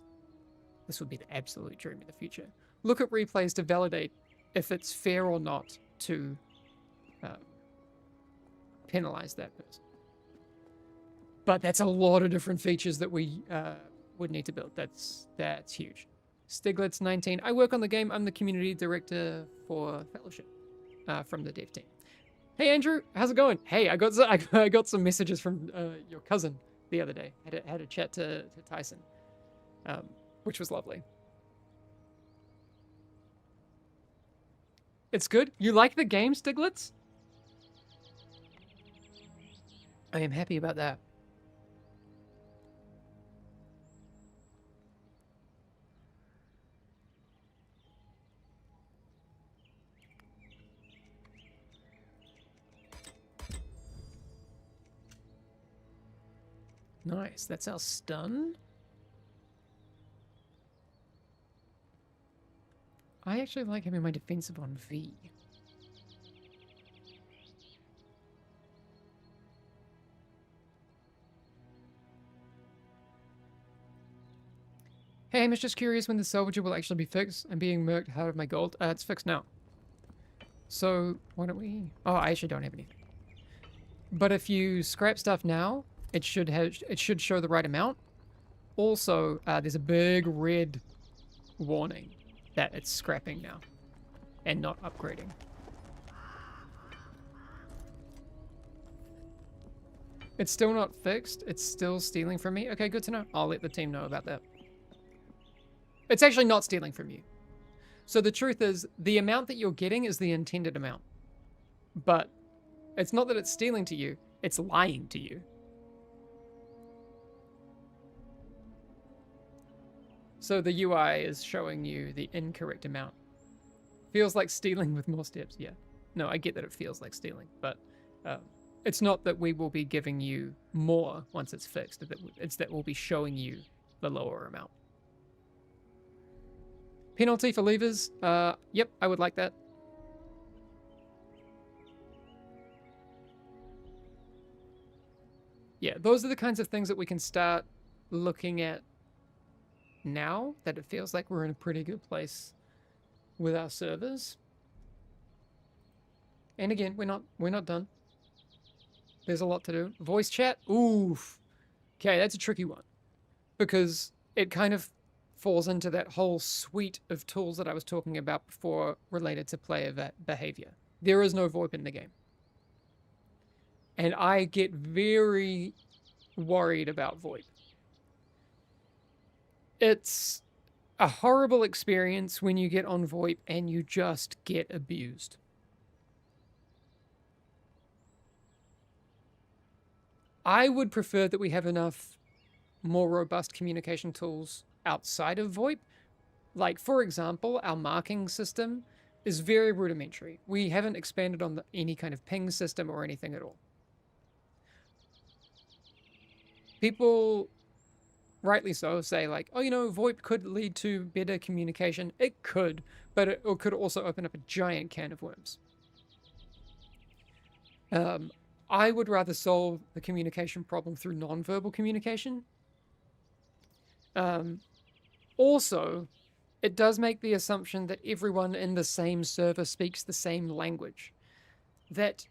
This would be the absolute dream of the future. Look at replays to validate if it's fair or not to penalize that person. But that's a lot of different features that we would need to build. That's huge. Stiglitz 19. I work on the game. I'm the community director for Fellowship from the dev team. Hey Andrew, how's it going? Hey, I got some messages from your cousin the other day. Had a chat to Tyson, which was lovely. It's good. You like the game, Stiglitz? I am happy about that. Nice. That's our stun. I actually like having my defensive on V. Hey, I'm just curious when the salvager will actually be fixed. I'm being murked out of my gold. It's fixed now. So, why don't we... Oh, I actually don't have anything. But if you scrap stuff now, it should show the right amount. Also, there's a big red warning that it's scrapping now and not upgrading. It's still not fixed. It's still stealing from me. Okay, good to know. I'll let the team know about that. It's actually not stealing from you. So the truth is, the amount that you're getting is the intended amount. But it's not that it's stealing to you, it's lying to you. So the UI is showing you the incorrect amount. Feels like stealing with more steps, yeah. No, I get that it feels like stealing, but it's not that we will be giving you more once it's fixed. It's that we'll be showing you the lower amount. Penalty for levers? Yep, I would like that. Yeah, those are the kinds of things that we can start looking at now that it feels like we're in a pretty good place with our servers. And again, we're not done. There's a lot to do. Voice chat? Oof. Okay, that's a tricky one. Because it kind of falls into that whole suite of tools that I was talking about before related to player behavior. There is no VoIP in the game. And I get very worried about VoIP. It's a horrible experience when you get on VoIP and you just get abused. I would prefer that we have enough more robust communication tools outside of VoIP. Like, for example, our marking system is very rudimentary. We haven't expanded on any kind of ping system or anything at all. People, rightly so, say like, oh, VoIP could lead to better communication. It could, but it could also open up a giant can of worms. I would rather solve the communication problem through non-verbal communication. Also, it does make the assumption that everyone in the same server speaks the same language. That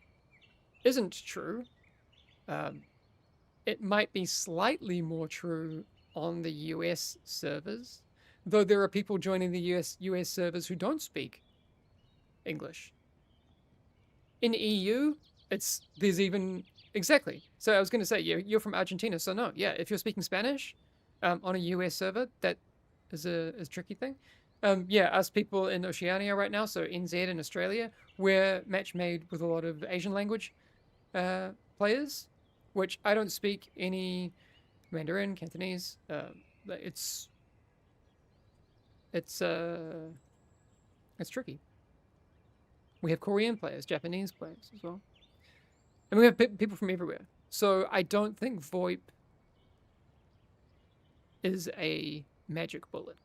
isn't true. It might be slightly more true on the US servers, though there are people joining the US servers who don't speak English. In EU, there's even exactly. So I was going to say, you're from Argentina, so no, yeah, if you're speaking Spanish on a US server, that is a tricky thing. Yeah, us people in Oceania right now, so NZ in Australia, we're match made with a lot of Asian language players, which I don't speak any Mandarin, Cantonese. It's tricky. We have Korean players, Japanese players as well. And we have people from everywhere. So I don't think VoIP is a magic bullet.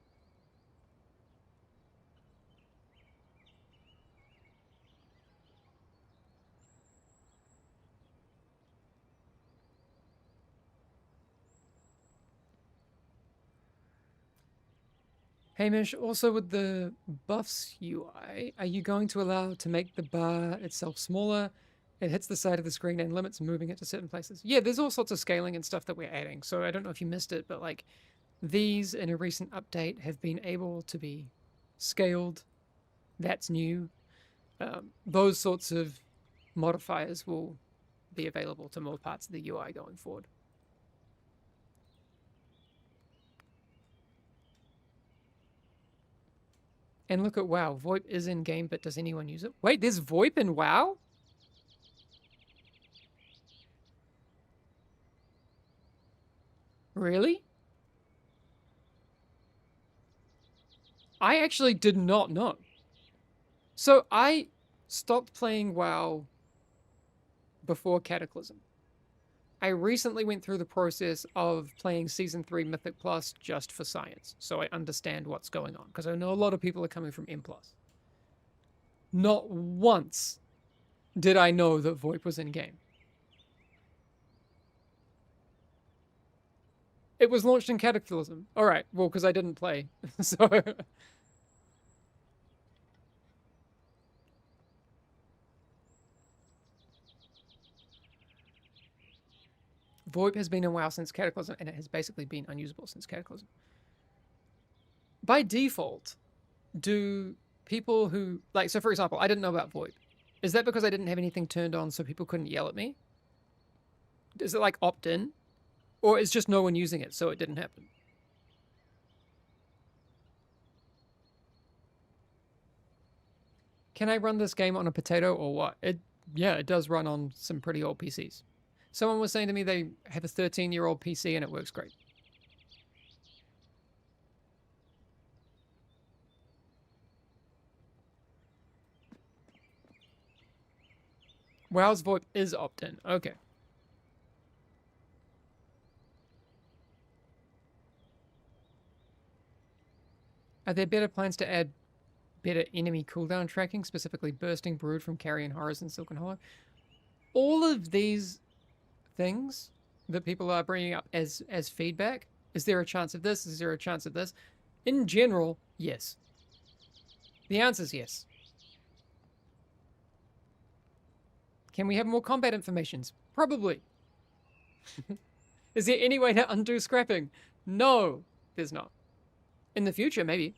Hamish, also with the buffs UI, are you going to allow to make the bar itself smaller? It hits the side of the screen and limits moving it to certain places. Yeah, there's all sorts of scaling and stuff that we're adding. So I don't know if you missed it, but like these in a recent update have been able to be scaled. That's new. Those sorts of modifiers will be available to more parts of the UI going forward. And look at WoW. VoIP is in game, but does anyone use it? Wait, there's VoIP in WoW? Really? I actually did not know. So I stopped playing WoW before Cataclysm. I recently went through the process of playing Season 3 Mythic Plus just for science, so I understand what's going on, because I know a lot of people are coming from M+. Not once did I know that VoIP was in-game. It was launched in Cataclysm. Alright, well, because I didn't play, so... VoIP has been in WoW since Cataclysm, and it has basically been unusable since Cataclysm. By default, do people who... Like, so for example, I didn't know about VoIP. Is that because I didn't have anything turned on so people couldn't yell at me? Is it like opt-in? Or is just no one using it, so it didn't happen? Can I run this game on a potato or what? Yeah, it does run on some pretty old PCs. Someone was saying to me they have a 13-year-old PC and it works great. WoW's VoIP is opt-in. Okay. Are there better plans to add better enemy cooldown tracking, specifically bursting, brood from Carrion Horrors and Silken Hollow? All of these things that people are bringing up as feedback, is there a chance of this? Is there a chance of this? In general, yes. The answer is yes. Can we have more combat informations? Probably. Is there any way to undo scrapping? No, there's not. In the future, maybe.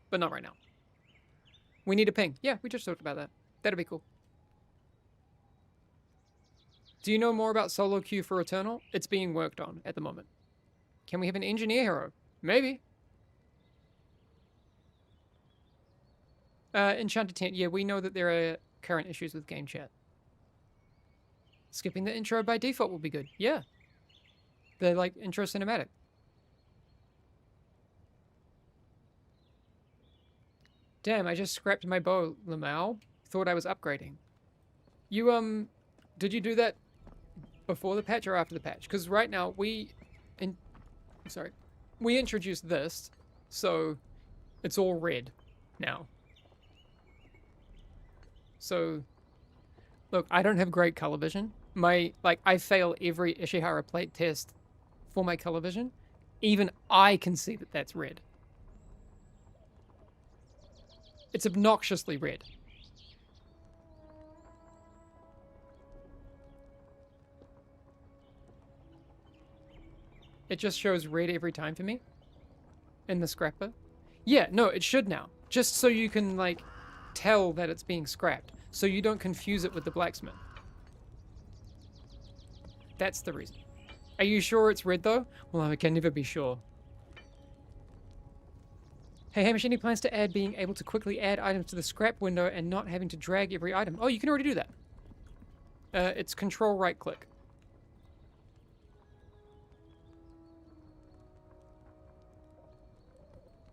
But not right now. We need a ping. Yeah, we just talked about that. That'd be cool. Do you know more about solo queue for Eternal? It's being worked on at the moment. Can we have an engineer hero? Maybe. Enchanted Tent. Yeah, we know that there are current issues with game chat. Skipping the intro by default will be good. Yeah. The, like, intro cinematic. Damn, I just scrapped my bow, Lamau. Thought I was upgrading. You, did you do that before the patch or after the patch? Because right now, we introduced this, so it's all red now. So, look, I don't have great color vision. I fail every Ishihara plate test for my color vision. Even I can see that that's red. It's obnoxiously red. It just shows red every time for me in the scrapper. Yeah, no, it should now. Just so you can, like, tell that it's being scrapped. So you don't confuse it with the blacksmith. That's the reason. Are you sure it's red, though? Well, I can never be sure. Hey, Hamish, any plans to add being able to quickly add items to the scrap window and not having to drag every item? Oh, you can already do that. It's control right click.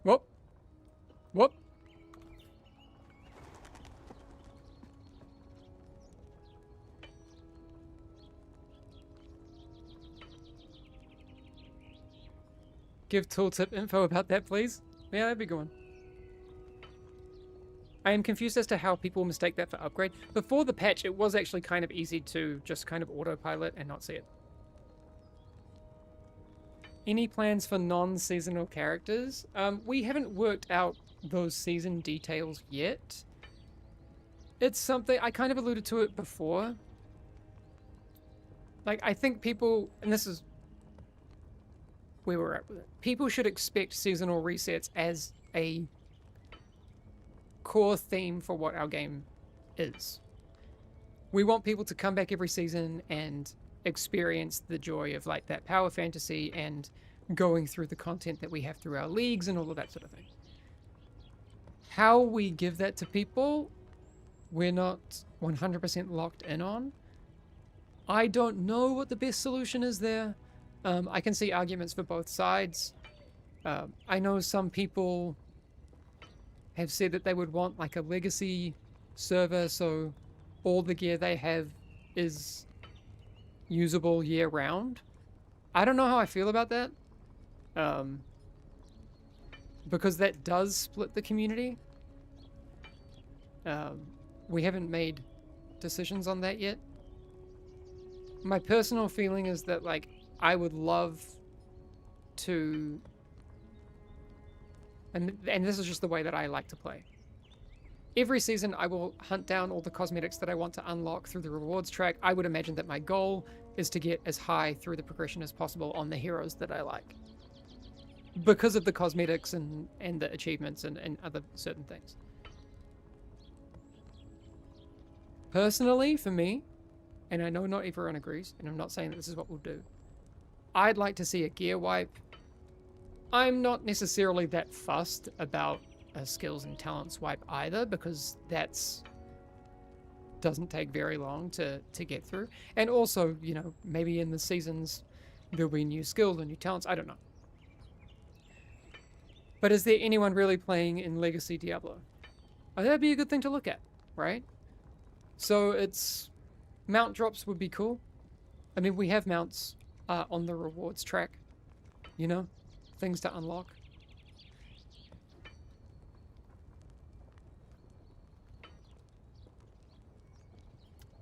Whoop. Whoop. Give tooltip info about that, please. Yeah, that'd be a good one. I am confused as to how people mistake that for upgrade. Before the patch, it was actually kind of easy to just kind of autopilot and not see it. Any plans for non-seasonal characters? We haven't worked out those season details yet. It's something, I kind of alluded to it before. Like, I think people, and this is where we're at with it. People should expect seasonal resets as a core theme for what our game is. We want people to come back every season and experience the joy of, like, that power fantasy and going through the content that we have through our leagues and all of that sort of thing. How we give that to people, we're not 100% locked in on. I don't know what the best solution is there. I can see arguments for both sides. I know some people have said that they would want like a legacy server, so all the gear they have is usable year round. I don't know how I feel about that. Because that does split the community. We haven't made decisions on that yet. My personal feeling is that, like, I would love to, and this is just the way that I like to play. Every season I will hunt down all the cosmetics that I want to unlock through the rewards track. I would imagine that my goal is to get as high through the progression as possible on the heroes that I like, because of the cosmetics and the achievements and other certain things. Personally, for me, and I know not everyone agrees, and I'm not saying that this is what we'll do, I'd like to see a gear wipe. I'm not necessarily that fussed about a skills and talents wipe either, because that's doesn't take very long to get through. And also, you know, maybe in the seasons there'll be new skills and new talents. I don't know. But is there anyone really playing in Legacy Diablo? Oh, that'd be a good thing to look at, right? So it's mount drops would be cool. I mean, we have mounts on the rewards track, you know, things to unlock.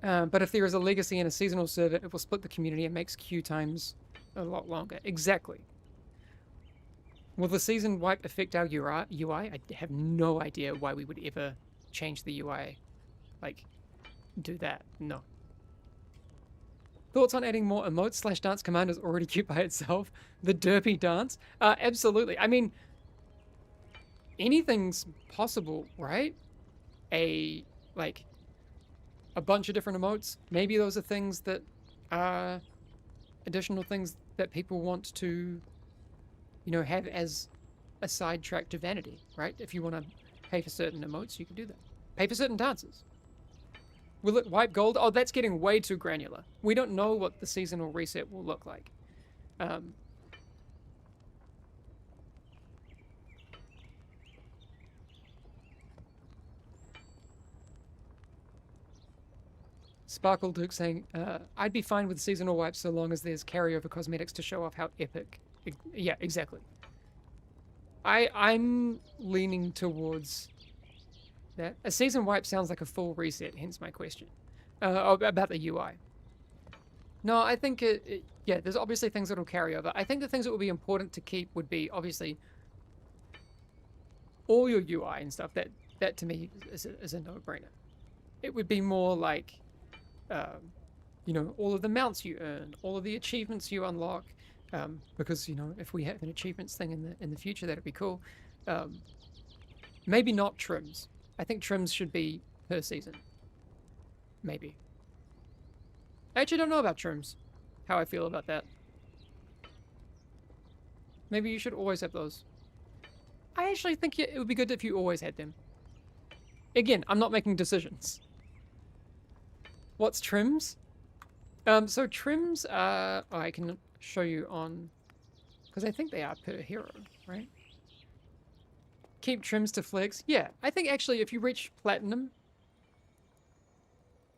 But if there is a legacy and a seasonal server, it will split the community and makes queue times a lot longer. Exactly. Will the season wipe affect our UI? I have no idea why we would ever change the UI. Like, do that. No. Thoughts on adding more emotes / dance command is already cute by itself. The derpy dance? Absolutely. I mean, anything's possible, right? A bunch of different emotes. Maybe those are things that are additional things that people want to, you know, have as a sidetrack to vanity, right? If you want to pay for certain emotes, you can do that. Pay for certain dances. Will it wipe gold? Oh, that's getting way too granular. We don't know what the seasonal reset will look like. Sparkle Duke saying, I'd be fine with seasonal wipes so long as there's carryover cosmetics to show off how epic. Yeah, exactly. I'm leaning towards that. A season wipe sounds like a full reset, hence my question. About the UI. No, I think yeah, there's obviously things that'll carry over. I think the things that will be important to keep would be obviously all your UI and stuff. That to me is a no-brainer. It would be more like, you know, all of the mounts you earn, all of the achievements you unlock, because you know if we have an achievements thing in the future, that'd be cool. Maybe not trims. I think trims should be per season. Maybe. I actually don't know about trims. How I feel about that. Maybe you should always have those. I actually think it would be good if you always had them. Again, I'm not making decisions. What's trims? So trims are... Oh, I can show you on... Because I think they are per hero, right? Keep trims to flex. Yeah, I think actually if you reach platinum,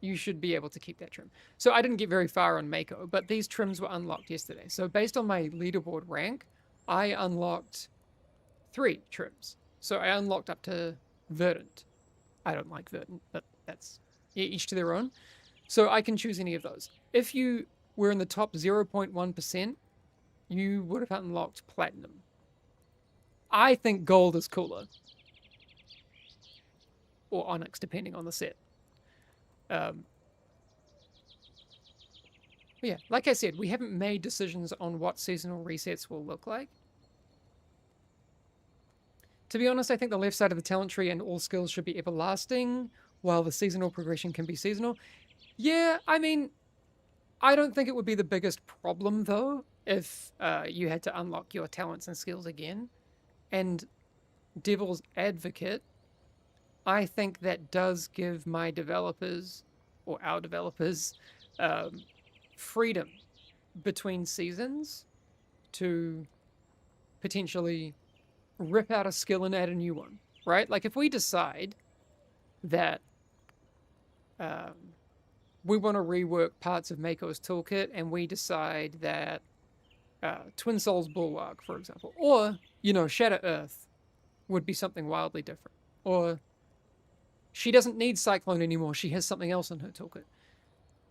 you should be able to keep that trim. So I didn't get very far on Mako, but these trims were unlocked yesterday. So based on my leaderboard rank, I unlocked 3 trims. So I unlocked up to Verdant. I don't like Verdant, but that's each to their own. So I can choose any of those. If you were in the top 0.1%, you would have unlocked Platinum. I think Gold is cooler. Or Onyx, depending on the set. Yeah, like I said, we haven't made decisions on what seasonal resets will look like. To be honest, I think the left side of the talent tree and all skills should be everlasting, while the seasonal progression can be seasonal. Yeah, I mean, I don't think it would be the biggest problem, though, if you had to unlock your talents and skills again. And Devil's Advocate, I think that does give my developers, or our developers, freedom between seasons to potentially rip out a skill and add a new one, right? Like if we decide that we want to rework parts of Mako's toolkit and we decide that Twin Souls Bulwark, for example, or, you know, Shatter Earth would be something wildly different. Or she doesn't need Cyclone anymore, she has something else in her toolkit.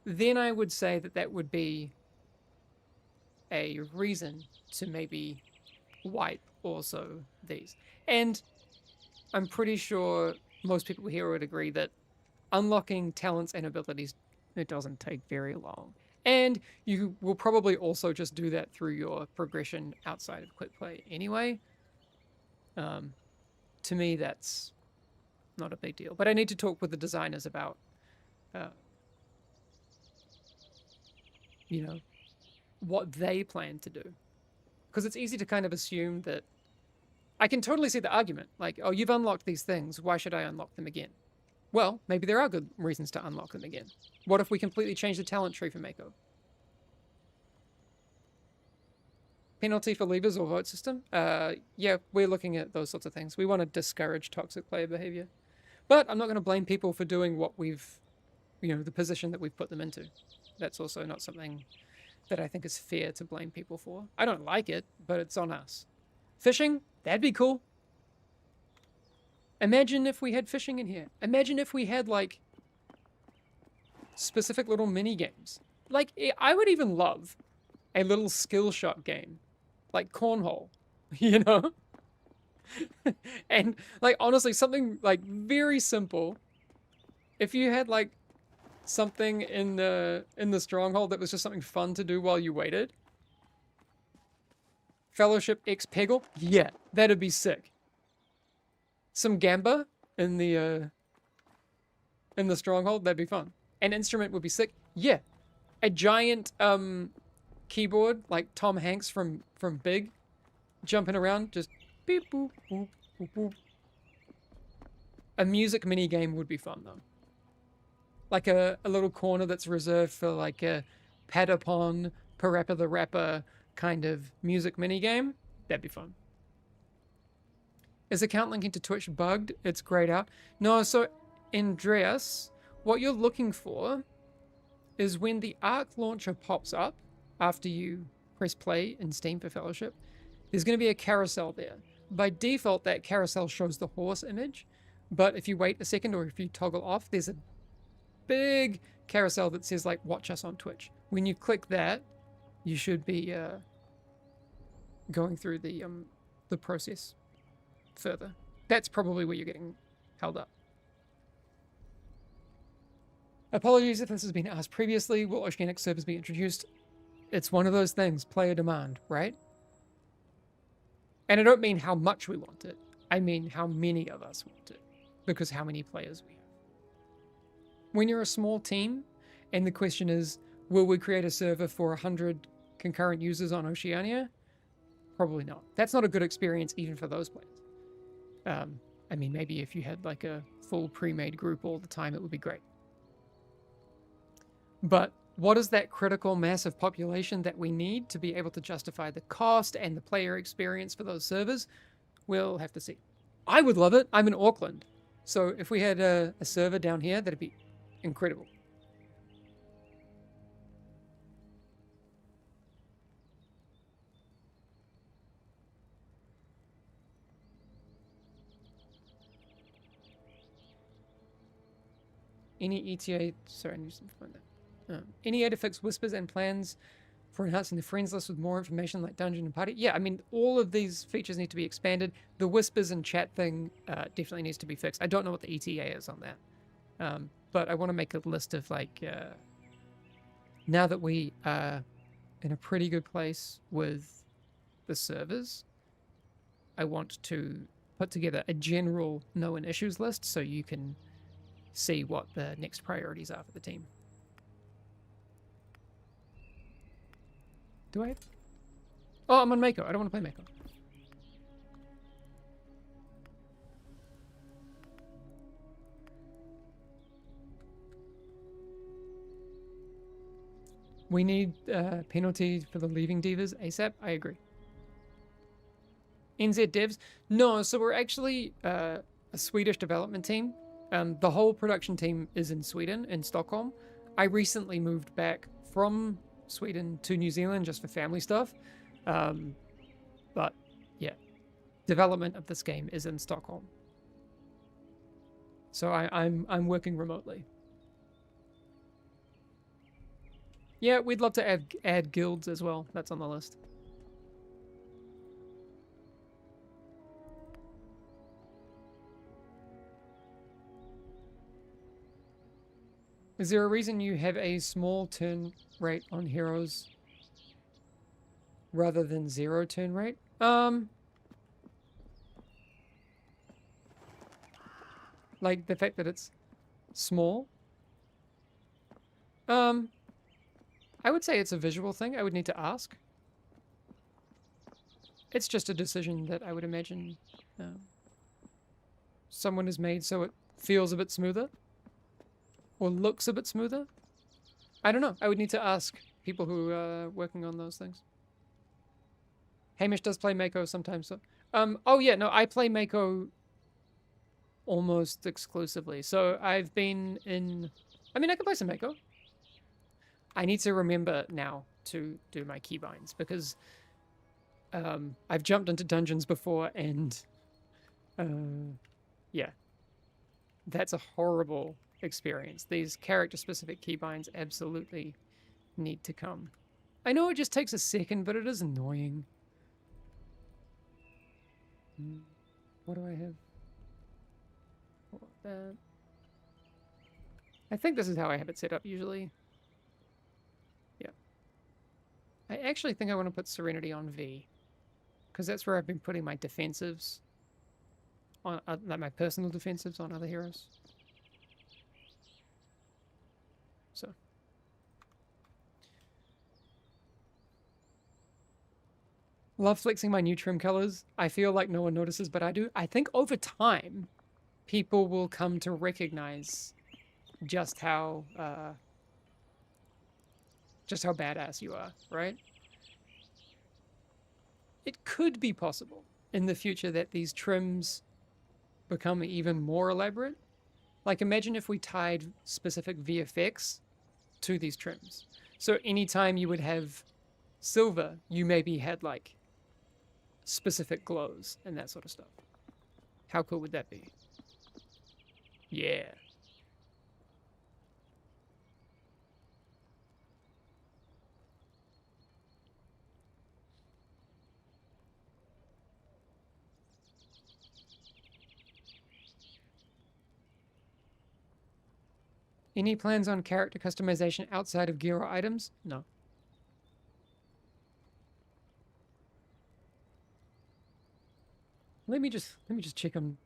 Then I would say that that would be a reason to maybe wipe also these. And I'm pretty sure most people here would agree that unlocking talents and abilities, it doesn't take very long. And you will probably also just do that through your progression outside of quick play anyway. To me, that's not a big deal. But I need to talk with the designers about, you know, what they plan to do. Because it's easy to kind of assume that... I can totally see the argument. Like, oh, you've unlocked these things. Why should I unlock them again? Well, maybe there are good reasons to unlock them again. What if we completely change the talent tree for Mako? Penalty for leavers or vote system? Yeah, we're looking at those sorts of things. We want to discourage toxic player behavior. But I'm not going to blame people for doing what we've, you know, the position that we've put them into. That's also not something that I think is fair to blame people for. I don't like it, but it's on us. Fishing? That'd be cool. Imagine if we had fishing in here. Imagine if we had, like, specific little mini games. Like, I would even love a little skill shot game. Like cornhole, you know? And, like, honestly, something, like, very simple. If you had, like, something in the stronghold that was just something fun to do while you waited. Fellowship X Peggle? Yeah, that'd be sick. Some Gamba in the stronghold, that'd be fun. An instrument would be sick. Yeah. A giant keyboard like Tom Hanks from Big, jumping around, just beep boop boop boop boop. A music mini game would be fun though. like a little corner that's reserved for like a Patapon, Parappa the Rapper kind of music minigame, that'd be fun. Is account linking to Twitch bugged? It's grayed out. No, so Andreas, what you're looking for is when the Arc launcher pops up after you press play in Steam for Fellowship, there's going to be a carousel there. By default, that carousel shows the horse image, but if you wait a second or if you toggle off, there's a big carousel that says like watch us on Twitch. When you click that, you should be going through the process further. That's probably where you're getting held up. Apologies if this has been asked previously. Will Oceanic servers be introduced? It's one of those things, player demand, right? And I don't mean how much we want it. I mean how many of us want it. Because how many players we have. When you're a small team, and the question is, will we create a server for 100 concurrent users on Oceania? Probably not. That's not a good experience even for those players. I mean, maybe if you had like a full pre-made group all the time, it would be great. But what is that critical mass of population that we need to be able to justify the cost and the player experience for those servers? We'll have to see. I would love it. I'm in Auckland. So if we had a server down here, that'd be incredible. Any ETA, sorry, I need to find that. Any way to fix whispers and plans for enhancing the friends list with more information like dungeon and party? Yeah, I mean, all of these features need to be expanded. The whispers and chat thing definitely needs to be fixed. I don't know what the ETA is on that. But I want to make a list of like, now that we are in a pretty good place with the servers, I want to put together a general known issues list so you can see what the next priorities are for the team. Do I have... Oh, I'm on Mako. I don't want to play Mako. We need penalty for the leaving divas ASAP. I agree. NZ devs? No, so we're actually a Swedish development team. The whole production team is in Sweden, in Stockholm. I recently moved back from Sweden to New Zealand just for family stuff. But yeah, development of this game is in Stockholm. So I'm working remotely. Yeah, we'd love to add guilds as well. That's on the list. Is there a reason you have a small turn rate on heroes rather than 0 turn rate? Like the fact that it's small? I would say it's a visual thing. I would need to ask. It's just a decision that I would imagine someone has made so it feels a bit smoother. Or looks a bit smoother? I don't know. I would need to ask people who are working on those things. Hamish does play Mako sometimes. So. Oh yeah, no, I play Mako almost exclusively. So I've been in... I mean, I can play some Mako. I need to remember now to do my keybinds because I've jumped into dungeons before and yeah, that's a horrible experience. These character-specific keybinds absolutely need to come. I know it just takes a second, but it is annoying. What do I have? That. I think this is how I have it set up usually. Yeah. I actually think I want to put Serenity on V. Because that's where I've been putting my defensives. On like my personal defensives on other heroes. So. Love flexing my new trim colors. I feel like no one notices, but I do. I think over time, people will come to recognize just how badass you are, right? It could be possible in the future that these trims become even more elaborate. Like, imagine if we tied specific VFX to these trims. So anytime you would have silver, you maybe had like specific glows and that sort of stuff. How cool would that be? Yeah. Any plans on character customization outside of gear or items? No. Let me just check I'm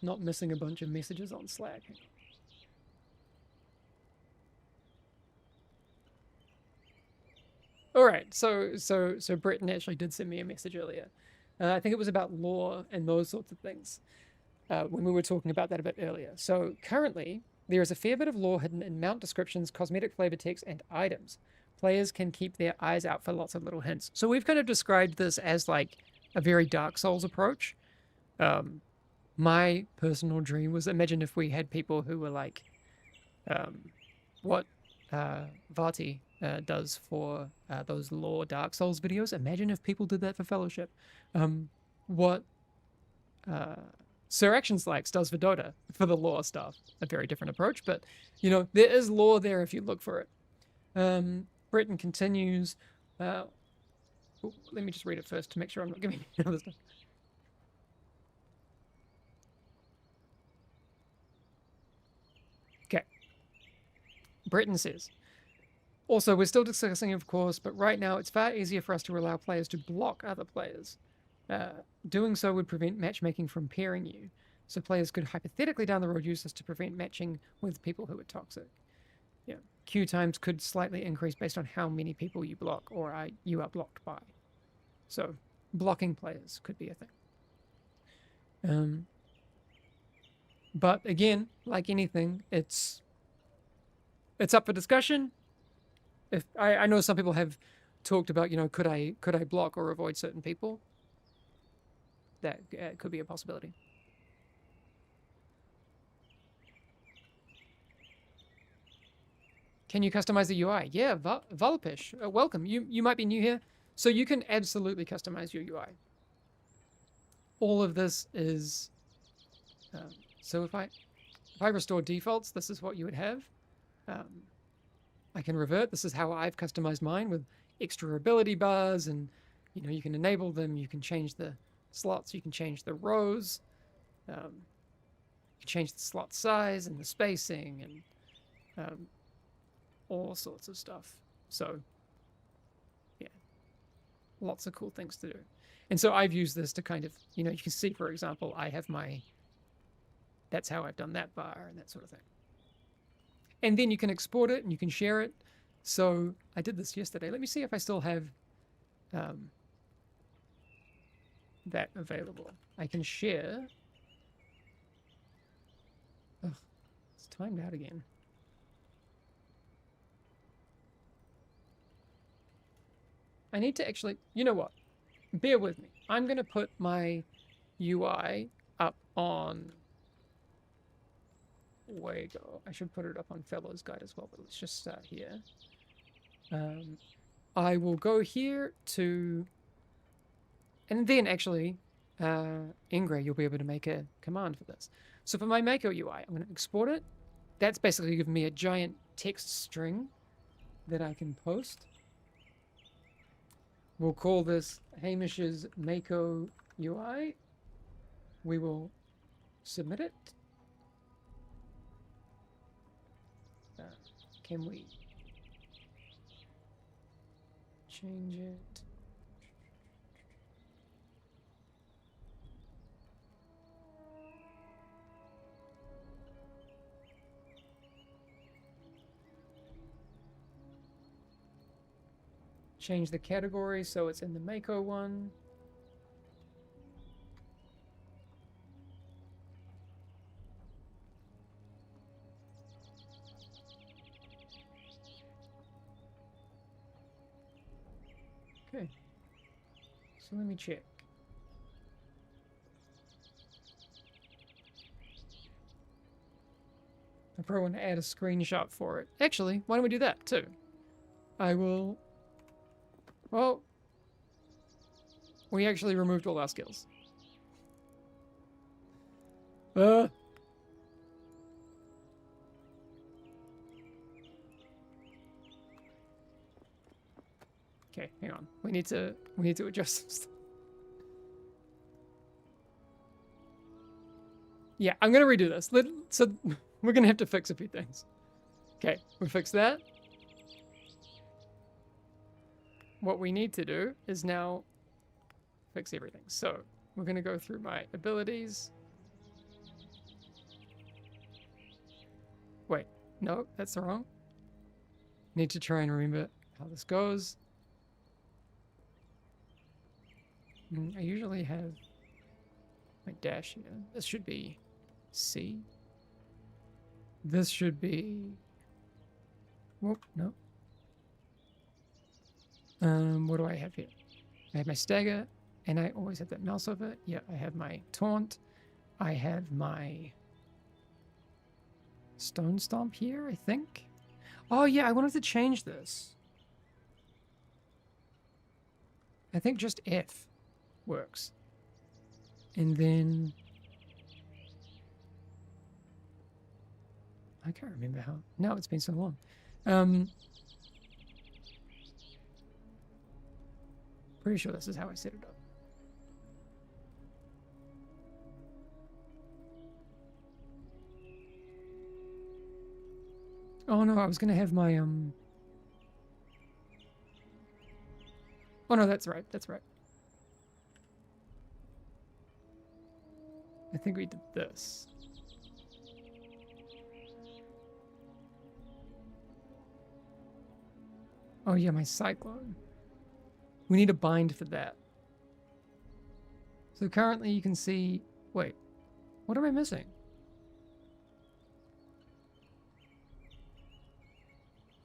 not missing a bunch of messages on Slack. All right, so Britton actually did send me a message earlier. I think it was about lore and those sorts of things when we were talking about that a bit earlier. So currently, there is a fair bit of lore hidden in mount descriptions, cosmetic flavor text, and items. Players can keep their eyes out for lots of little hints. So we've kind of described this as like a very Dark Souls approach. My personal dream was, imagine if we had people who were like what Vati does for those lore Dark Souls videos. Imagine if people did that for Fellowship. What Sir Actions Likes does for Dota for the lore stuff. A very different approach, but you know, there is lore there if you look for it. Britain continues. Let me just read it first to make sure I'm not giving you other stuff. Okay. Britain says, also, we're still discussing, of course, but right now it's far easier for us to allow players to block other players. Doing so would prevent matchmaking from pairing you, so players could hypothetically down the road use this to prevent matching with people who are toxic. Yeah, queue times could slightly increase based on how many people you block or you are blocked by. So, blocking players could be a thing. But again, like anything, it's up for discussion. If I know some people have talked about, you know, could I block or avoid certain people? That could be a possibility. Can you customize the UI? Yeah, Volpish, welcome. You might be new here, so you can absolutely customize your UI. All of this is so if I restore defaults, this is what you would have. I can revert. This is how I've customized mine with extra ability bars, and you know, you can enable them. You can change the slots. You can change the rows. You can change the slot size and the spacing and all sorts of stuff. So yeah, lots of cool things to do. And so I've used this to kind of, you know, you can see, for example, I have that's how I've done that bar and that sort of thing. And then you can export it and you can share it. So I did this yesterday. Let me see if I still have that available. I can share. Ugh, it's timed out again. I need to actually, you know what? Bear with me. I'm going to put my UI up on Wago. I should put it up on Fellows Guide as well, but let's just start here. I will go here to, and then actually, Ingray, you'll be able to make a command for this. So for my Mako UI, I'm going to export it. That's basically giving me a giant text string that I can post. We'll call this Hamish's Mako UI. We will submit it. Can we change it? Change the category so it's in the Mako one. Okay. So let me check. I probably want to add a screenshot for it. Actually, why don't we do that too? I will... Well... We actually removed all our skills. Okay, hang on. We need to adjust some stuff. Yeah, I'm gonna redo this. So we're gonna have to fix a few things. Okay, we fixed that. What we need to do is now fix everything. So we're gonna go through my abilities. Wait, no, that's the wrong. Need to try and remember how this goes. I usually have my dash here. This should be C. This should be... Whoop, no. What do I have here? I have my stagger, and I always have that mouse over. Yeah, I have my taunt. I have my stone stomp here, I think. Oh yeah, I wanted to change this. I think just F works. And then... I can't remember how... No, it's been so long. Pretty sure this is how I set it up. Oh no, I was gonna have my Oh no, that's right, that's right. I think we did this. Oh yeah, my cyclone. We need a bind for that. So currently you can see... Wait, what am I missing?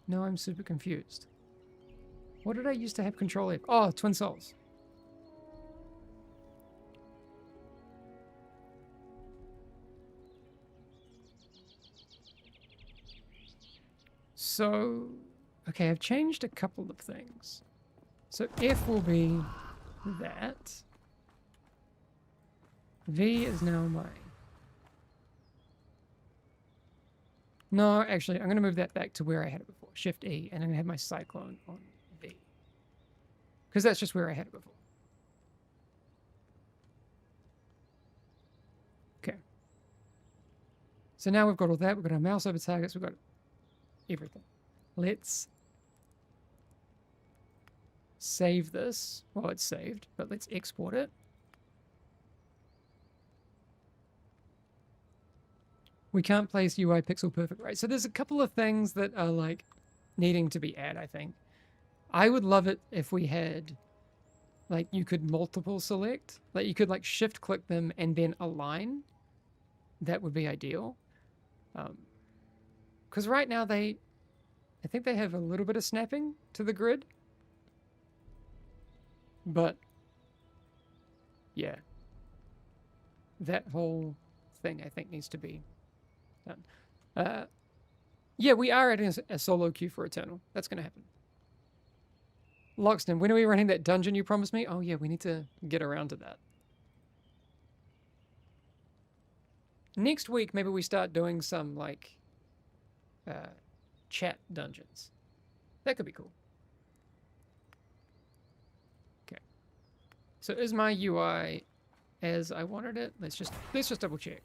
No, I'm super confused. What did I used to have control of? Oh, Twin Souls. So, okay, I've changed a couple of things. So F will be that. V is now my... No, actually, I'm going to move that back to where I had it before. Shift E, and I'm going to have my cyclone on V. Because that's just where I had it before. Okay. So now we've got all that. We've got our mouse over targets. We've got everything. Let's save this. Well, it's saved, but let's export it. We can't place UI pixel perfect, right? So there's a couple of things that are like needing to be added, I think. I would love it if we had, like, you could multiple select. Like, you could, like, shift click them and then align. That would be ideal. Because right now I think they have a little bit of snapping to the grid. But, yeah. That whole thing, I think, needs to be done. Yeah, we are adding a solo queue for Eternal. That's going to happen. Loxton, when are we running that dungeon you promised me? Oh, yeah, we need to get around to that. Next week, maybe we start doing some, like, chat dungeons. That could be cool. Okay. So is my UI as I wanted it? Let's just double check.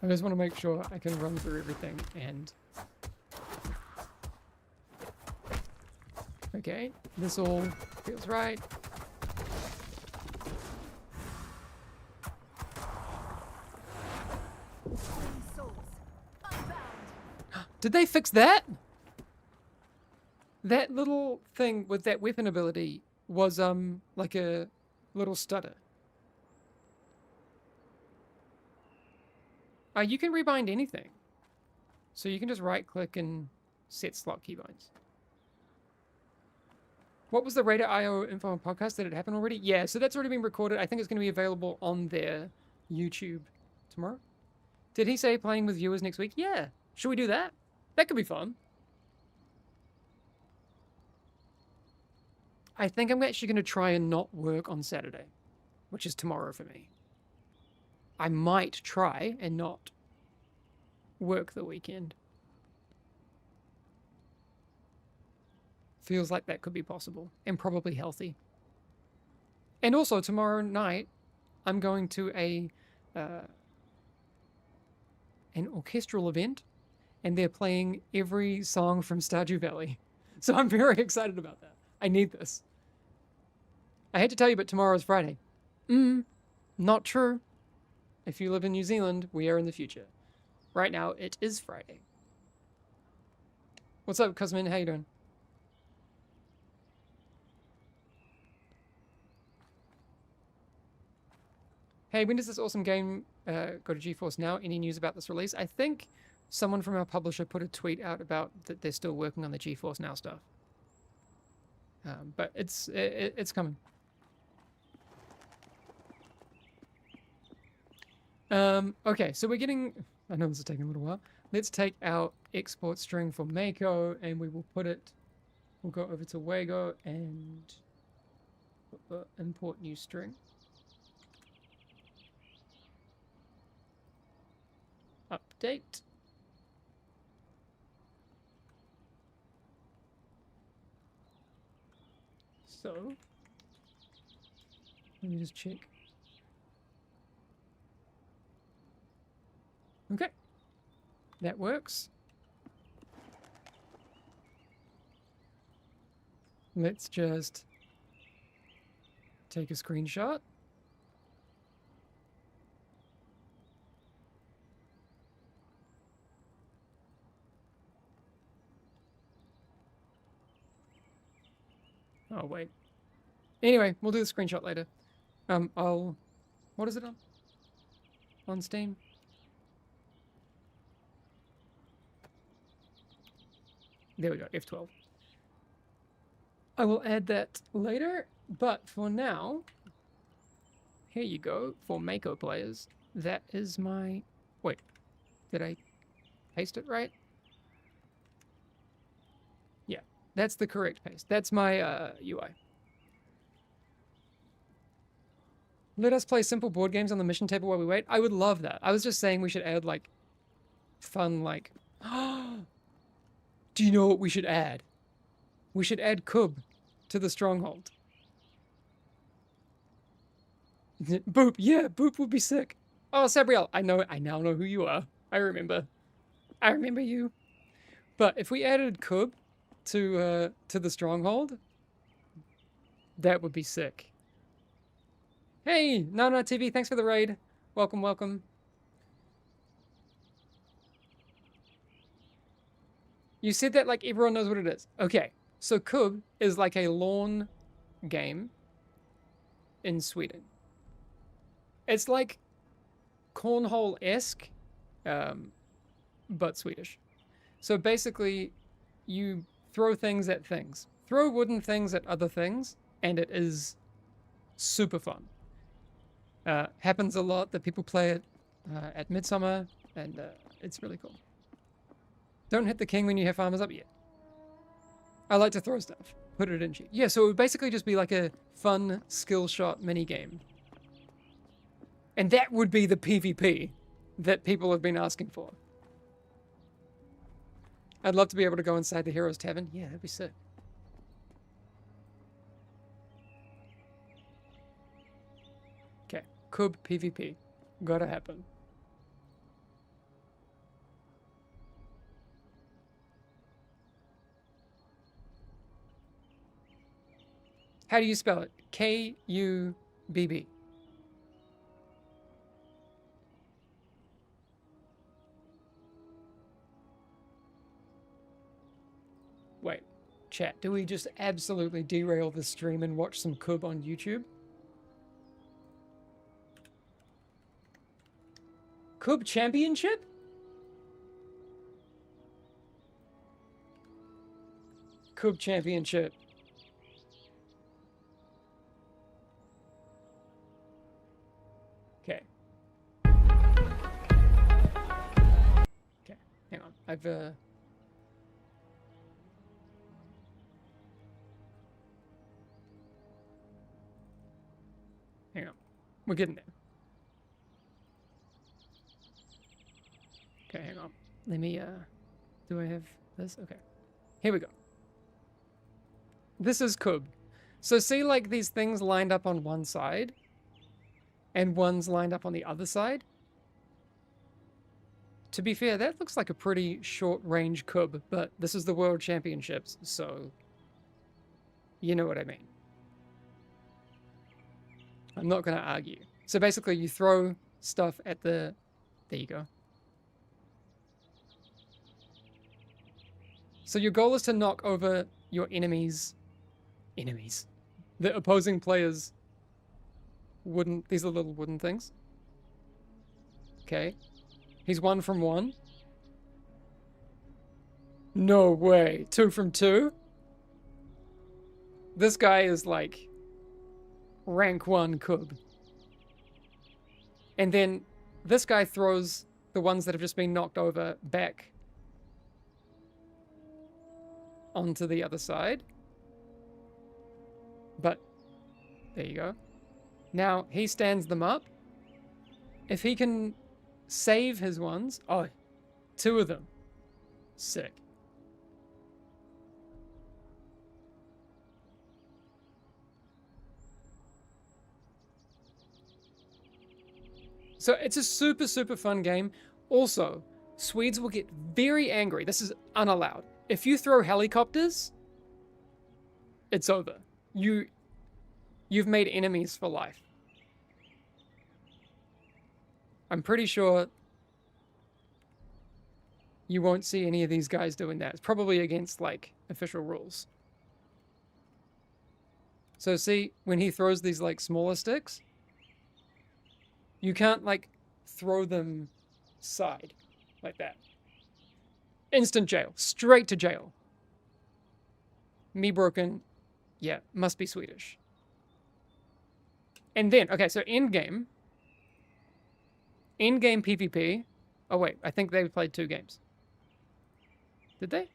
I just want to make sure I can run through everything and... Okay, this all feels right. Did they fix that? That little thing with that weapon ability was like a little stutter. You can rebind anything. So you can just right click and set slot keybinds. What was the Radar IO info on podcast? Did it happen already? Yeah, so that's already been recorded. I think it's going to be available on their YouTube tomorrow. Did he say playing with viewers next week? Yeah. Should we do that? That could be fun. I think I'm actually going to try and not work on Saturday, which is tomorrow for me. I might try and not work the weekend. Feels like that could be possible and probably healthy. And also tomorrow night, I'm going to an orchestral event, and they're playing every song from Stardew Valley. So I'm very excited about that. I need this. I hate to tell you, but tomorrow is Friday. Not true. If you live in New Zealand, we are in the future. Right now, it is Friday. What's up, Cosmin? How you doing? Hey, when does this awesome game go to GeForce Now? Any news about this release? I think someone from our publisher put a tweet out about that they're still working on the GeForce Now stuff. But it's coming. Okay, so we're getting... I know this is taking a little while. Let's take our export string for Mako, and we will put it... We'll go over to Wago and import new string. Update. So, let me just check. Okay, that works. Let's just take a screenshot. Oh, wait. Anyway, we'll do the screenshot later. What is it on? On Steam? There we go, F12. I will add that later, but for now, here you go, for Mako players. That is my... Wait, did I paste it right? Yeah, that's the correct paste. That's my UI. Let us play simple board games on the mission table while we wait. I would love that. I was just saying we should add, like, fun, like... Do you know what we should add? We should add Cub to the stronghold. Boop, yeah, Boop would be sick. Oh, Sabriel, I now know who you are. I remember you. But if we added Cub to the stronghold, that would be sick. Hey, Nana TV, thanks for the raid. Welcome, welcome. You said that like everyone knows what it is. Okay, so Cub is like a lawn game in Sweden. It's like cornhole-esque, but Swedish. So basically, you throw things at things. Throw wooden things at other things, and it is super fun. Happens a lot that people play it at Midsummer, and it's really cool. Don't hit the king when you have farmers up yet. I like to throw stuff. Put it in cheat. Yeah, so it would basically just be like a fun skill shot mini game. And that would be the PvP that people have been asking for. I'd love to be able to go inside the Heroes Tavern. Yeah, that'd be sick. Okay, Cub PvP. Gotta happen. How do you spell it? K-U-B-B. Wait, chat, do we just absolutely derail the stream and watch some Cub on YouTube? Cub Championship? Cub Championship. Okay. Okay, hang on. Hang on. We're getting there. Okay, hang on. Let me, do I have this? Okay. Here we go. This is Cub. So see, like, these things lined up on one side, and one's lined up on the other side? To be fair, that looks like a pretty short-range Cub, but this is the World Championships, so you know what I mean. I'm not going to argue. So basically, you throw stuff at the... There you go. So your goal is to knock over your enemies. The opposing players' these are little wooden things. Okay. He's 1 from 1. No way. 2 from 2? This guy is like rank 1 Cub. And then this guy throws the ones that have just been knocked over back onto the other side. But there you go. Now he stands them up. If he can save his ones... Oh, 2 of them. Sick. So it's a super, super fun game. Also, Swedes will get very angry. This is unallowed. If you throw helicopters, it's over. You've made enemies for life. I'm pretty sure you won't see any of these guys doing that. It's probably against, like, official rules. So see, when he throws these, like, smaller sticks, you can't, like, throw them side like that. Instant jail. Straight to jail. Me broken. Yeah, must be Swedish. And then, okay, so in-game PvP. Oh, wait, I think they played 2 games. Did they?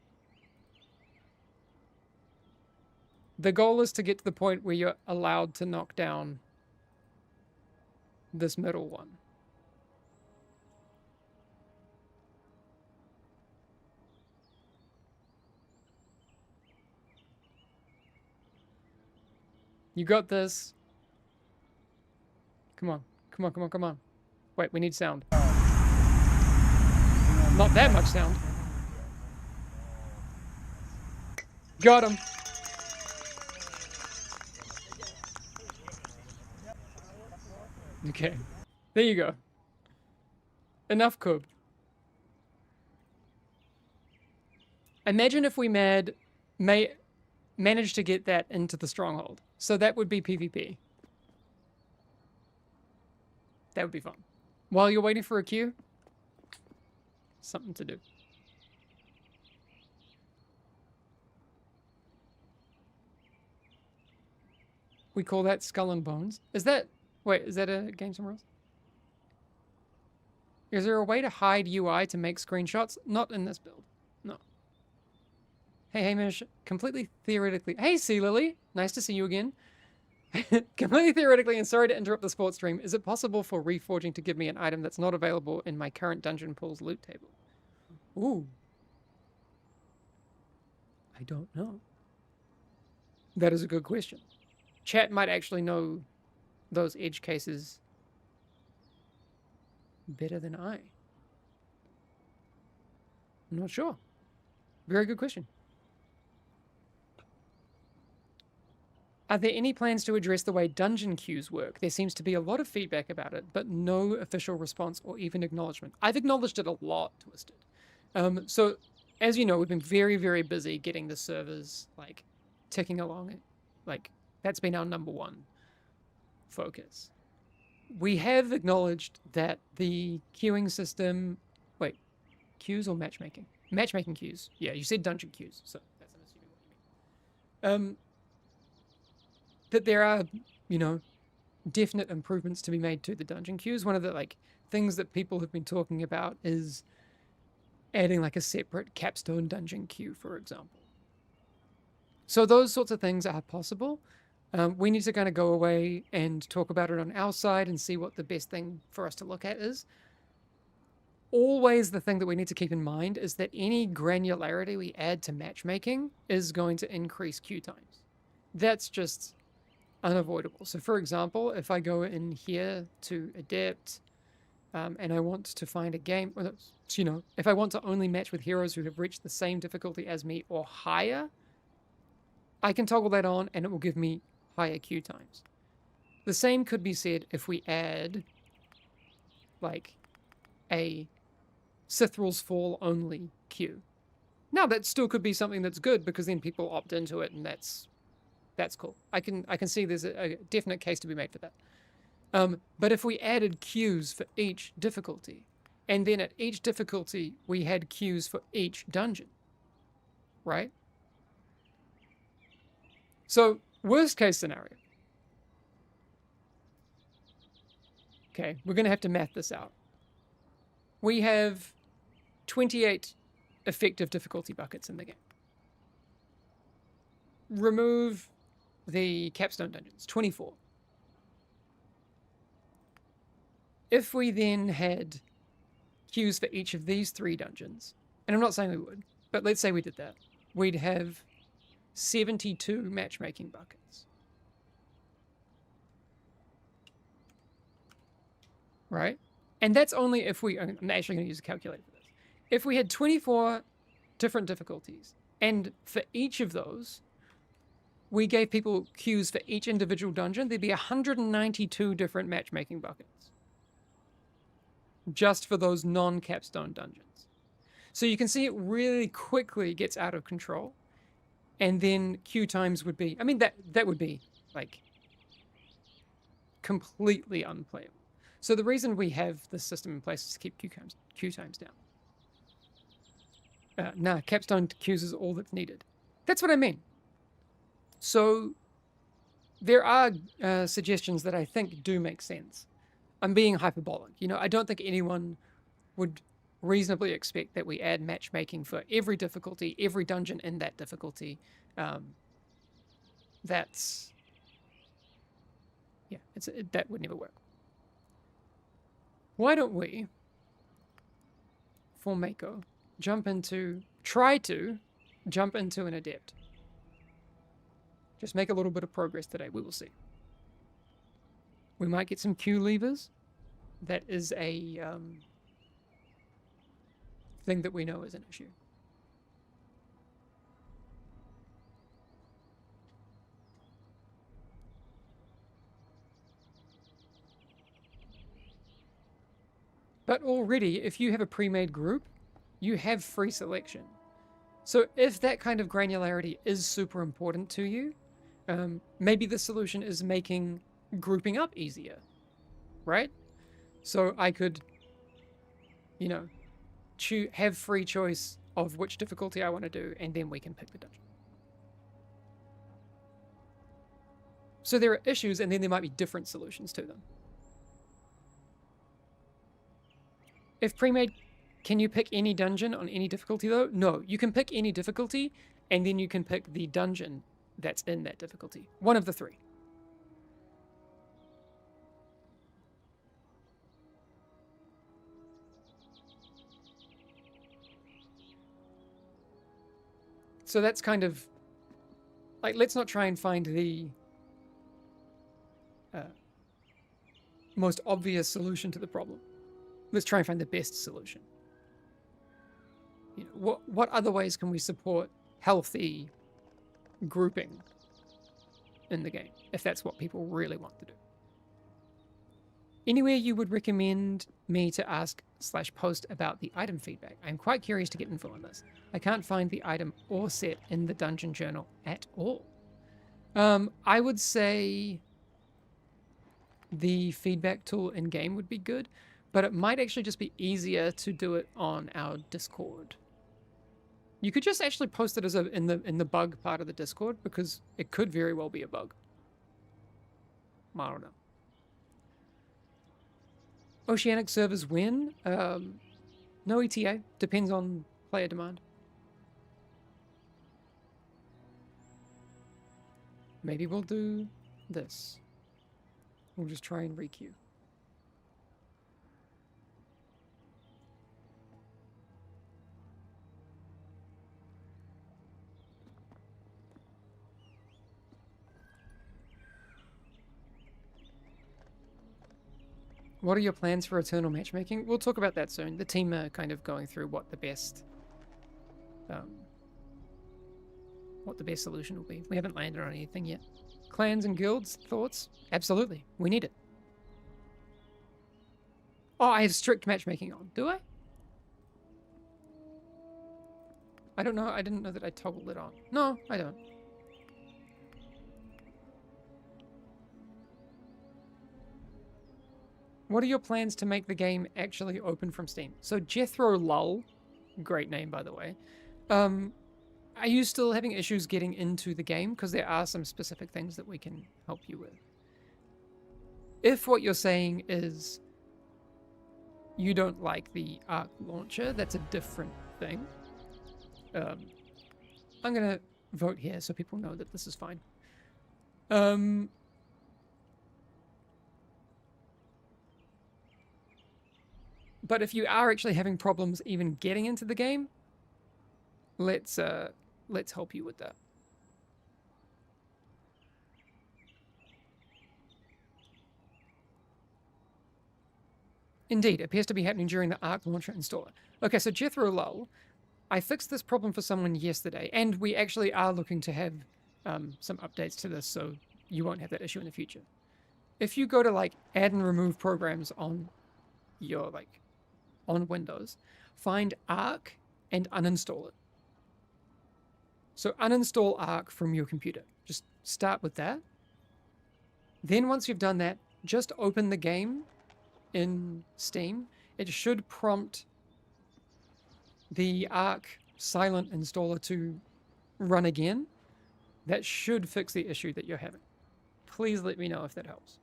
The goal is to get to the point where you're allowed to knock down this middle one. You got this. Come on. Come on, come on, come on. Wait, we need sound. Not that much sound. Got him. Okay. There you go. Enough Cub. Imagine if we managed to get that into the stronghold. So that would be PvP. That would be fun. While you're waiting for a queue, something to do. We call that Skull and Bones. Is that... Wait, is that a game somewhere else? Is there a way to hide UI to make screenshots? Not in this build. No. Hey, Hamish. Completely theoretically... Hey, Sea Lily. Nice to see you again. Completely theoretically, and sorry to interrupt the sports stream, is it possible for Reforging to give me an item that's not available in my current Dungeon Pool's loot table? Ooh. I don't know. That is a good question. Chat might actually know those edge cases better than I. I'm not sure. Very good question. Are there any plans to address the way dungeon queues work? There seems to be a lot of feedback about it, but no official response or even acknowledgement. I've acknowledged it a lot, Twisted. So, as you know, we've been very, very busy getting the servers, like, ticking along. Like, that's been our #1 focus. We have acknowledged that the queuing system... Wait, queues or matchmaking? Matchmaking queues. Yeah, you said dungeon queues, so that's I'm assuming what you mean. That there are, you know, definite improvements to be made to the dungeon queues. One of the like things that people have been talking about is adding like a separate capstone dungeon queue, for example. So those sorts of things are possible. We need to kind of go away and talk about it on our side and see what the best thing for us to look at is. Always the thing that we need to keep in mind is that any granularity we add to matchmaking is going to increase queue times. That's just unavoidable. So for example, if I go in here to Adept, and I want to find a game, you know, if I want to only match with heroes who have reached the same difficulty as me or higher, I can toggle that on and it will give me higher queue times. The same could be said if we add like a Sithral's Fall only queue. Now that still could be something that's good because then people opt into it and that's cool. I can see there's a definite case to be made for that. But if we added queues for each difficulty, and then at each difficulty we had queues for each dungeon, right? So, worst case scenario. Okay, we're going to have to math this out. We have 28 effective difficulty buckets in the game. Remove the capstone dungeons, 24. If we then had queues for each of these 3 dungeons, and I'm not saying we would, but let's say we did that, we'd have 72 matchmaking buckets. Right? And that's only if I'm actually going to use a calculator for this. If we had 24 different difficulties, and for each of those, we gave people queues for each individual dungeon, there'd be 192 different matchmaking buckets. Just for those non-capstone dungeons. So you can see it really quickly gets out of control. And then queue times would be, I mean, that would be like completely unplayable. So the reason we have this system in place is to keep queue times down. Capstone queues is all that's needed. That's what I mean. So there are suggestions that I think do make sense. I'm being hyperbolic. You know, I don't think anyone would reasonably expect that we add matchmaking for every difficulty, every dungeon in that difficulty. That would never work. Why don't we, for Mako, try to jump into an Adept. Just make a little bit of progress today. We will see. We might get some queue levers. That is a thing that we know is an issue. But already, if you have a pre-made group, you have free selection. So if that kind of granularity is super important to you, maybe the solution is making grouping up easier, right? So I could, you know, have free choice of which difficulty I want to do, and then we can pick the dungeon. So there are issues, and then there might be different solutions to them. If pre-made, can you pick any dungeon on any difficulty though? No, you can pick any difficulty, and then you can pick the dungeon that's in that difficulty. One of the 3. So that's kind of, like, let's not try and find the most obvious solution to the problem. Let's try and find the best solution. You know, what other ways can we support healthy grouping in the game, if that's what people really want to do? Anywhere you would recommend me to ask/post about the item feedback? I'm quite curious to get info on this. I can't find the item or set in the dungeon journal at all. I would say the feedback tool in game would be good, but it might actually just be easier to do it on our Discord. You could just actually post it as in the bug part of the Discord, because it could very well be a bug. I don't know. Oceanic servers when? No ETA. Depends on player demand. Maybe we'll do this. We'll just try and requeue. What are your plans for Eternal Matchmaking? We'll talk about that soon. The team are kind of going through what the best solution will be. We haven't landed on anything yet. Clans and guilds, thoughts? Absolutely. We need it. Oh, I have strict matchmaking on. Do I? I don't know. I didn't know that I toggled it on. No, I don't. What are your plans to make the game actually open from Steam? So Jethro Lull, great name by the way. Are you still having issues getting into the game? Because there are some specific things that we can help you with. If what you're saying is you don't like the Arc launcher, that's a different thing. I'm gonna vote here so people know that this is fine. But if you are actually having problems even getting into the game, let's help you with that. Indeed, it appears to be happening during the Arc launcher installer. Okay, so Jethro Lull, I fixed this problem for someone yesterday, and we actually are looking to have some updates to this, so you won't have that issue in the future. If you go to like add and remove programs on your on Windows, find Arc and uninstall it. So uninstall Arc from your computer. Just start with that. Then once you've done that, just open the game in Steam. It should prompt the Arc silent installer to run again. That should fix the issue that you're having. Please let me know if that helps.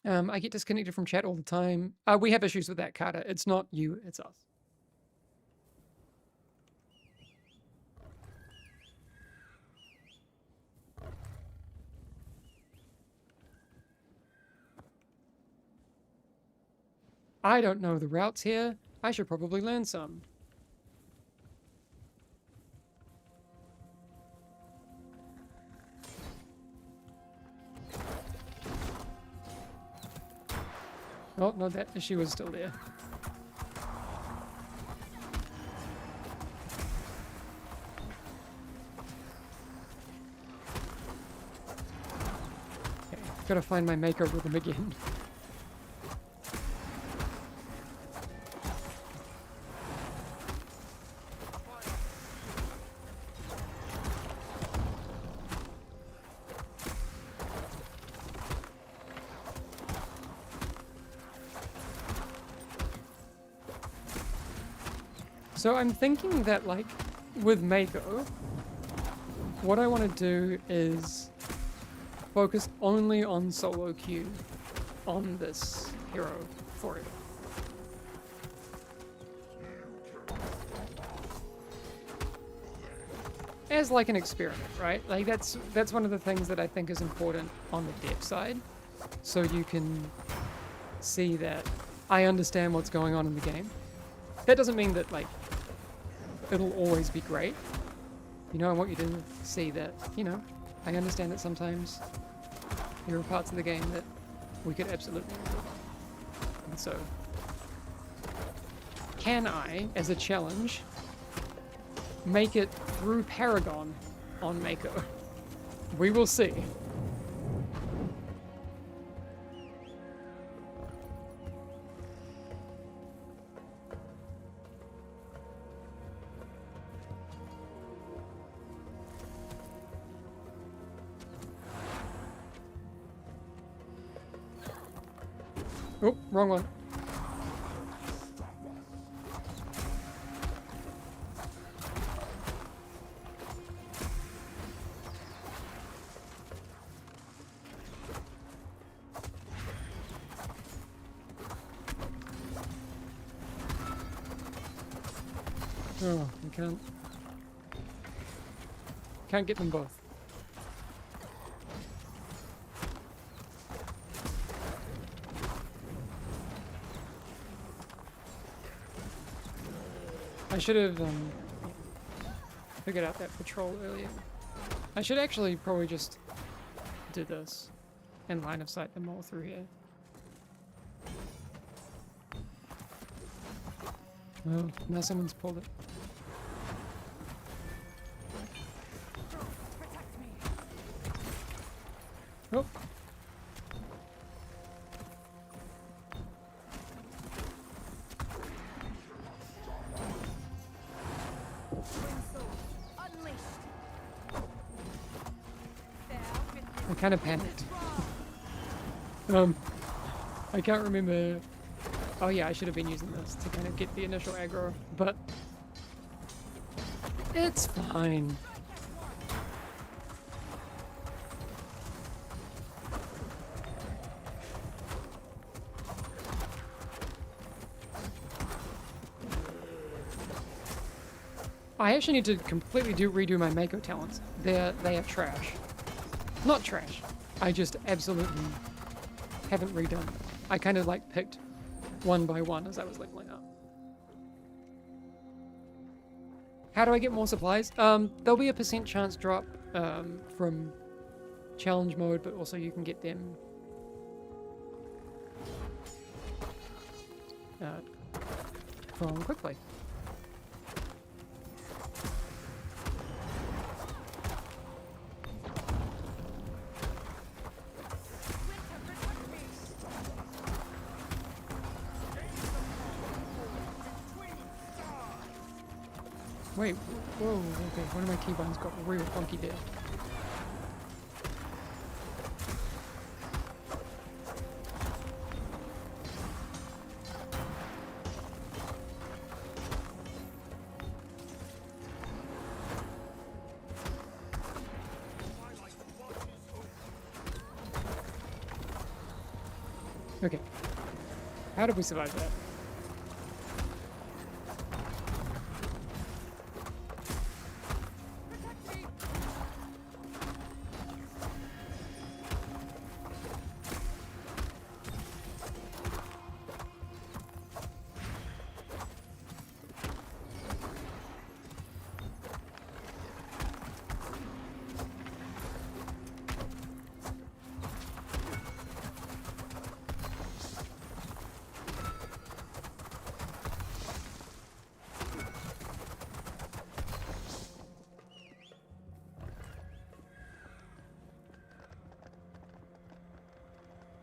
I get disconnected from chat all the time. We have issues with that, Carter. It's not you, it's us. I don't know the routes here. I should probably learn some. Oh, no, that issue was still there. Okay, gotta find my maker rhythm again. So I'm thinking that, like, with Mako, what I want to do is focus only on solo queue on this hero for it. As like an experiment, right? Like that's one of the things that I think is important on the dev side. So you can see that I understand what's going on in the game. That doesn't mean that, like, it'll always be great. You know, I want you to see that, you know, I understand that sometimes there are parts of the game that we could absolutely improve. And so, can I, as a challenge, make it through Paragon on Mako? We will see. Oh, wrong one. Oh, I can't get them both. I should have figured out that patrol earlier. I should actually probably just do this and line of sight them all through here. Well, now someone's pulled it. Oh. I kind of panicked. I can't remember. Oh yeah, I should have been using this to kind of get the initial aggro, but it's fine. I actually need to completely redo my Mako talents. They are trash. Not trash. I just absolutely haven't redone them. I kind of like picked one by one as I was leveling up. How do I get more supplies? There'll be a % chance drop from challenge mode, but also you can get them from quick play. Wait, whoa, okay, one of my keybinds got real funky there. Okay, how did we survive that?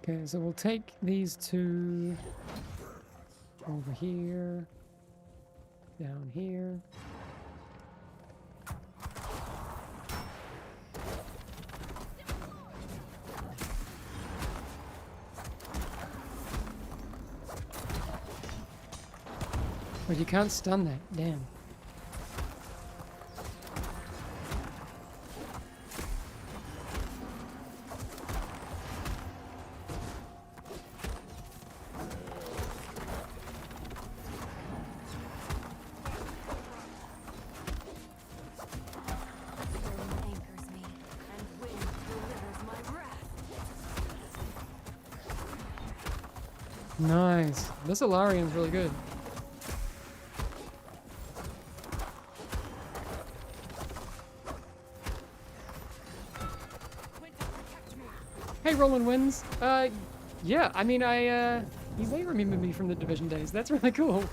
Okay, so we'll take these two over here, down here. But you can't stun that, damn. Nice. This Alarian's really good. Hey, Roland Wins. Yeah, I mean, you may remember me from the Division days. That's really cool.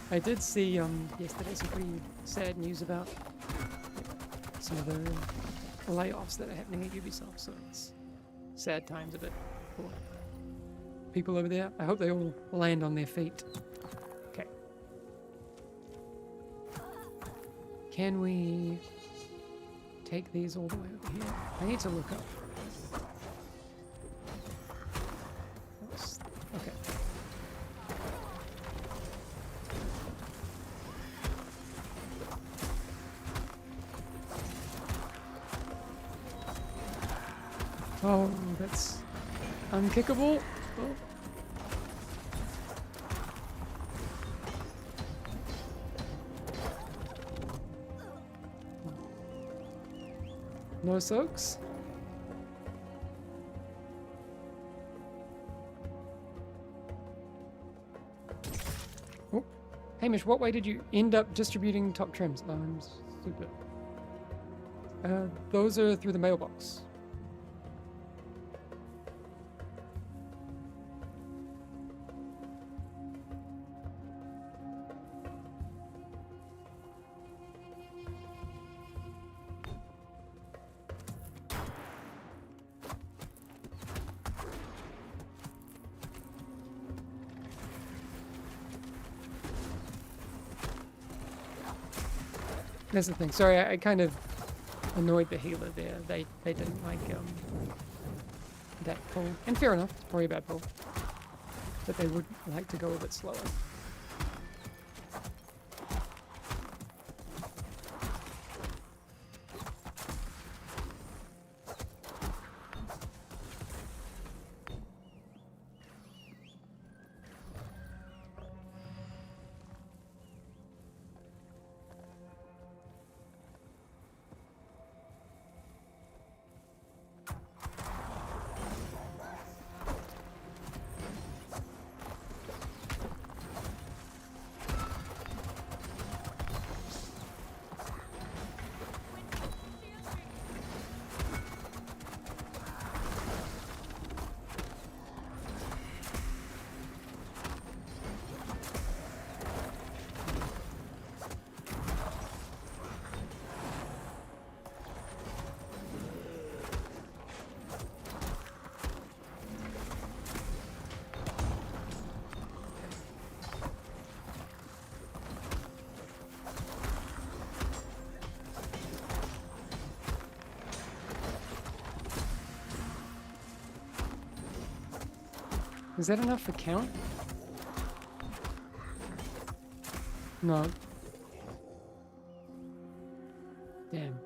I did see, yesterday some pretty sad news about some of the layoffs that are happening at Ubisoft, so it's sad times a bit for people over there. I hope they all land on their feet. Okay. Can we take these all the way over here? I need to look up. Oh, that's unkickable. Oh. No soaks? Oh. Hamish, what way did you end up distributing top trims? I'm stupid. Those are through the mailbox. That's the thing. Sorry, I kind of annoyed the healer there. They didn't like that pull. And fair enough, it's probably a bad pull. But they would like to go a bit slower. Is that enough for count? No. Damn.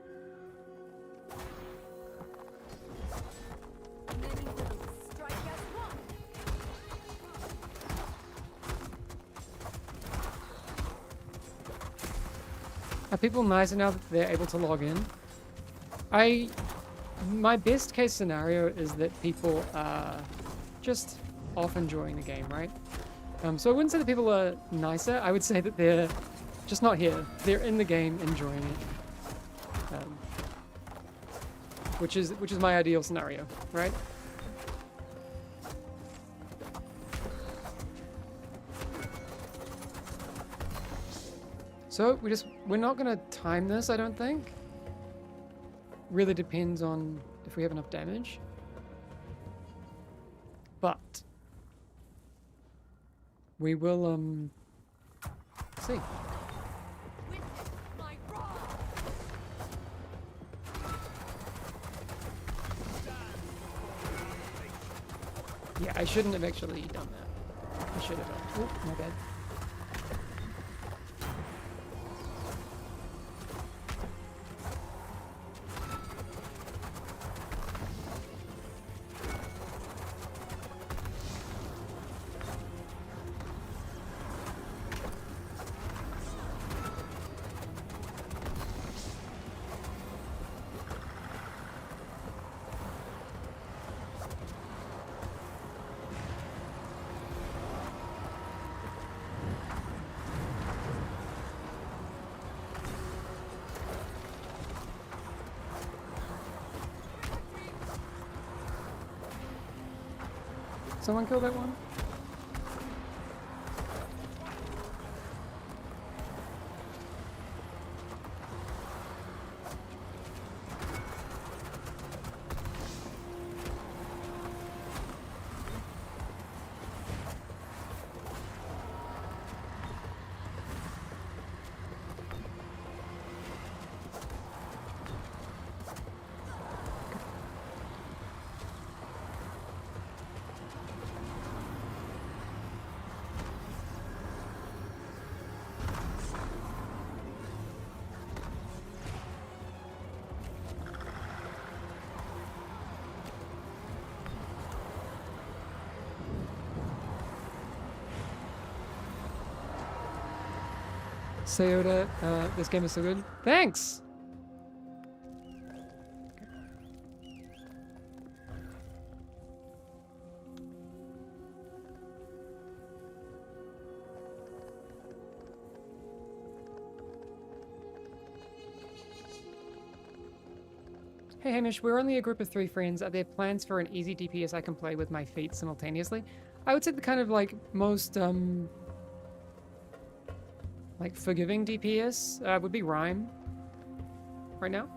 Are people nicer now that they're able to log in? My best case scenario is that people are just off enjoying the game, right? So I wouldn't say that people are nicer. I would say that they're just not here. They're in the game enjoying it, which is my ideal scenario, right? So we're not gonna time this, I don't think. Really depends on if we have enough damage. But we will see. Yeah, I shouldn't have actually done that. I should have. Oh, my bad. Someone kill that one? Sayota, this game is so good. Thanks! Hey Hamish, we're only a group of 3 friends. Are there plans for an easy DPS I can play with my feet simultaneously? I would say the kind of like most like forgiving DPS would be Rhyme right now.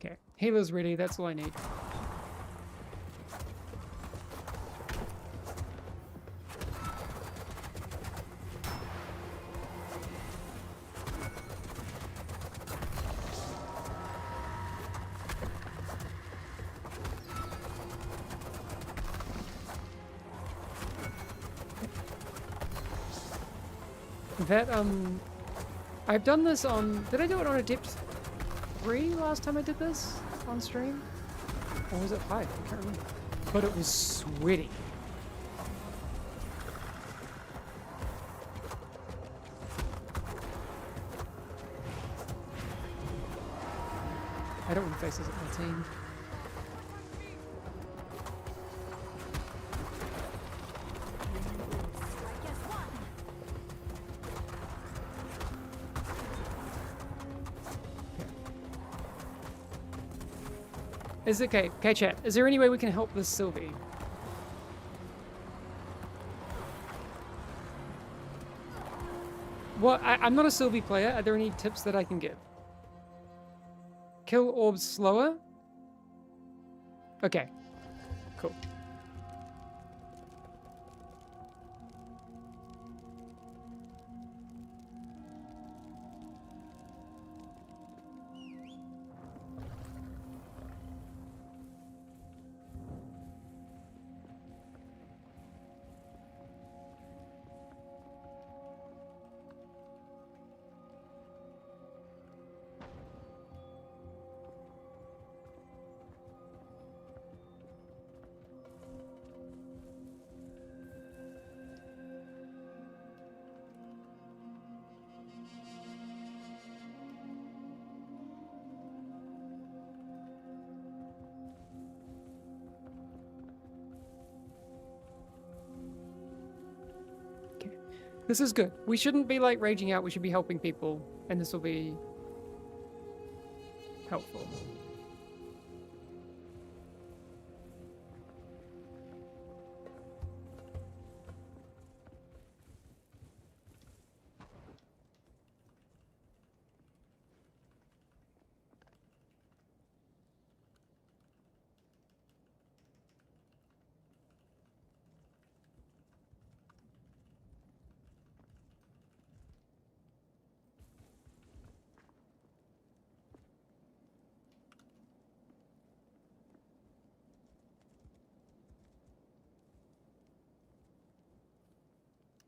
Okay, Halo's ready, that's all I need. That, I've done this on, did I do it on Adept 3 last time I did this on stream? Or was it 5? I can't remember. But it was sweaty. I don't want faces at my team. Is it okay? Okay, chat. Is there any way we can help this Sylvie? What? I'm not a Sylvie player. Are there any tips that I can give? Kill orbs slower? Okay. Cool. This is good. We shouldn't be like raging out, we should be helping people, and this will be helpful.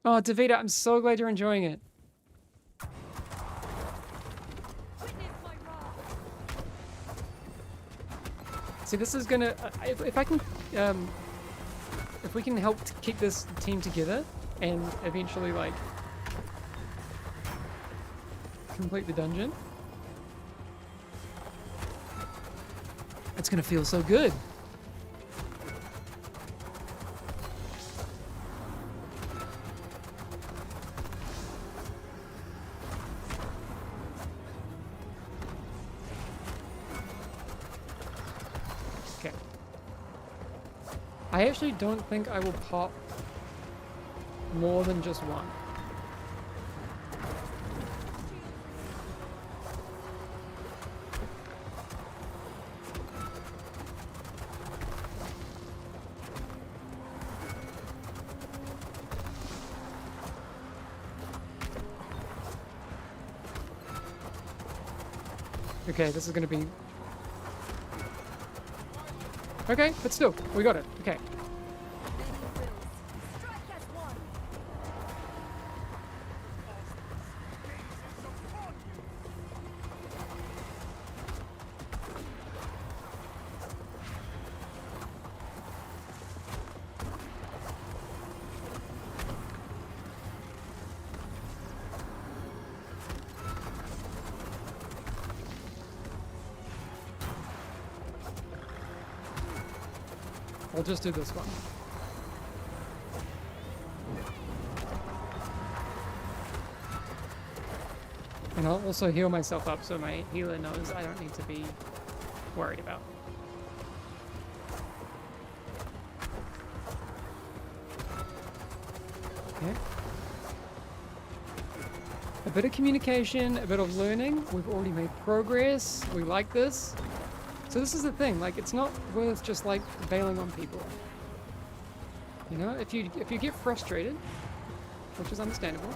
Oh, Davida, I'm so glad you're enjoying it. See, this is gonna, if I can, if we can help to keep this team together and eventually, like, complete the dungeon, it's gonna feel so good. I actually don't think I will pop more than just one. Okay, this is gonna be... Okay, but still, we got it. Okay. I'll just do this one. And I'll also heal myself up so my healer knows I don't need to be worried about. Okay. A bit of communication, a bit of learning. We've already made progress. We like this. So this is the thing, like it's not worth just like bailing on people. You know, if you get frustrated, which is understandable.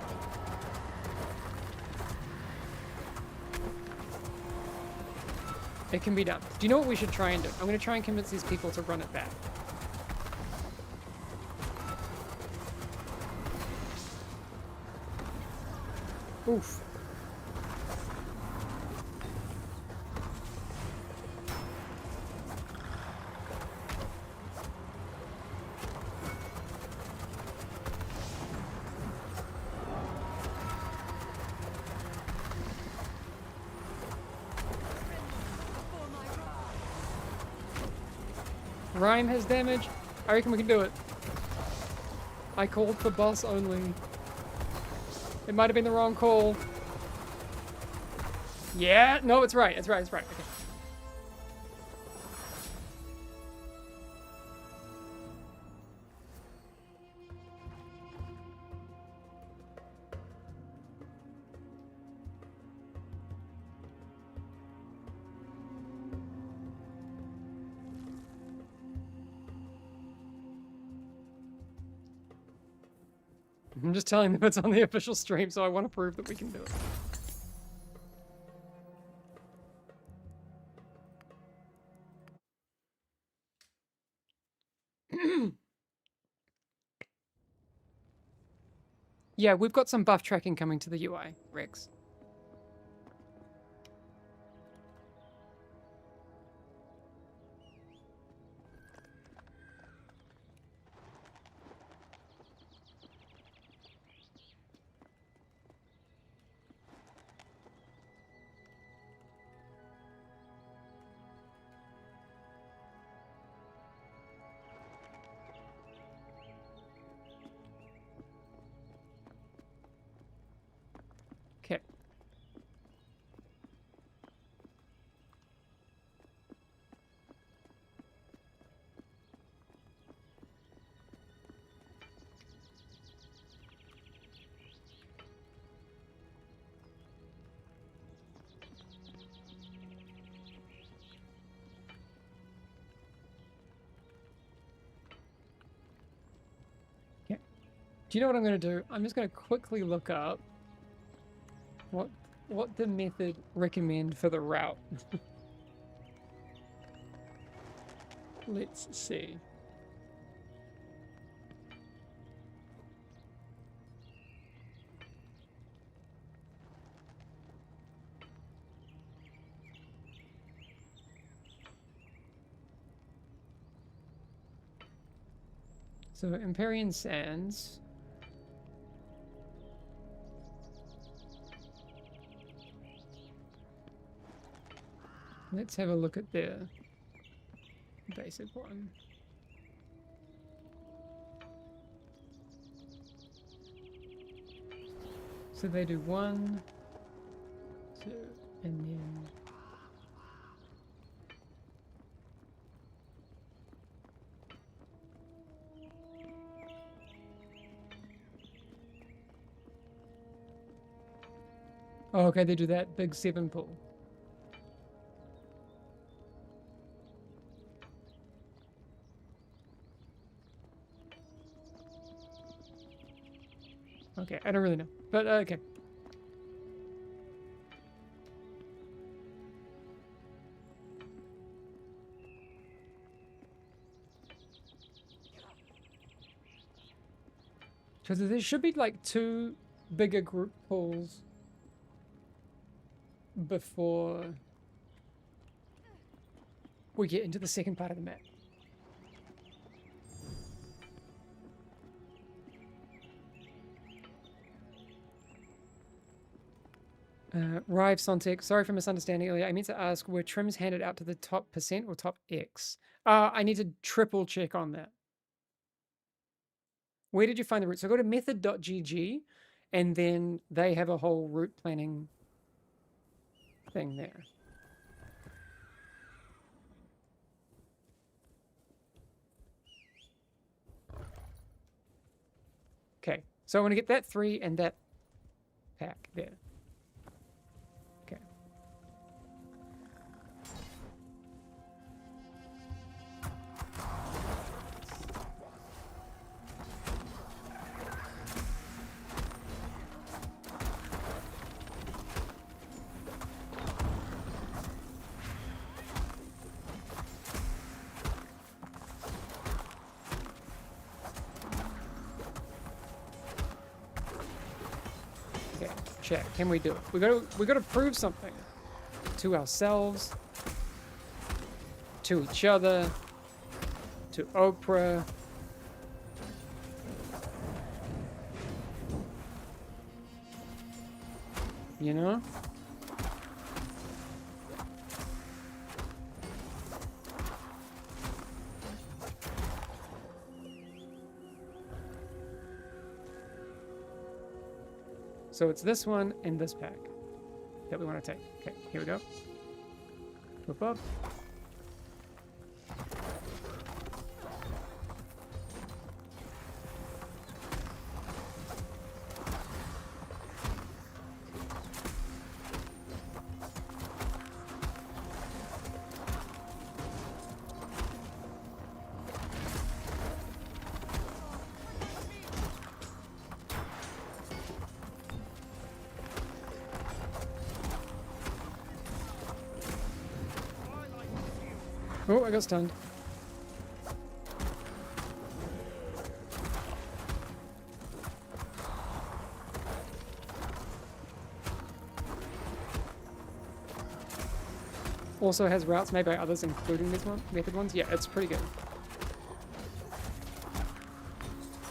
It can be done. Do you know what we should try and do? I'm going to try and convince these people to run it back. Oof. Rhyme has damage. I reckon we can do it. I called for boss only. It might have been the wrong call. Yeah, no, it's right. It's right. It's right. Okay. I'm just telling them it's on the official stream, so I want to prove that we can do it. Yeah, we've got some buff tracking coming to the UI, Rex. Okay. Okay. Do you know what I'm going to do? I'm just going to quickly look up what the method recommend for the route. Let's see. So Empyrean Sands. Let's have a look at their basic one. So they do 1, 2, and then... Oh, okay, they do that big 7 pull. Okay, I don't really know, but okay. So there should be like 2 bigger group pulls before we get into the second part of the map. Rive Sontic, sorry for misunderstanding earlier. I meant to ask, were trims handed out to the top percent or top X? I need to triple check on that. Where did you find the route? So go to method.gg and then they have a whole route planning thing there. Okay, so I want to get that 3 and that pack there. Okay. Okay, check. Can we do it? We gotta prove something to ourselves, to each other, to Oprah. You know? So it's this one and this pack that we want to take. Okay, here we go. Whoop up. Oh, I got stunned. Also has routes made by others, including these method ones. Yeah, it's pretty good.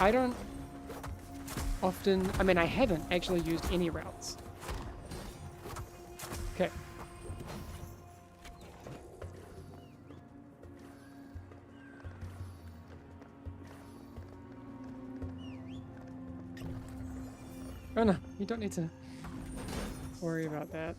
I don't often... I mean, I haven't actually used any routes. Okay. Oh no, you don't need to worry about that.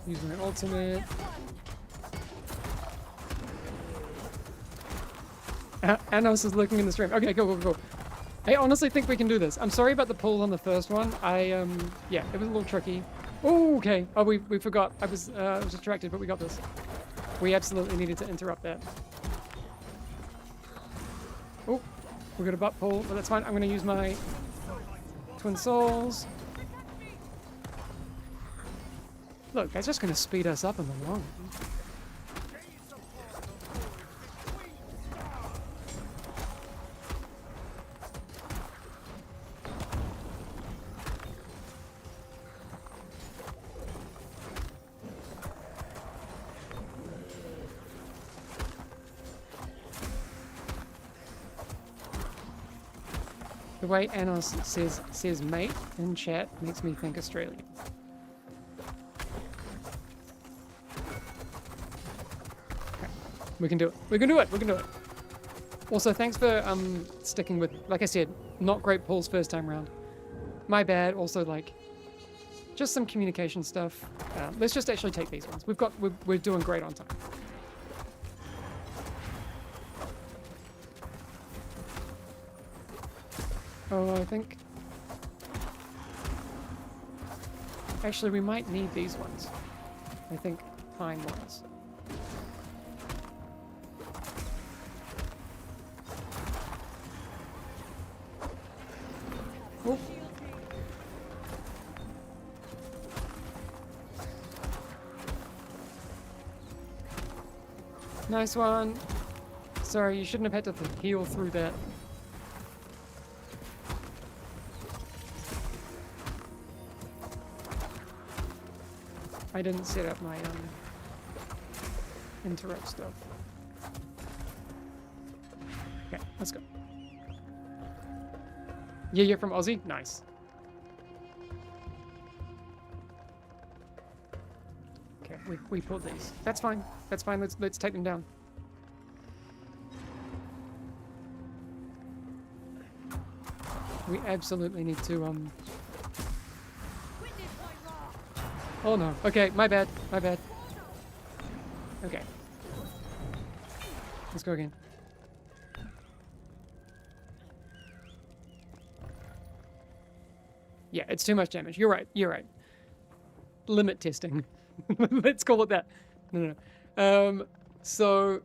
Use my ultimate. Anos is looking in the stream. Okay, go. I honestly think we can do this. I'm sorry about the pull on the first one. Yeah, it was a little tricky. Oh, okay. Oh, we forgot. I was distracted, but we got this. We absolutely needed to interrupt that. Oh, we got a butt pull, but that's fine. I'm going to use my Twin Souls. Look, that's just going to speed us up in the long run. The way Anos says mate in chat makes me think Australian. We can do it. We can do it. We can do it. Also, thanks for sticking with. Like I said, not great pulls first time round. My bad. Also, like, just some communication stuff. Let's just actually take these ones. We're doing great on time. Oh, I think. Actually, we might need these ones. I think time-wise. Oh. Nice one. Sorry, you shouldn't have had to heal through that. I didn't set up my interrupt stuff. Okay, let's go. Yeah, you're from Aussie? Nice. Okay, we pulled these. That's fine. That's fine. Let's take them down. We absolutely need to Oh no. Okay, my bad. My bad. Okay. Let's go again. Yeah, it's too much damage. You're right. You're right. Limit testing. Let's call it that. No. So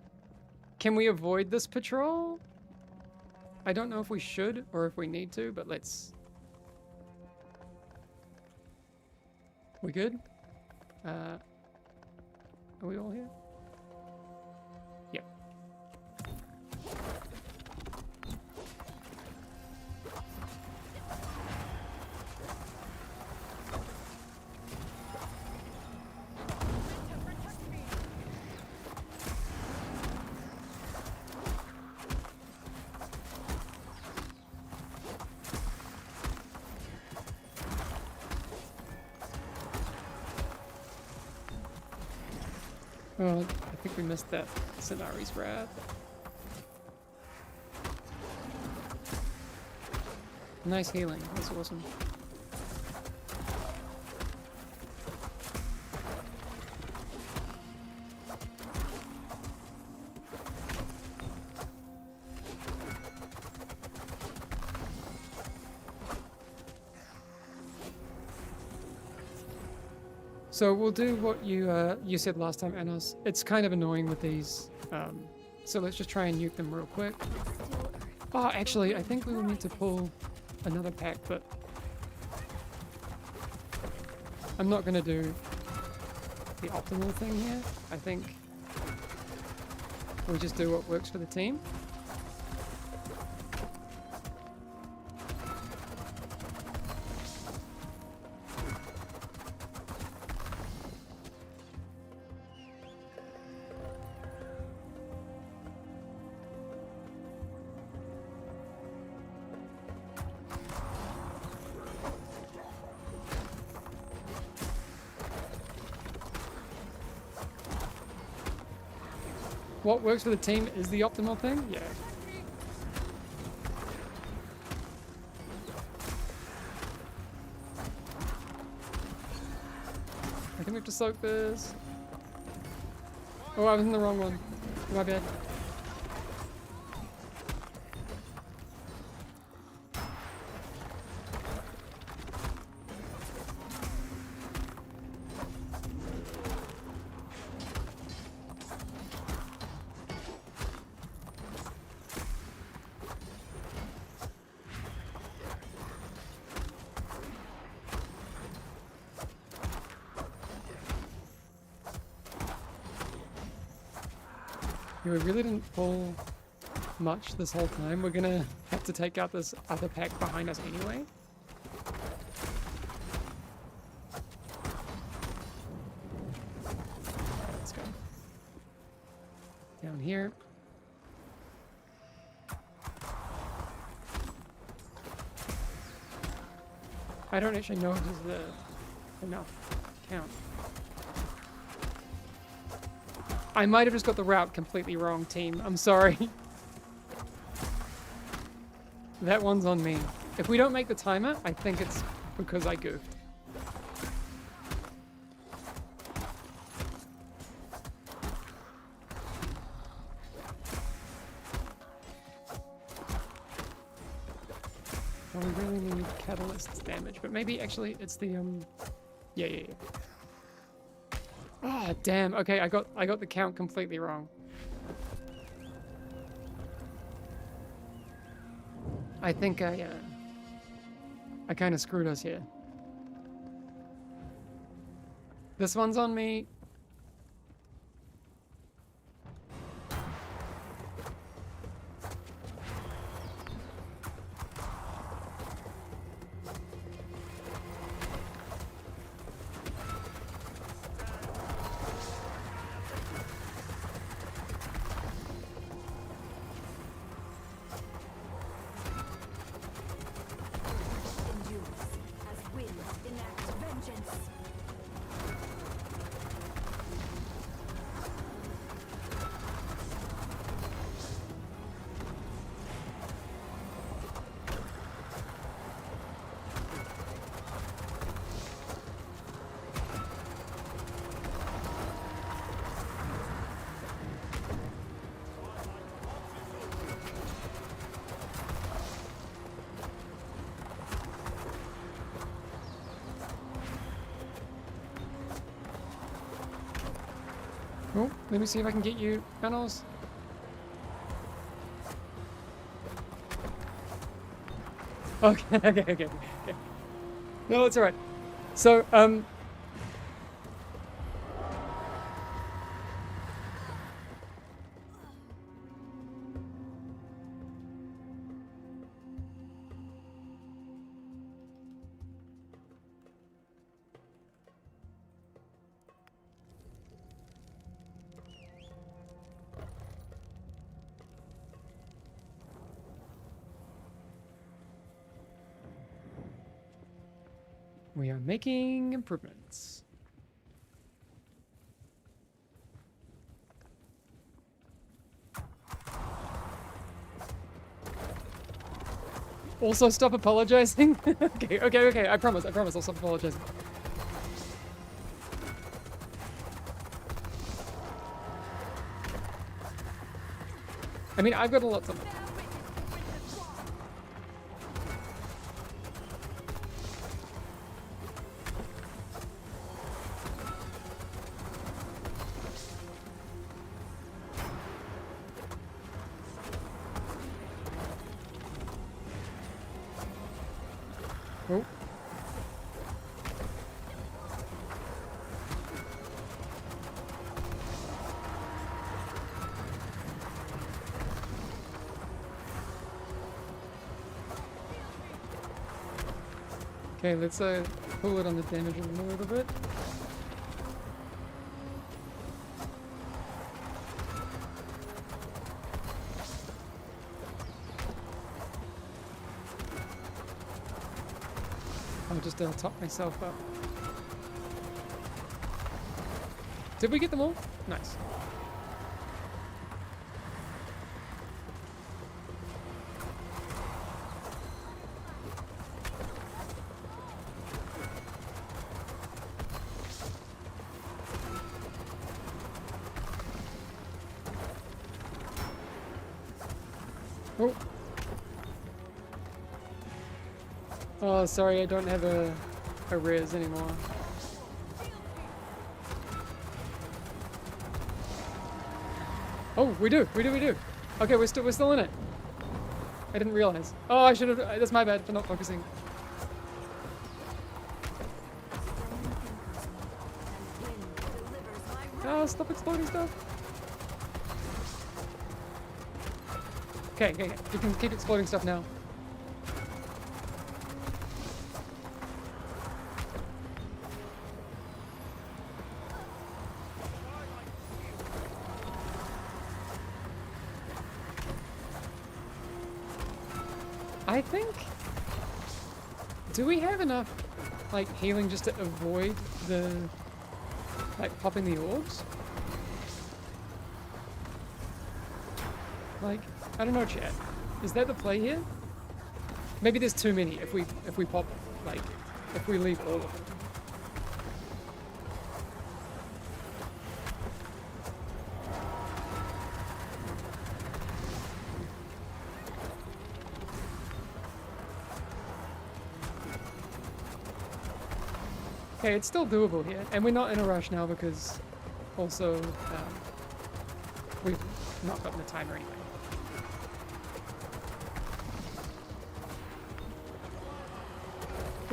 can we avoid this patrol? I don't know if we should or if we need to, but let's... We good? Are we all here? Yep. Oh, I think we missed that Scenari's wrath. Nice healing, that's awesome. So we'll do what you said last time, Anos. It's kind of annoying with these, so let's just try and nuke them real quick. Oh, actually, I think we will need to pull another pack, but I'm not going to do the optimal thing here. I think we just do what works for the team. What works for the team is the optimal thing? Yeah. I think we have to soak this. Oh, I was in the wrong one. My bad. We really didn't pull much this whole time. We're gonna have to take out this other pack behind us anyway. Let's go. Down here. I don't actually know if this is the enough count. I might have just got the route completely wrong, team. I'm sorry. That one's on me. If we don't make the timer, I think it's because I goofed. Oh, we really need catalyst damage, but maybe actually it's the yeah. Ah, damn. Okay, I got the count completely wrong. I think I kind of screwed us here. This one's on me. vengeance. Oh, let me see if I can get you panels. Okay, okay. No, it's alright. So, we are making improvements. Also, stop apologizing. Okay. I promise. I'll stop apologizing. I mean, I've got a lot to. Oh. Okay, let's pull it on the damage a little bit. I'll just top myself up. Did we get them all? Nice. Oh. Oh, sorry, I don't have a res anymore. Oh, we do. Okay, we're still in it. I didn't realize. Oh, I should have. That's my bad for not focusing. Oh, stop exploding stuff. Okay. You can keep exploding stuff now. I think... Do we have enough, like, healing just to avoid the... like, popping the orbs? Like, I don't know, chat. Is that the play here? Maybe there's too many if we pop, like, if we leave all of them. Okay, it's still doable here, and we're not in a rush now because also we've not gotten the timer anyway.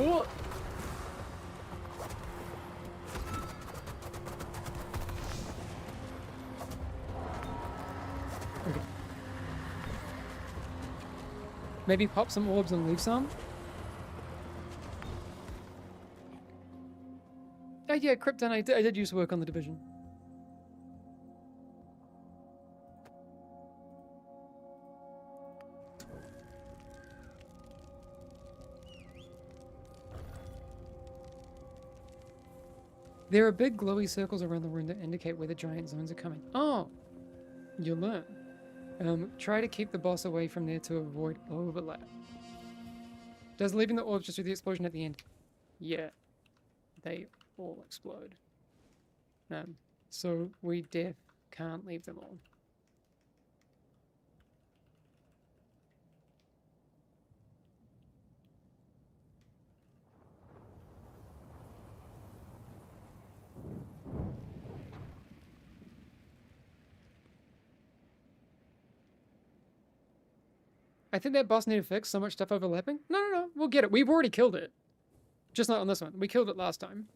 Oh! Okay. Maybe pop some orbs and leave some? Oh yeah, Krypton, I did used to work on the Division. There are big glowy circles around the room that indicate where the giant zones are coming. Oh, you learn. Try to keep the boss away from there to avoid overlap. Does leaving the orbs just with the explosion at the end? Yeah, they all explode. So we can't leave them all. I think that boss needed fix. So much stuff overlapping. No. We'll get it. We've already killed it. Just not on this one. We killed it last time.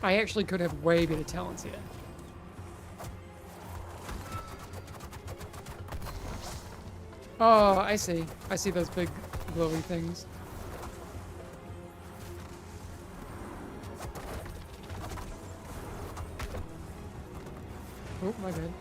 I actually could have way better talents here. Oh, I see. I see those big glowy things. Oh, my bad.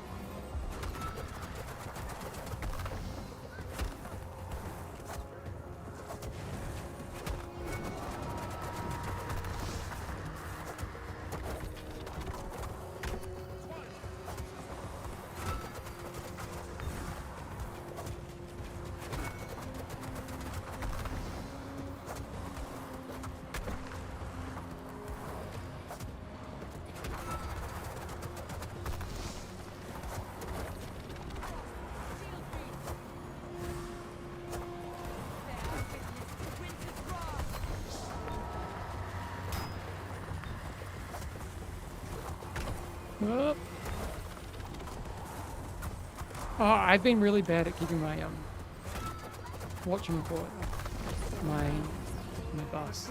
Oh. Oh, I've been really bad at keeping my whatchamacallit, my bus.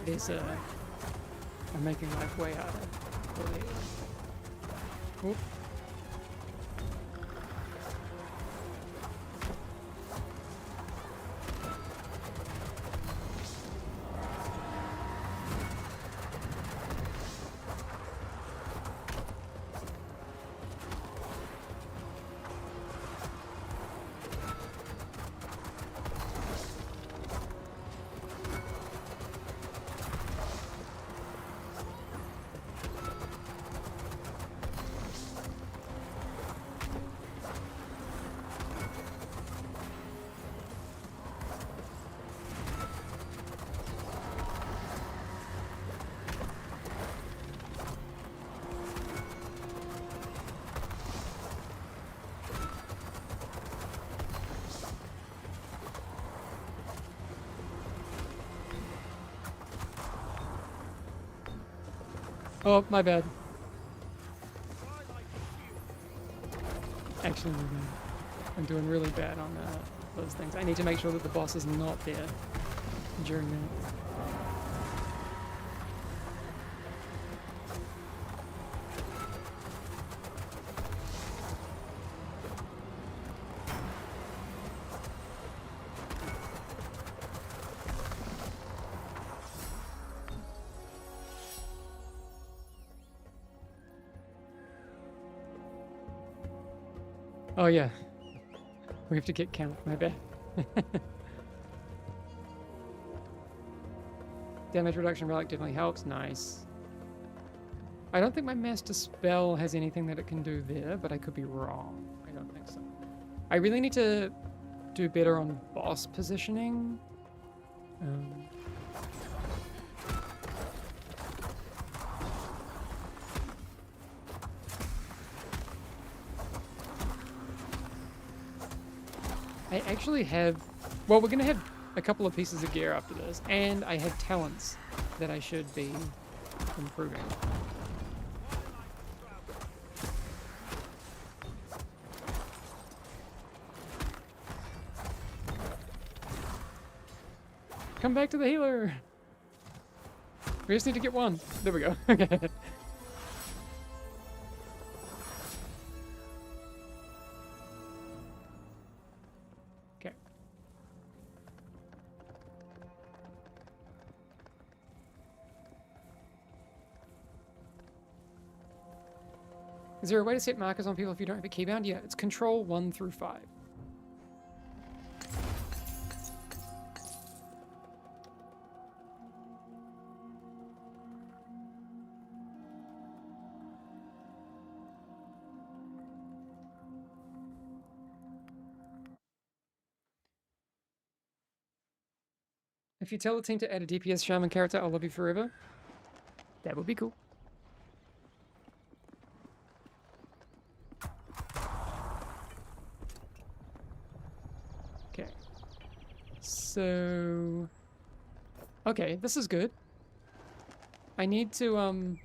There's I'm making life way harder. Oh. Oh, my bad. Actually, I'm doing really bad on those things. I need to make sure that the boss is not there during that. Oh yeah, we have to get count, my bad. Damage reduction relic definitely helps, nice. I don't think my master spell has anything that it can do there, but I could be wrong. I don't think so. I really need to do better on boss positioning. I actually have, well, we're going to have a couple of pieces of gear after this, and I have talents that I should be improving. Come back to the healer! We just need to get one. There we go. Okay. Is there a way to set markers on people if you don't have a keybound? Yeah, it's control 1 through 5. If you tell the team to add a DPS shaman character, I'll love you forever. That would be cool. Okay. So... Okay, this is good. I need to,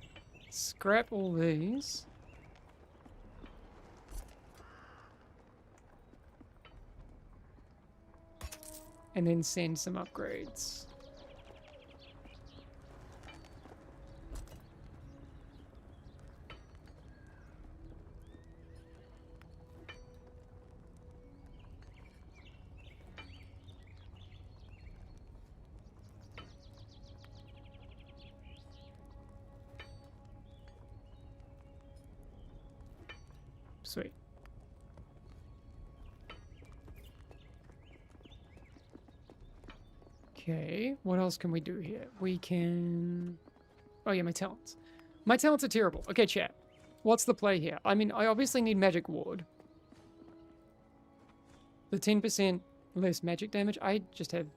scrap all these. And then send some upgrades. Sweet. Okay, what else can we do here? We can... Oh yeah, my talents. My talents are terrible. Okay, chat. What's the play here? I mean, I obviously need magic ward. The 10% less magic damage. I just have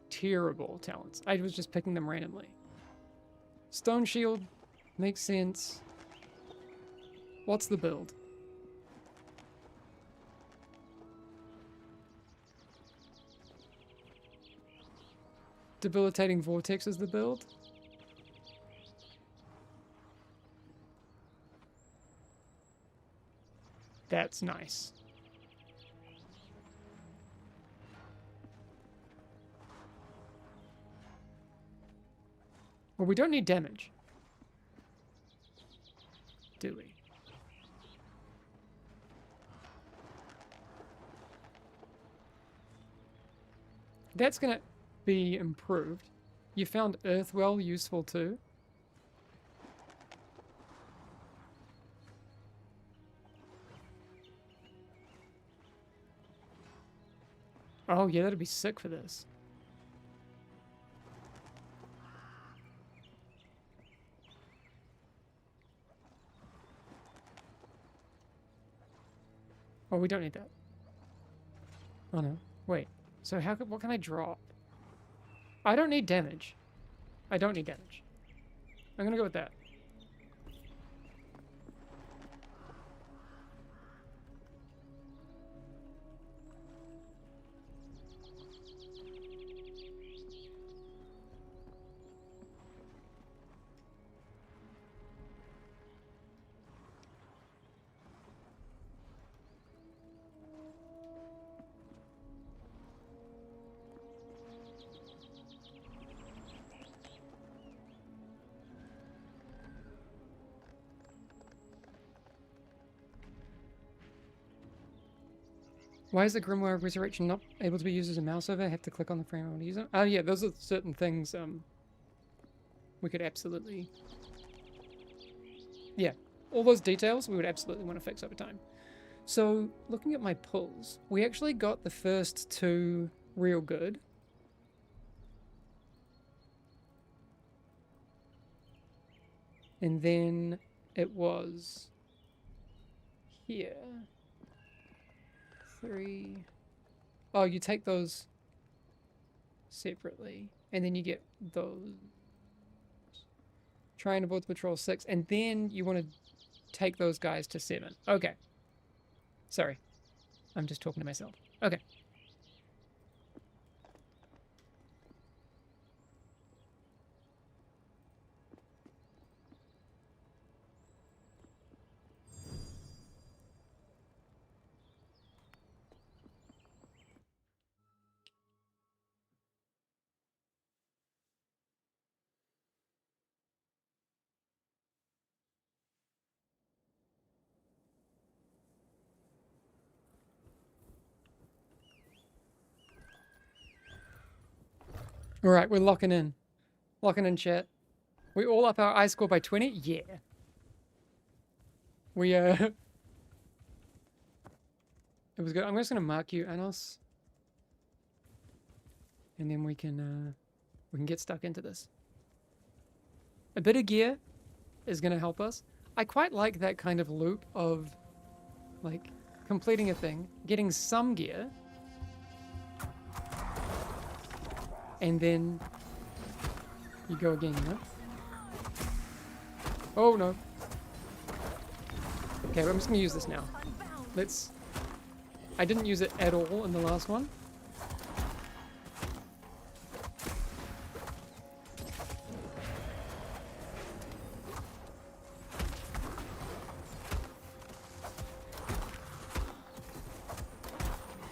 terrible talents. I was just picking them randomly. Stone shield makes sense. What's the build? Debilitating vortex is the build. That's nice. Well, we don't need damage. Do we? That's gonna be improved. You found Earthwell useful too. Oh yeah, that'd be sick for this. Oh, we don't need that. Oh no. Wait. So what can I drop? I don't need damage. I don't need damage. I'm gonna go with that. Why is the Grimoire Resurrection not able to be used as a mouse over? I have to click on the frame I want to use it. Oh yeah, those are certain things we could absolutely... Yeah, all those details we would absolutely want to fix over time. So, looking at my pulls, we actually got the first two real good. And then it was here. 3. Oh, you take those separately, and then you get those. Try and avoid patrol 6, and then you want to take those guys to 7. Okay. Sorry. I'm just talking to myself. Okay. All right, we're locking in. Locking in, chat. We all up our I score by 20? Yeah. We it was good. I'm just gonna mark you, Anos, and then we can get stuck into this. A bit of gear is gonna help us. I quite like that kind of loop of like completing a thing, getting some gear, and then you go again, you know? Oh no. Okay, I'm just gonna use this now. Let's... I didn't use it at all in the last one.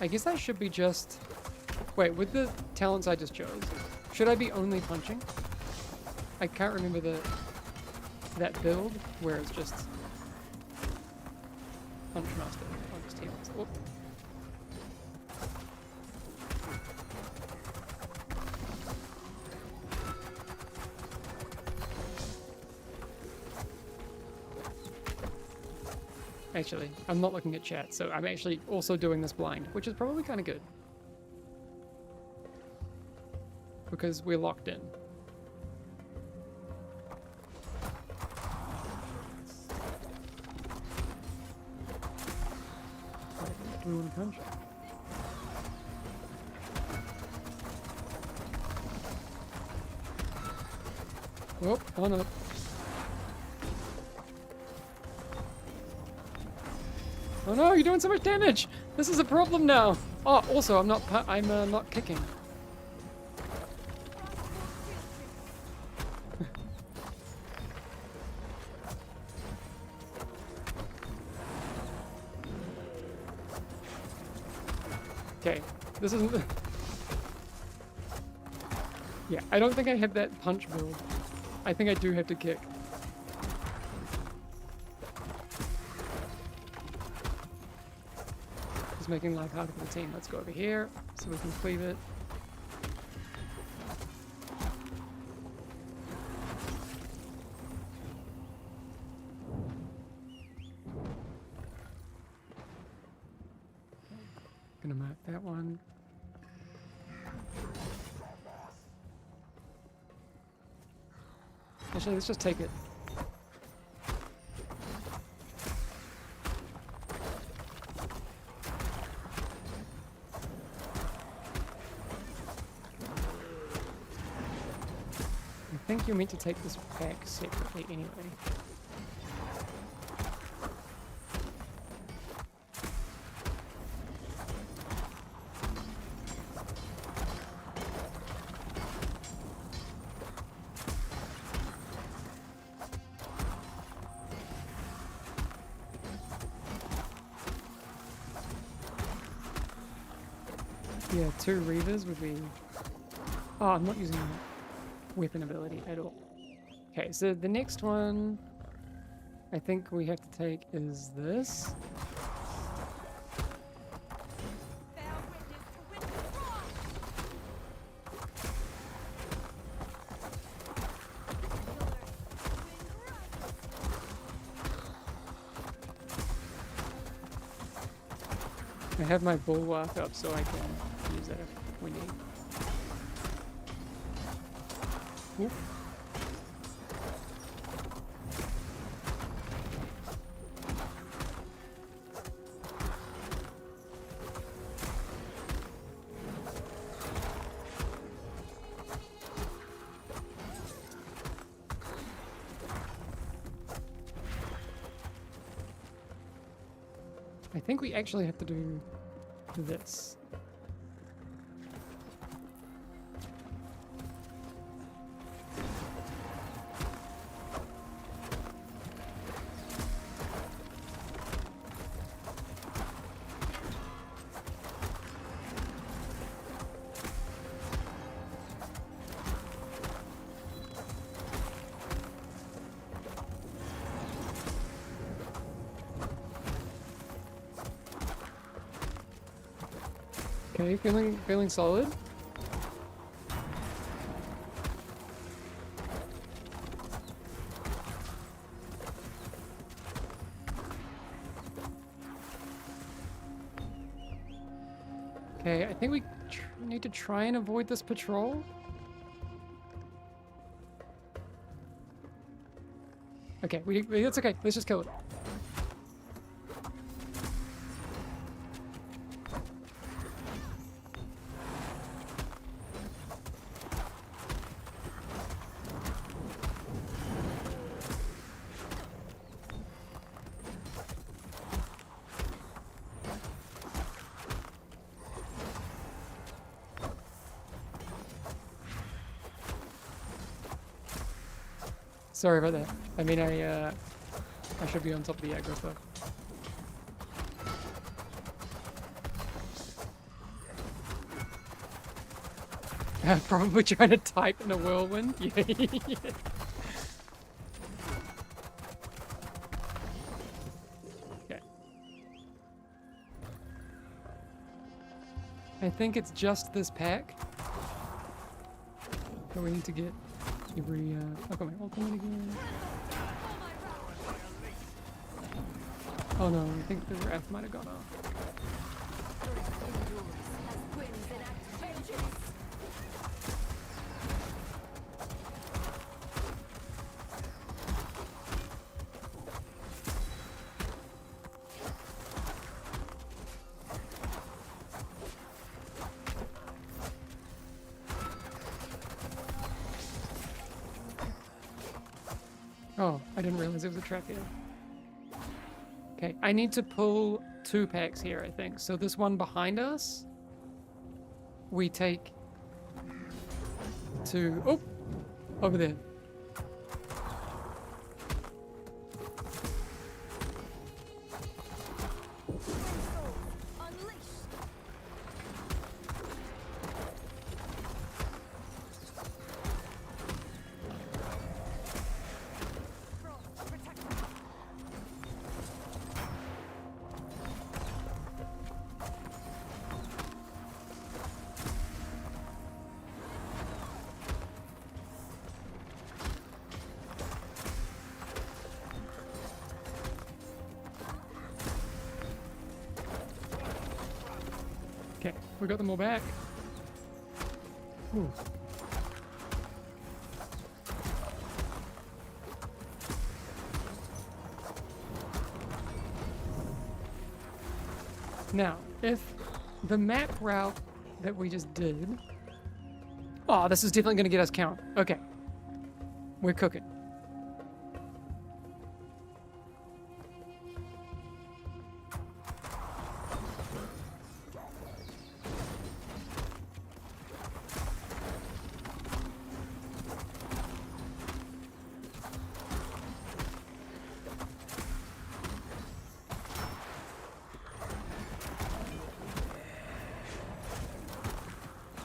I guess I should be just... Wait, with the talents I just chose, should I be only punching? I can't remember that build where it's just punch master. I'll just heal myself. Whoop. Actually, I'm not looking at chat, so I'm actually also doing this blind, which is probably kind of good. Because we're locked in. Wait, do we want to punch? Oh, on up. Oh no, you're doing so much damage! This is a problem now! Oh, also, I'm not kicking. Okay, this isn't... Yeah, I don't think I have that punch build. I think I do have to kick. Just making life harder for the team. Let's go over here so we can cleave it. Gonna mark that one. Actually, let's just take it. I think you're meant to take this pack separately anyway. Yeah, 2 Reavers would be... Oh, I'm not using weapon ability at all. Okay, so the next one I think we have to take is this. I have my bulwark up so I can use that if we need. Oop. I think we actually have to do this. Okay, feeling solid. Okay, I think we need to try and avoid this patrol. Okay, it's okay. Let's just kill it. Sorry about that. I mean, I should be on top of the aggro stuff. Probably trying to type in a whirlwind. Yeah. Okay. I think it's just this pack. But we need to get every oh, got my ultimate again. Oh no, I think the wrath might have gone off. Oh, I didn't realize it was a trap here. Okay, I need to pull 2 packs here, I think. So this one behind us, we take to... Oh! Over there. Okay, we got them all back. Ooh. Now, if the map route that we just did... Oh, this is definitely going to get us count. Okay. We're cooking.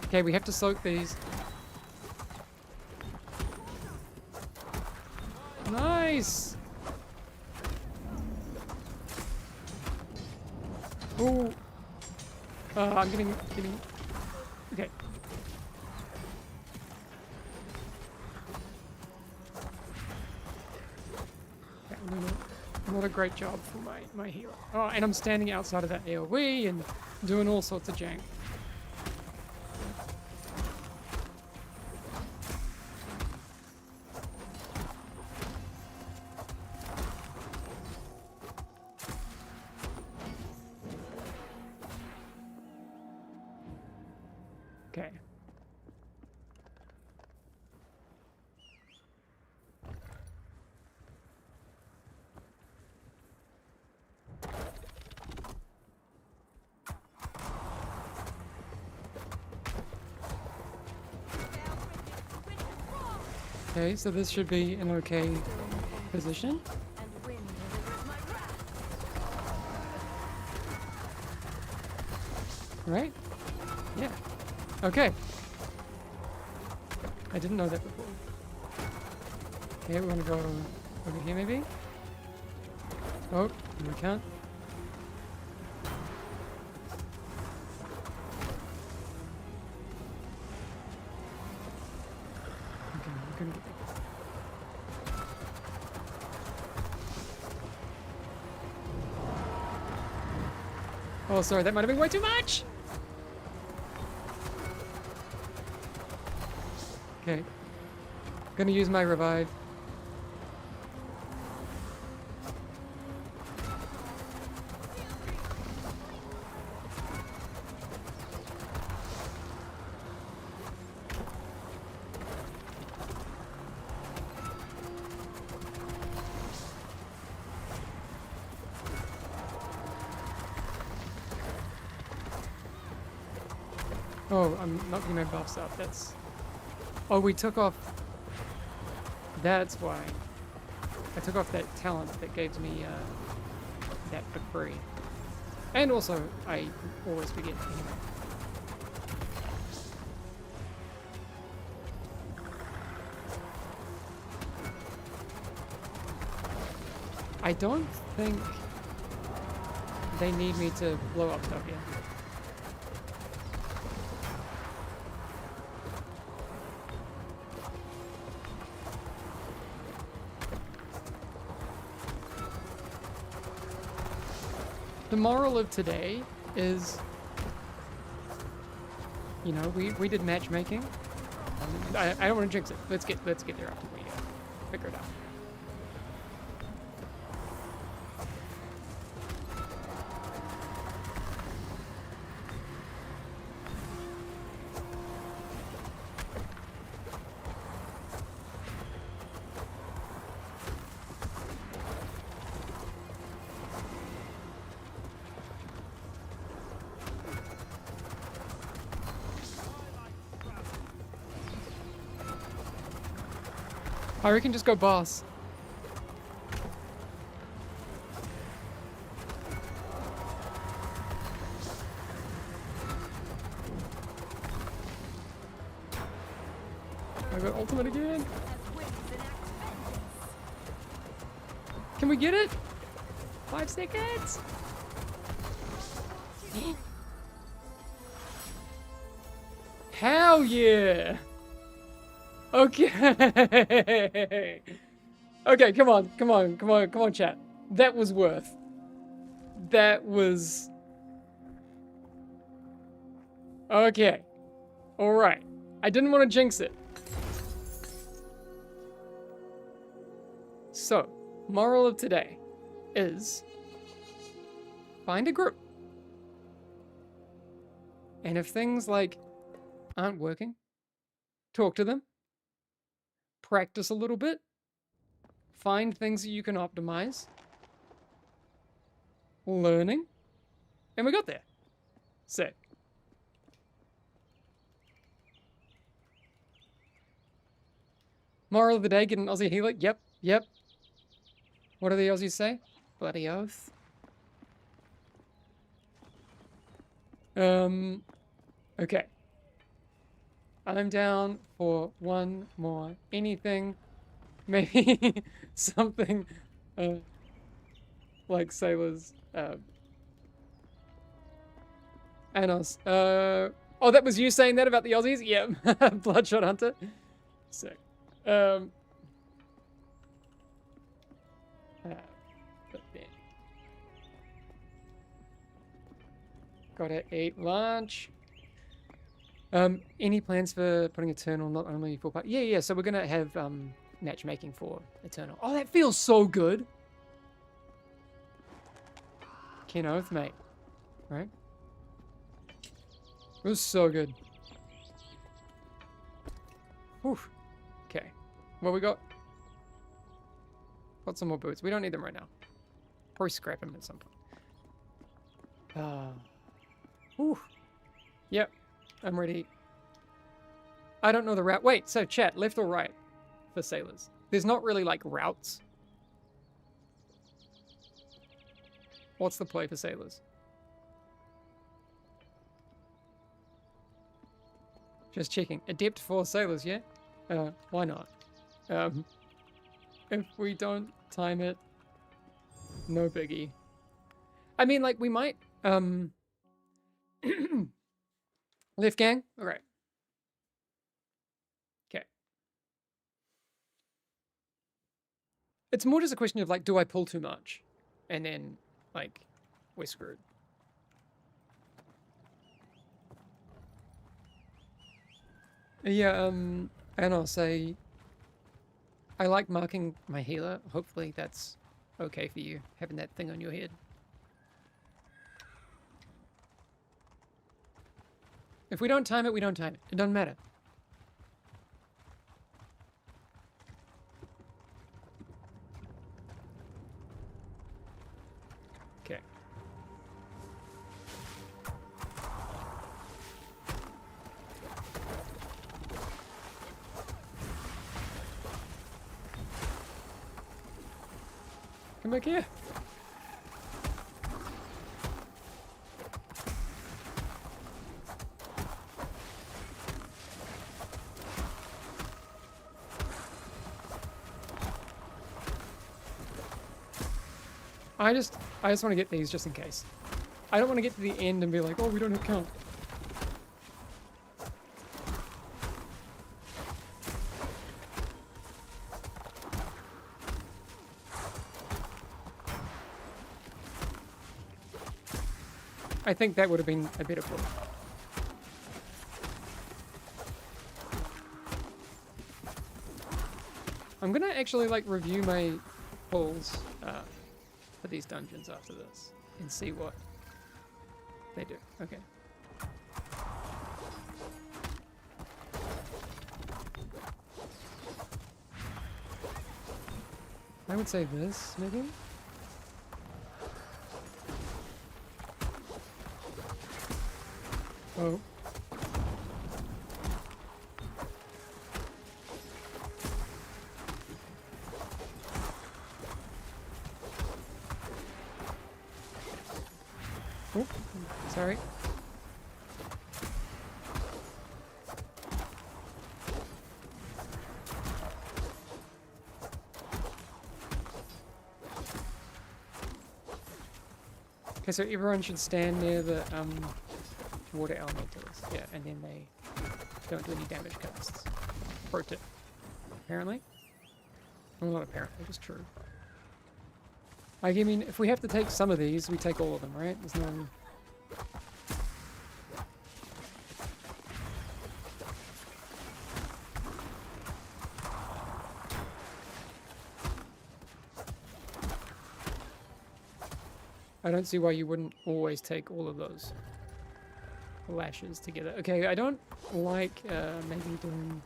Okay, we have to soak these. Nice! Oh! I'm getting... Okay. Okay, I'm doing not a great job for my hero. Oh, and I'm standing outside of that AoE and doing all sorts of jank. Okay. Okay, so this should be an okay position. Right? Yeah. Okay. I didn't know that before. Okay, we're gonna go over here maybe. Oh, no, we can't. Okay, we're gonna get... Oh, sorry, that might have been way too much! Okay. Gonna use my revive. Oh, I'm not getting my buffs up. That's... Oh, we took off... That's why. I took off that talent that gave me that for free. And also, I always forget anyway. I don't think they need me to blow up stuff yet. The moral of today is, you know, we did matchmaking. I don't want to jinx it. Let's get there after we figure it out. I reckon just go boss. I got ultimate again. Can we get it? 5 seconds. Hell yeah. Okay. Okay, come on, chat. That was worth. That was... Okay. Alright. I didn't want to jinx it. So, moral of today is... find a group. And if things like aren't working, talk to them. Practice a little bit. Find things that you can optimize. Learning. And we got there. Sick. Moral of the day, get an Aussie healer. Yep. What do the Aussies say? Bloody oath. Okay. I'm down for one more anything. Maybe something like Sailors. Anos. Oh, that was you saying that about the Aussies? Yeah. Bloodshot Hunter. Sick. But then. Gotta eat lunch. Any plans for putting Eternal not only full part? Yeah, so we're gonna have matchmaking for Eternal. Oh, that feels so good. Kin Oath, mate. Right? It was so good. Whew. Okay. What we got? Got some more boots. We don't need them right now. Probably scrap them at some point. Whew. Yep. I'm ready. I don't know the route. Wait, so chat, left or right for sailors? There's not really like routes. What's the play for sailors? Just checking. Adept for sailors, yeah? Why not? If we don't time it, no biggie. I mean, like, we might, left gang? Alright. Okay. It's more just a question of, like, do I pull too much? And then, like, we're screwed. Yeah, And I'll say, I like marking my healer. Hopefully that's okay for you, having that thing on your head. If we don't time it, we don't time it. It doesn't matter. Okay. Come back here. I just want to get these just in case. I don't want to get to the end and be like, oh, we don't have count. I think that would have been a better play. I'm gonna actually like review my pulls for these dungeons after this and see what they do. Okay. I would say this, maybe? Oh. Oh, sorry. Okay, so everyone should stand near the water elementals. Yeah, and then they don't do any damage casts. Pro tip. Apparently. Well, not apparently, just true. I mean, if we have to take some of these, we take all of them, right? There's no... I don't see why you wouldn't always take all of those lashes together. Okay, I don't like maybe doing...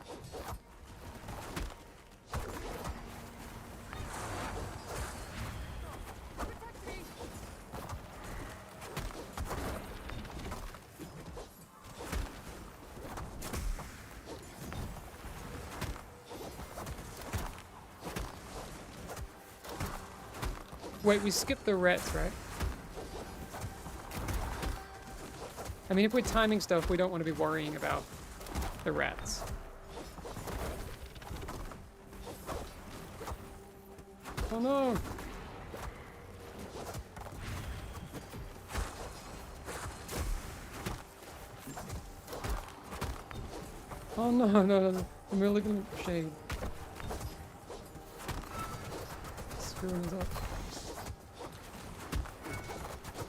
Wait, we skipped the rats, right? I mean, if we're timing stuff, we don't want to be worrying about the rats. Oh no! Oh no, no, no, no. I'm really gonna shade. Screwing us up.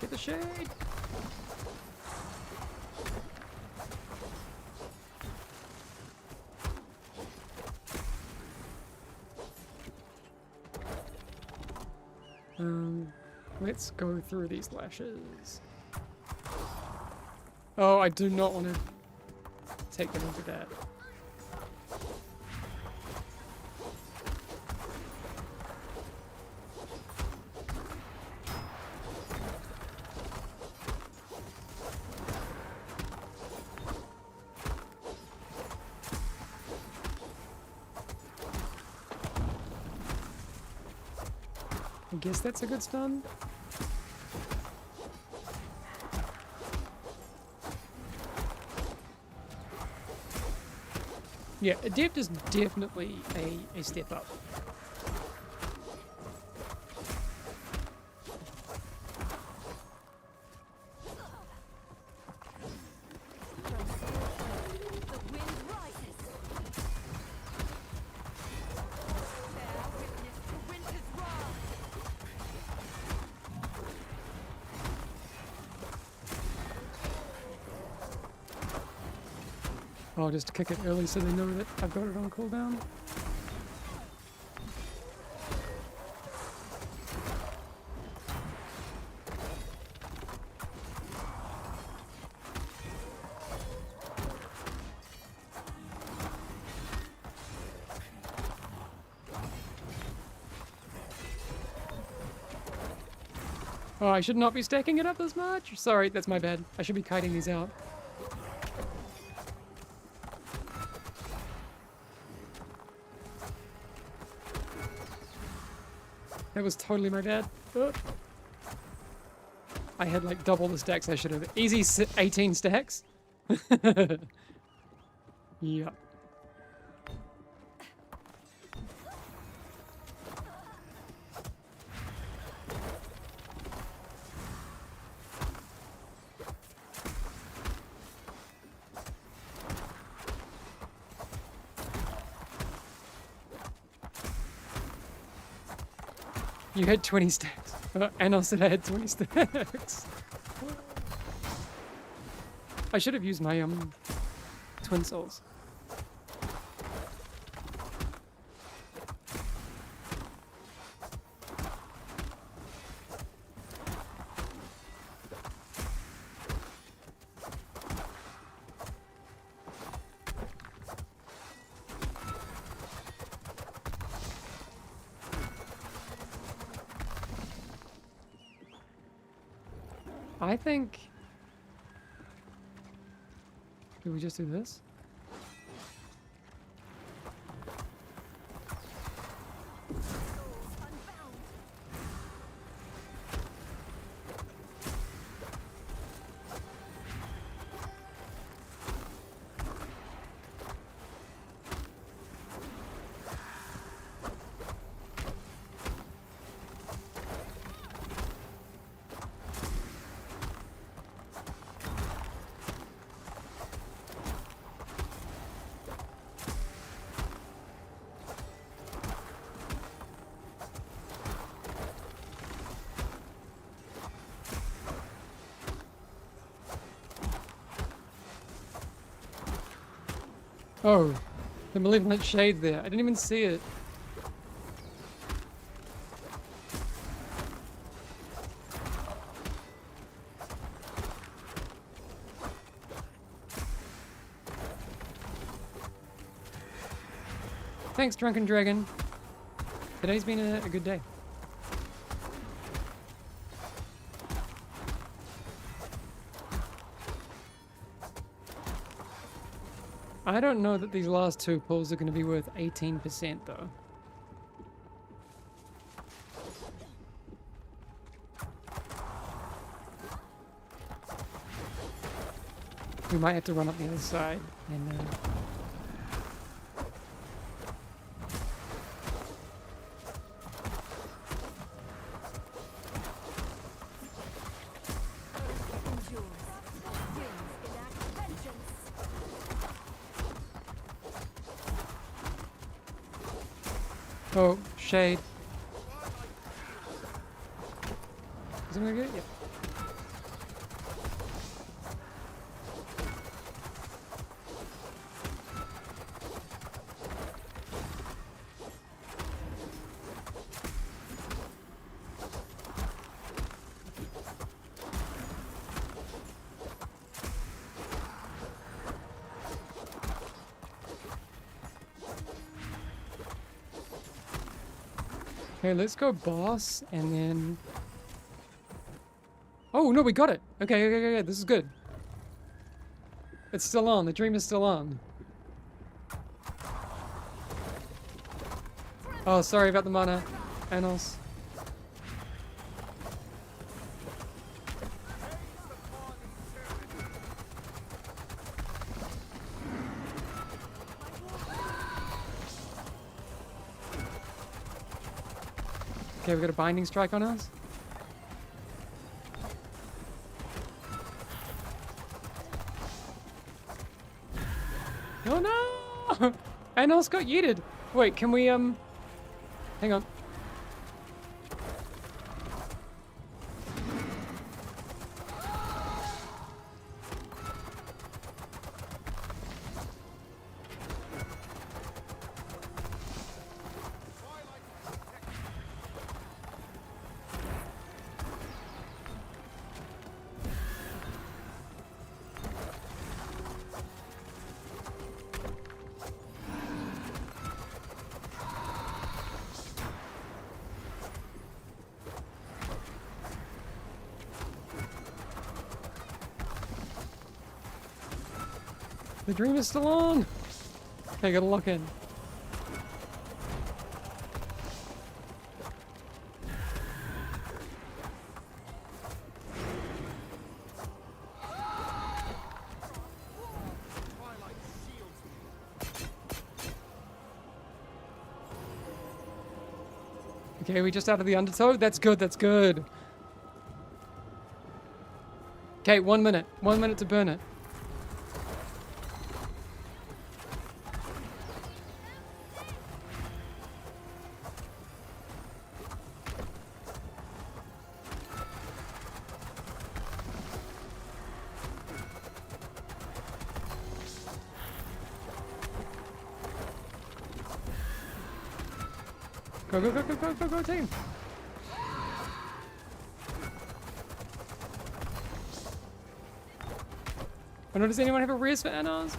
Get the shade! Let's go through these lashes. Oh, I do not want to take them into that. I guess that's a good stun. Yeah, Adept is definitely a step up. Oh, just to kick it early so they know that I've got it on cooldown. Oh, I should not be stacking it up this much. Sorry, that's my bad. I should be kiting these out. That was totally my bad. Oh. I had like double the stacks I should have. Easy 18 stacks. Yeah. You had 20 stacks. And I said I had 20 stacks. I should have used my twin souls. I think... Do we just do this? Oh, the malevolent shade there. I didn't even see it. Thanks, Drunken Dragon. Today's been a good day. I don't know that these last two pulls are going to be worth 18% though. We might have to run up the other side and oh, shade. Is it gonna get? Yeah. Okay, let's go boss, and then... Oh, no, we got it! Okay, this is good. It's still on, the dream is still on. Oh, sorry about the mana, Anos. Okay, we got a binding strike on us. Oh no! Anos got yeeted. Wait, can we hang on. The dream is still on. I gotta lock in. Okay, we just out of the undertow? That's good, that's good. Okay, 1 minute. 1 minute to burn it. Go, go, go, go, go, go, go, team! Oh no, does anyone have a res for Anos?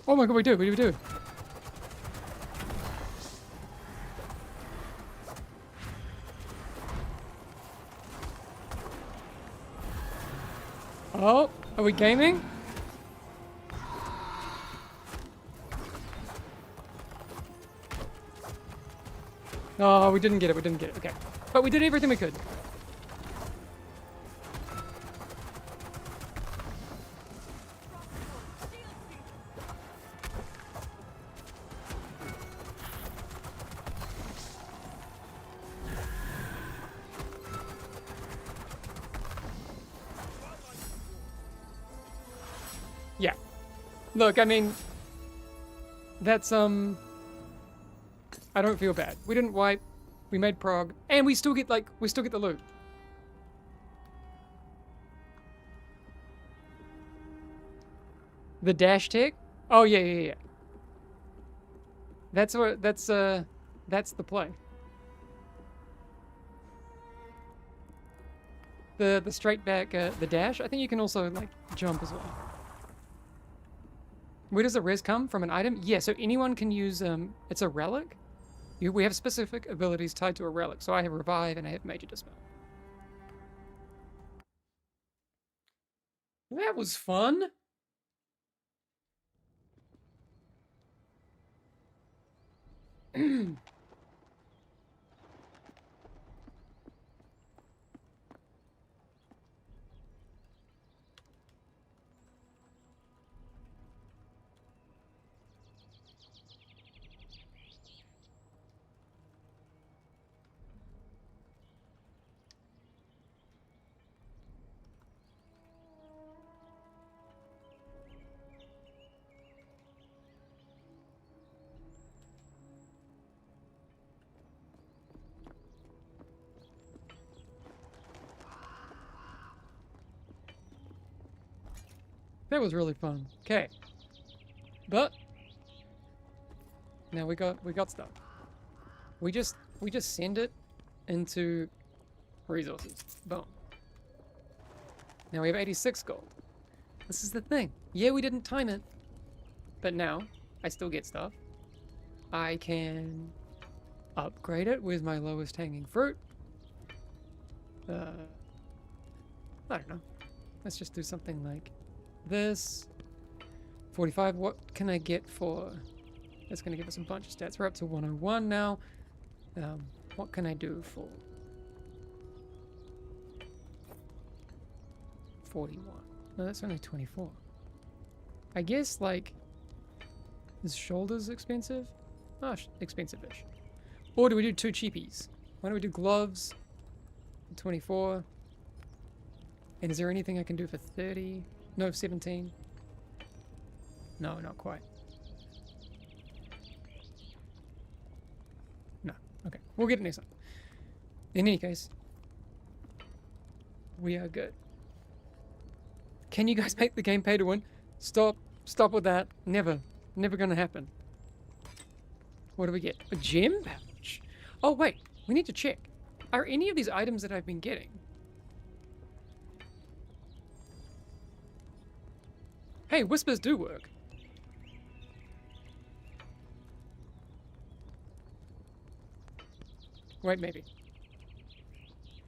Oh my god, we do, we do. Oh, are we gaming? Oh, we didn't get it, we didn't get it. Okay. But we did everything we could. Yeah. Look, I mean, that's, I don't feel bad. We didn't wipe, we made prog, and we still get, like, we still get the loot. The dash tech? Oh, yeah, yeah, yeah. That's what, that's the play. The straight back, the dash, I think you can also, like, jump as well. Where does the res come? From an item? Yeah, so anyone can use, it's a relic. We have specific abilities tied to a relic. So I have revive and I have major dispel. That was fun. That was really fun. Okay. But now we got stuff. We just send it into resources. Boom. Now we have 86 gold. This is the thing. Yeah, we didn't time it. But now I still get stuff. I can upgrade it with my lowest hanging fruit. I don't know. Let's just do something like this. 45. What can I get for? That's going to give us a bunch of stats. We're up to 101 now. What can I do for 41? No, that's only 24. I guess, like, is shoulders expensive? Oh, expensive-ish. Or do we do 2 cheapies? Why don't we do gloves? 24. And is there anything I can do for 30? No, 17. No, not quite. No. Okay. We'll get it next time. In any case, we are good. Can you guys make the game pay to win? Stop. Stop with that. Never. Never gonna happen. What do we get? A gem pouch. Oh, wait. We need to check. Are any of these items that I've been getting? Hey, whispers do work. Wait, maybe.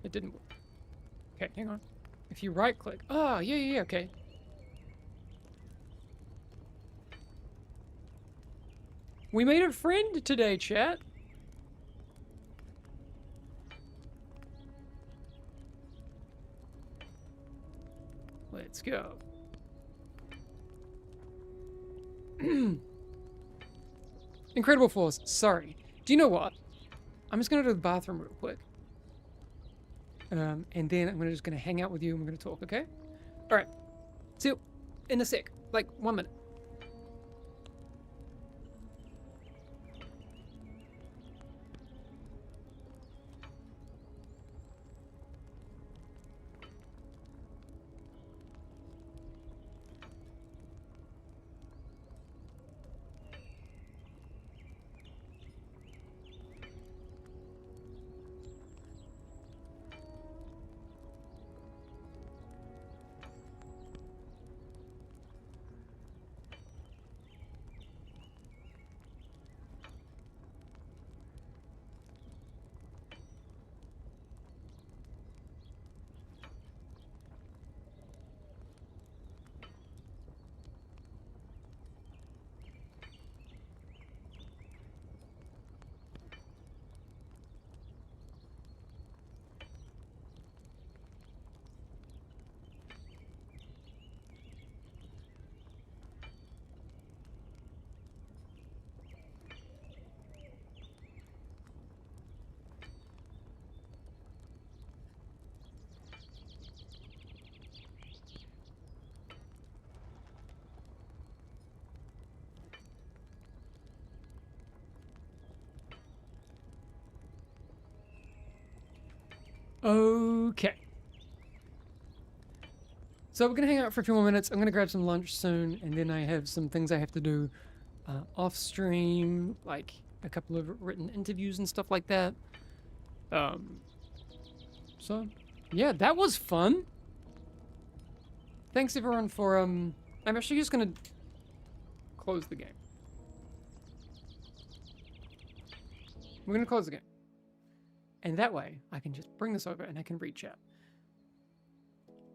It didn't work. Okay, hang on. If you right click. Oh, yeah, okay. We made a friend today, chat. Let's go. Incredible Force, sorry. Do you know what? I'm just gonna go to the bathroom real quick. And then I'm just gonna hang out with you and we're gonna talk, okay? Alright. See you in a sec. Like 1 minute. Okay. So we're gonna hang out for a few more minutes. I'm gonna grab some lunch soon, and then I have some things I have to do off stream, like a couple of written interviews and stuff like that. So yeah, that was fun. Thanks everyone for I'm actually just gonna close the game. We're gonna close the game. And that way, I can just bring this over and I can read chat.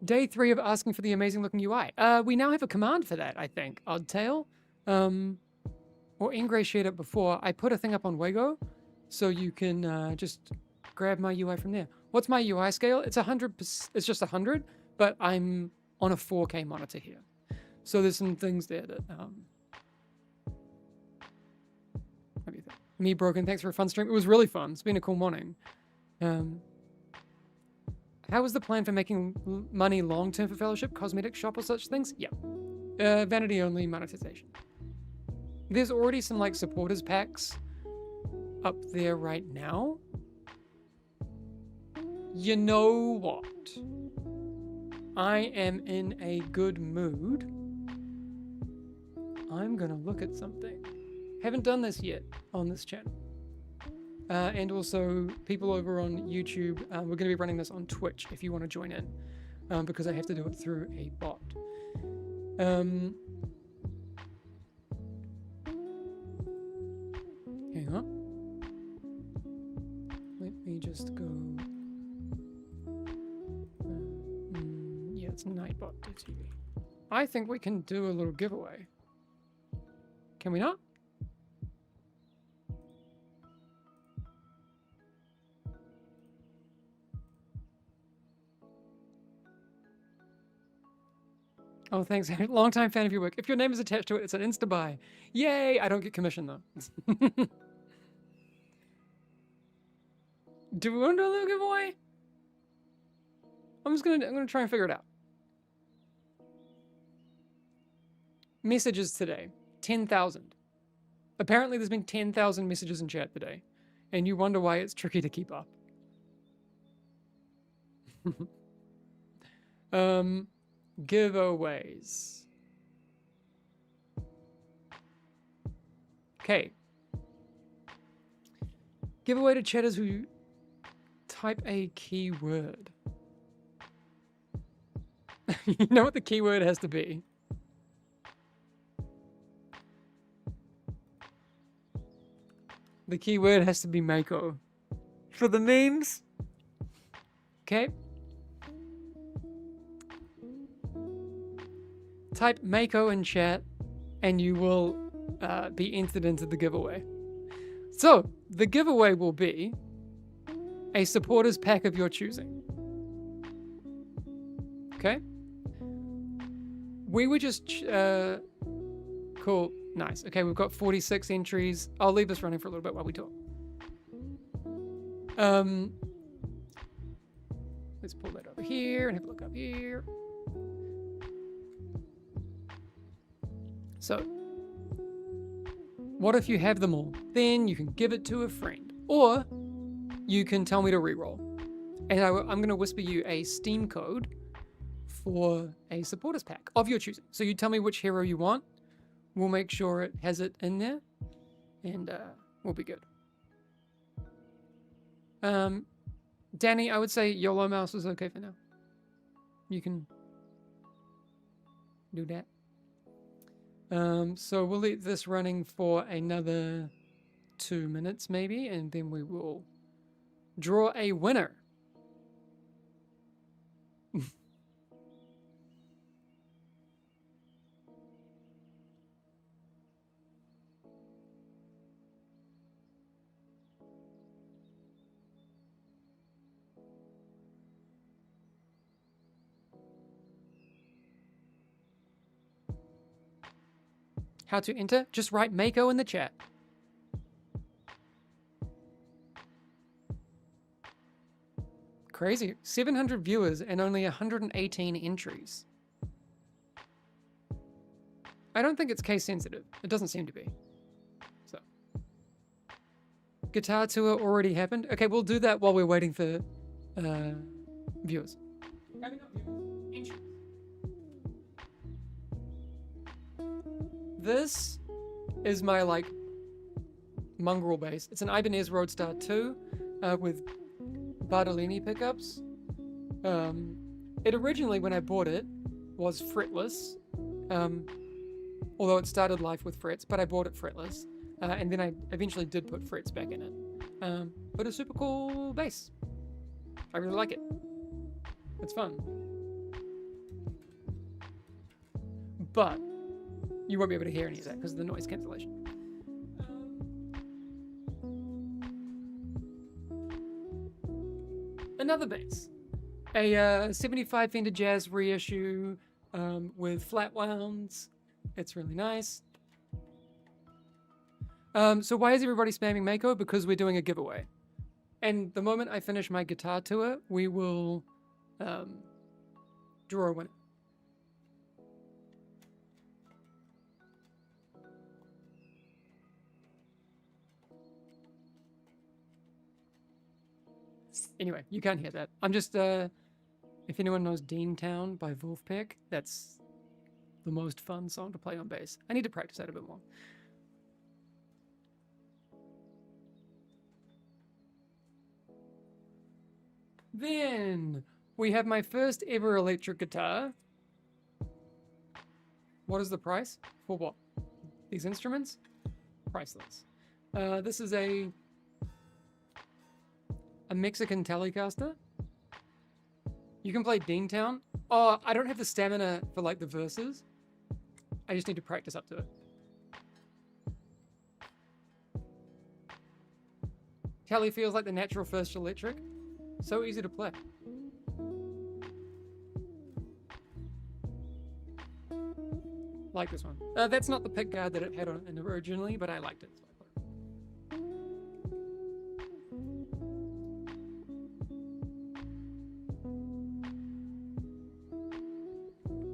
Day 3 of asking for the amazing looking UI. We now have a command for that, I think. Oddtail. Or ingratiate it before. I put a thing up on Wago, so you can just grab my UI from there. What's my UI scale? It's 100%, it's just 100, but I'm on a 4K monitor here. So there's some things there that, what do you think? Me Broken, thanks for a fun stream. It was really fun. It's been a cool morning. How was the plan for making money long-term for Fellowship? Cosmetic shop or such things? Yeah. Vanity only monetization. There's already some like supporters packs up there right now. You know what? I am in a good mood. I'm gonna look at something. Haven't done this yet on this channel. And also, people over on YouTube, we're going to be running this on Twitch if you want to join in, because I have to do it through a bot. Hang on. Let me just go. Yeah, it's Nightbot.tv. I think we can do a little giveaway. Can we not? Oh, thanks. Long-time fan of your work. If your name is attached to it, it's an insta-buy. Yay! I don't get commission, though. Do we want to do a little giveaway? I'm gonna try and figure it out. Messages today. 10,000. Apparently there's been 10,000 messages in chat today. And you wonder why it's tricky to keep up. Giveaways. Okay. Giveaway to chatters who type a keyword. You know what the keyword has to be. The keyword has to be Mako. for the memes. Okay. Type Mako in chat and you will be entered into the giveaway. So, the giveaway will be a supporters pack of your choosing. Okay? We were just... cool. Nice. Okay, we've got 46 entries. I'll leave this running for a little bit while we talk. Let's pull that over here and have a look up here. So, what if you have them all? Then you can give it to a friend. Or you can tell me to reroll. And I'm going to whisper you a Steam code for a supporters pack of your choosing. So you tell me which hero you want. We'll make sure it has it in there. And we'll be good. Danny, I would say YOLO mouse is okay for now. You can do that. So we'll leave this running for another 2 minutes maybe, and then we will draw a winner. How to enter? Just write Mako in the chat. Crazy. 700 viewers and only 118 entries. I don't think it's case sensitive. It doesn't seem to be. So. Guitar tour already happened. Okay, we'll do that while we're waiting for viewers. Coming up, viewers. Entries. This is my, like, mongrel bass. It's an Ibanez Roadstar 2 with Bartolini pickups. It originally, when I bought it, was fretless. Although it started life with frets, but I bought it fretless. And then I eventually did put frets back in it. But a super cool bass. I really like it. It's fun. But you won't be able to hear any of that because of the noise cancellation. Another bass. A 75 Fender Jazz reissue with flat wounds. It's really nice. So why is everybody spamming Mako? Because we're doing a giveaway. And the moment I finish my guitar tour, we will draw a winner. Anyway, you can't hear that. I'm just, if anyone knows Deantown by Wolfpack, that's the most fun song to play on bass. I need to practice that a bit more. Then we have my first ever electric guitar. What is the price? For what? These instruments? Priceless. This is a Mexican Telecaster. You can play Deantown. Oh, I don't have the stamina for like the verses. I just need to practice up to it. Tele feels like the natural first electric. So easy to play. Like this one. That's not the pick guard that it had on it originally, but I liked it. So I put it.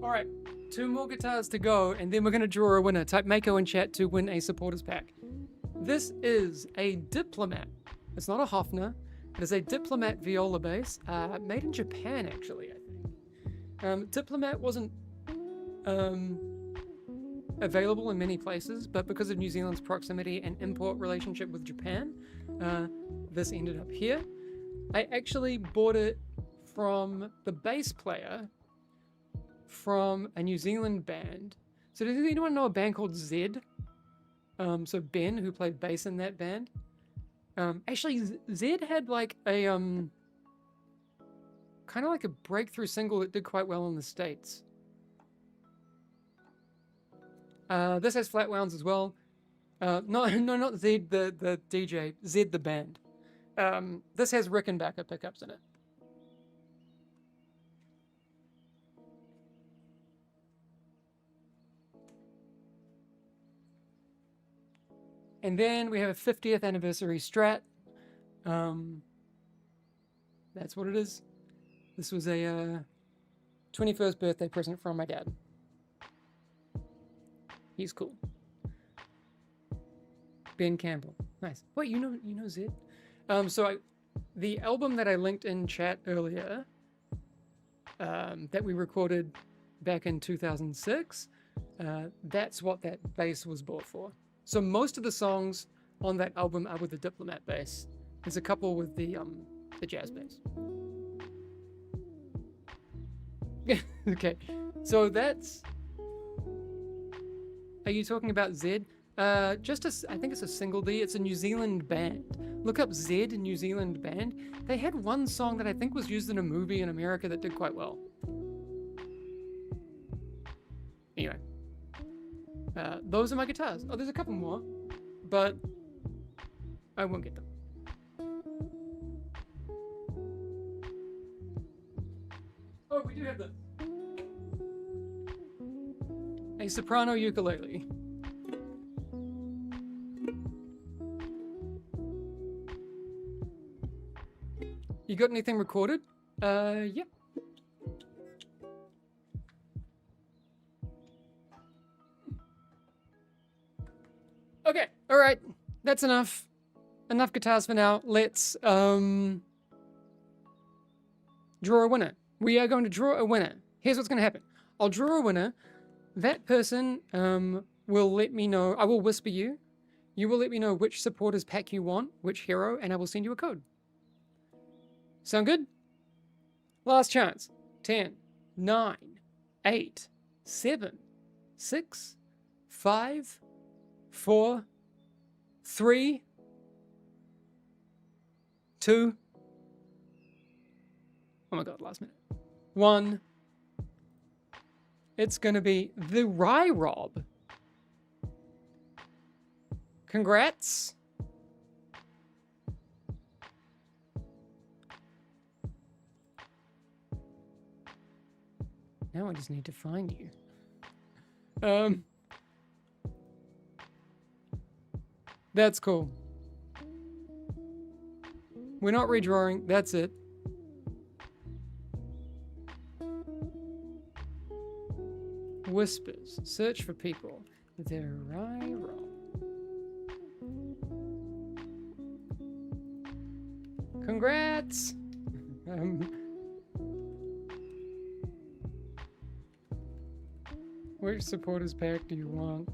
Alright, 2 more guitars to go, and then we're going to draw a winner. Type Mako in chat to win a supporters pack. This is a Diplomat. It's not a Hofner. It is a Diplomat viola bass, made in Japan, actually, I think. Diplomat wasn't available in many places, but because of New Zealand's proximity and import relationship with Japan, this ended up here. I actually bought it from the bass player from a New Zealand band. So does anyone know a band called Zed? So Ben, who played bass in that band, Actually, Zed had like a kind of like a breakthrough single that did quite well in the States. This has flat wounds as well. No, not Zed the DJ, Zed the band. This has Rickenbacker pickups in it. And then we have a 50th anniversary Strat. That's what it is. This was a 21st birthday present from my dad. He's cool. Ben Campbell. Nice. Wait, you know Zed? The album that I linked in chat earlier, that we recorded back in 2006, that's what that bass was bought for. So most of the songs on that album are with the Diplomat bass. There's a couple with the jazz bass. Okay, so that's. Are you talking about Zed? I think it's a single D. It's a New Zealand band. Look up Zed New Zealand band. They had one song that I think was used in a movie in America that did quite well. Anyway, those are my guitars. Oh, there's a couple more, but I won't get them. Oh, we do have this. A soprano ukulele. You got anything recorded? Yep. Okay, all right. That's enough. Enough guitars for now. Let's draw a winner. We are going to draw a winner. Here's what's going to happen. I'll draw a winner. That person will let me know. I will whisper you. You will let me know which supporters pack you want, which hero, and I will send you a code. Sound good? Last chance. 10, 9, 8, 7, 6, 5, 4, 3, 2. Oh my god, last minute. 1. It's gonna be the Rye Rob. Congrats. Now I just need to find you. That's cool. We're not redrawing, that's it. Whispers. Search for people. The Rye Rob. Congrats! Which supporters pack do you want?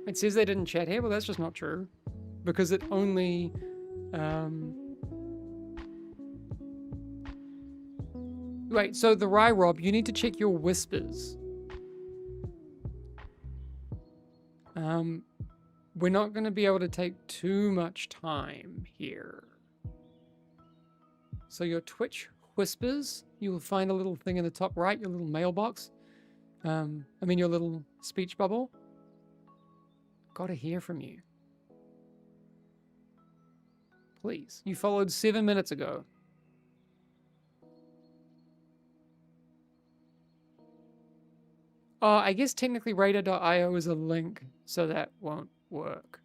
It says they didn't chat here, but that's just not true. Because it only... Wait, so the Rye Rob, you need to check your whispers. We're not going to be able to take too much time here. So your Twitch whispers, you will find a little thing in the top right, your little mailbox. Your little speech bubble. Gotta hear from you. Please. You followed 7 minutes ago. I guess technically radar.io is a link, so that won't work.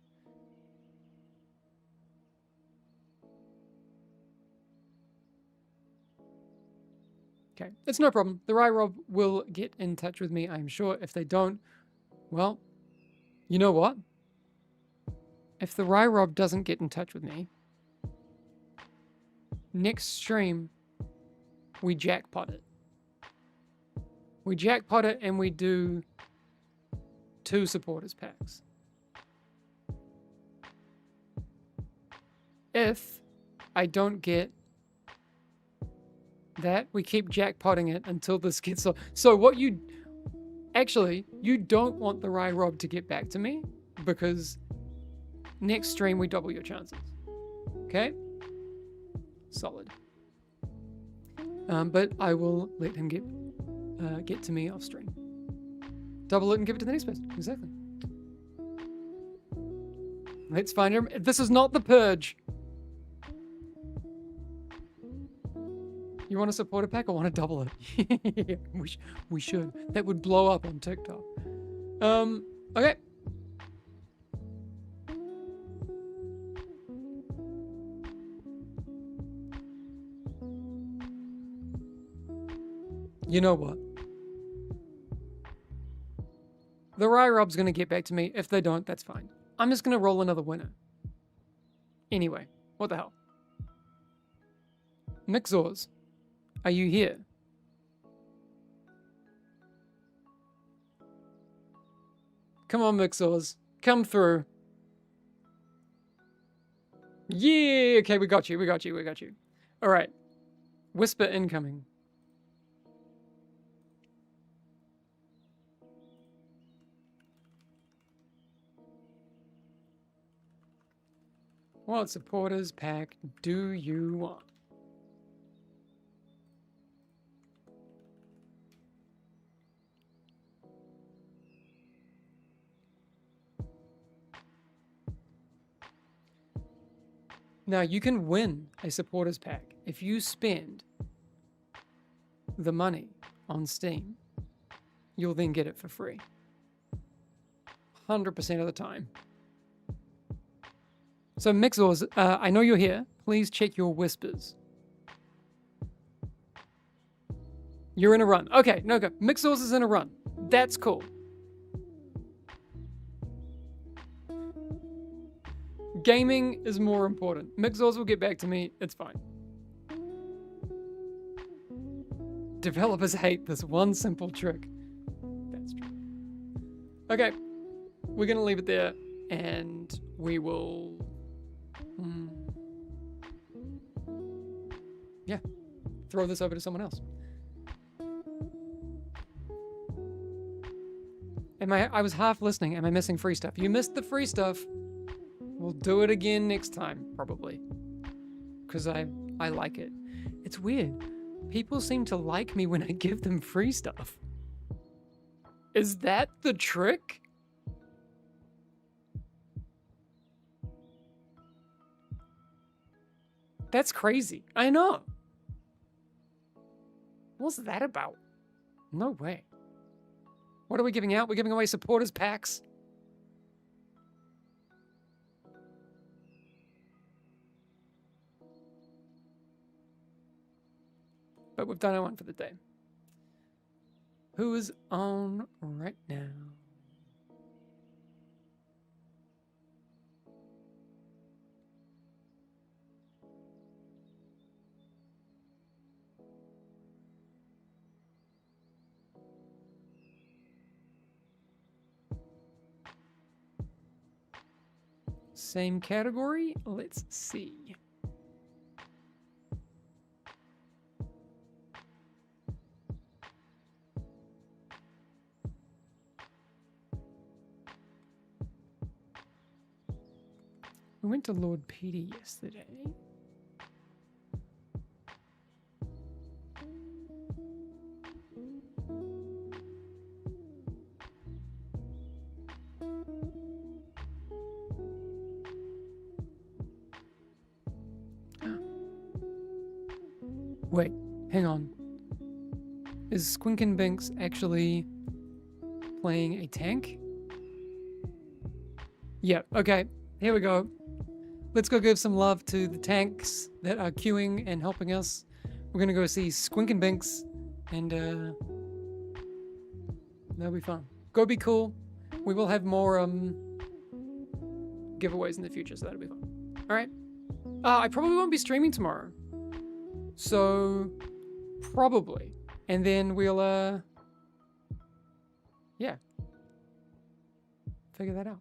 Okay, it's no problem. The Rye Rob will get in touch with me, I'm sure. If they don't, well, you know what? If the Rye Rob doesn't get in touch with me, next stream, we jackpot it. We jackpot it and we do 2 supporters packs. If I don't get that, we keep jackpotting it until this gets... So what you... Actually, you don't want the Rye Rob to get back to me because next stream we double your chances. Okay? Solid. But I will let him get to me off stream. Double it and give it to the next person. Exactly. Let's find him. This is not the purge. You want to support a pack? I want to double it. Yeah, we should. That would blow up on TikTok. Okay. You know what? The Rye Rob's going to get back to me. If they don't, that's fine. I'm just going to roll another winner. Anyway, what the hell? Mixors, are you here? Come on, Mixors. Come through. Yeah, okay, we got you. All right. Whisper incoming. What supporters pack do you want? Now, you can win a supporters pack if you spend the money on Steam. You'll then get it for free. 100% of the time. So, Mixors, I know you're here. Please check your whispers. You're in a run. Okay, no go. Mixors is in a run. That's cool. Gaming is more important. Mixors will get back to me. It's fine. Developers hate this one simple trick. That's true. Okay, we're going to leave it there, and we will... yeah, throw this over to someone else. I was half listening. Am I missing free stuff? You missed the free stuff. We'll do it again next time, probably. Because I like it. It's weird. People seem to like me when I give them free stuff. Is that the trick? That's crazy. I know. What's that about? No way. What are we giving out? We're giving away supporters packs. But we've done our one for the day. Who is on right now? Same category. Let's see. We went to Lord Petey yesterday. Wait, hang on. Is Squinkin' Binks actually playing a tank? Yeah, okay. Here we go. Let's go give some love to the tanks that are queuing and helping us. We're gonna go see Squinkin' Binks, and that'll be fun. Go be cool. We will have more giveaways in the future, so that'll be fun. All right. I probably won't be streaming tomorrow, so probably, and then we'll yeah, figure that out.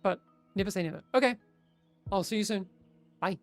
But never say never. Okay. I'll see you soon. Bye.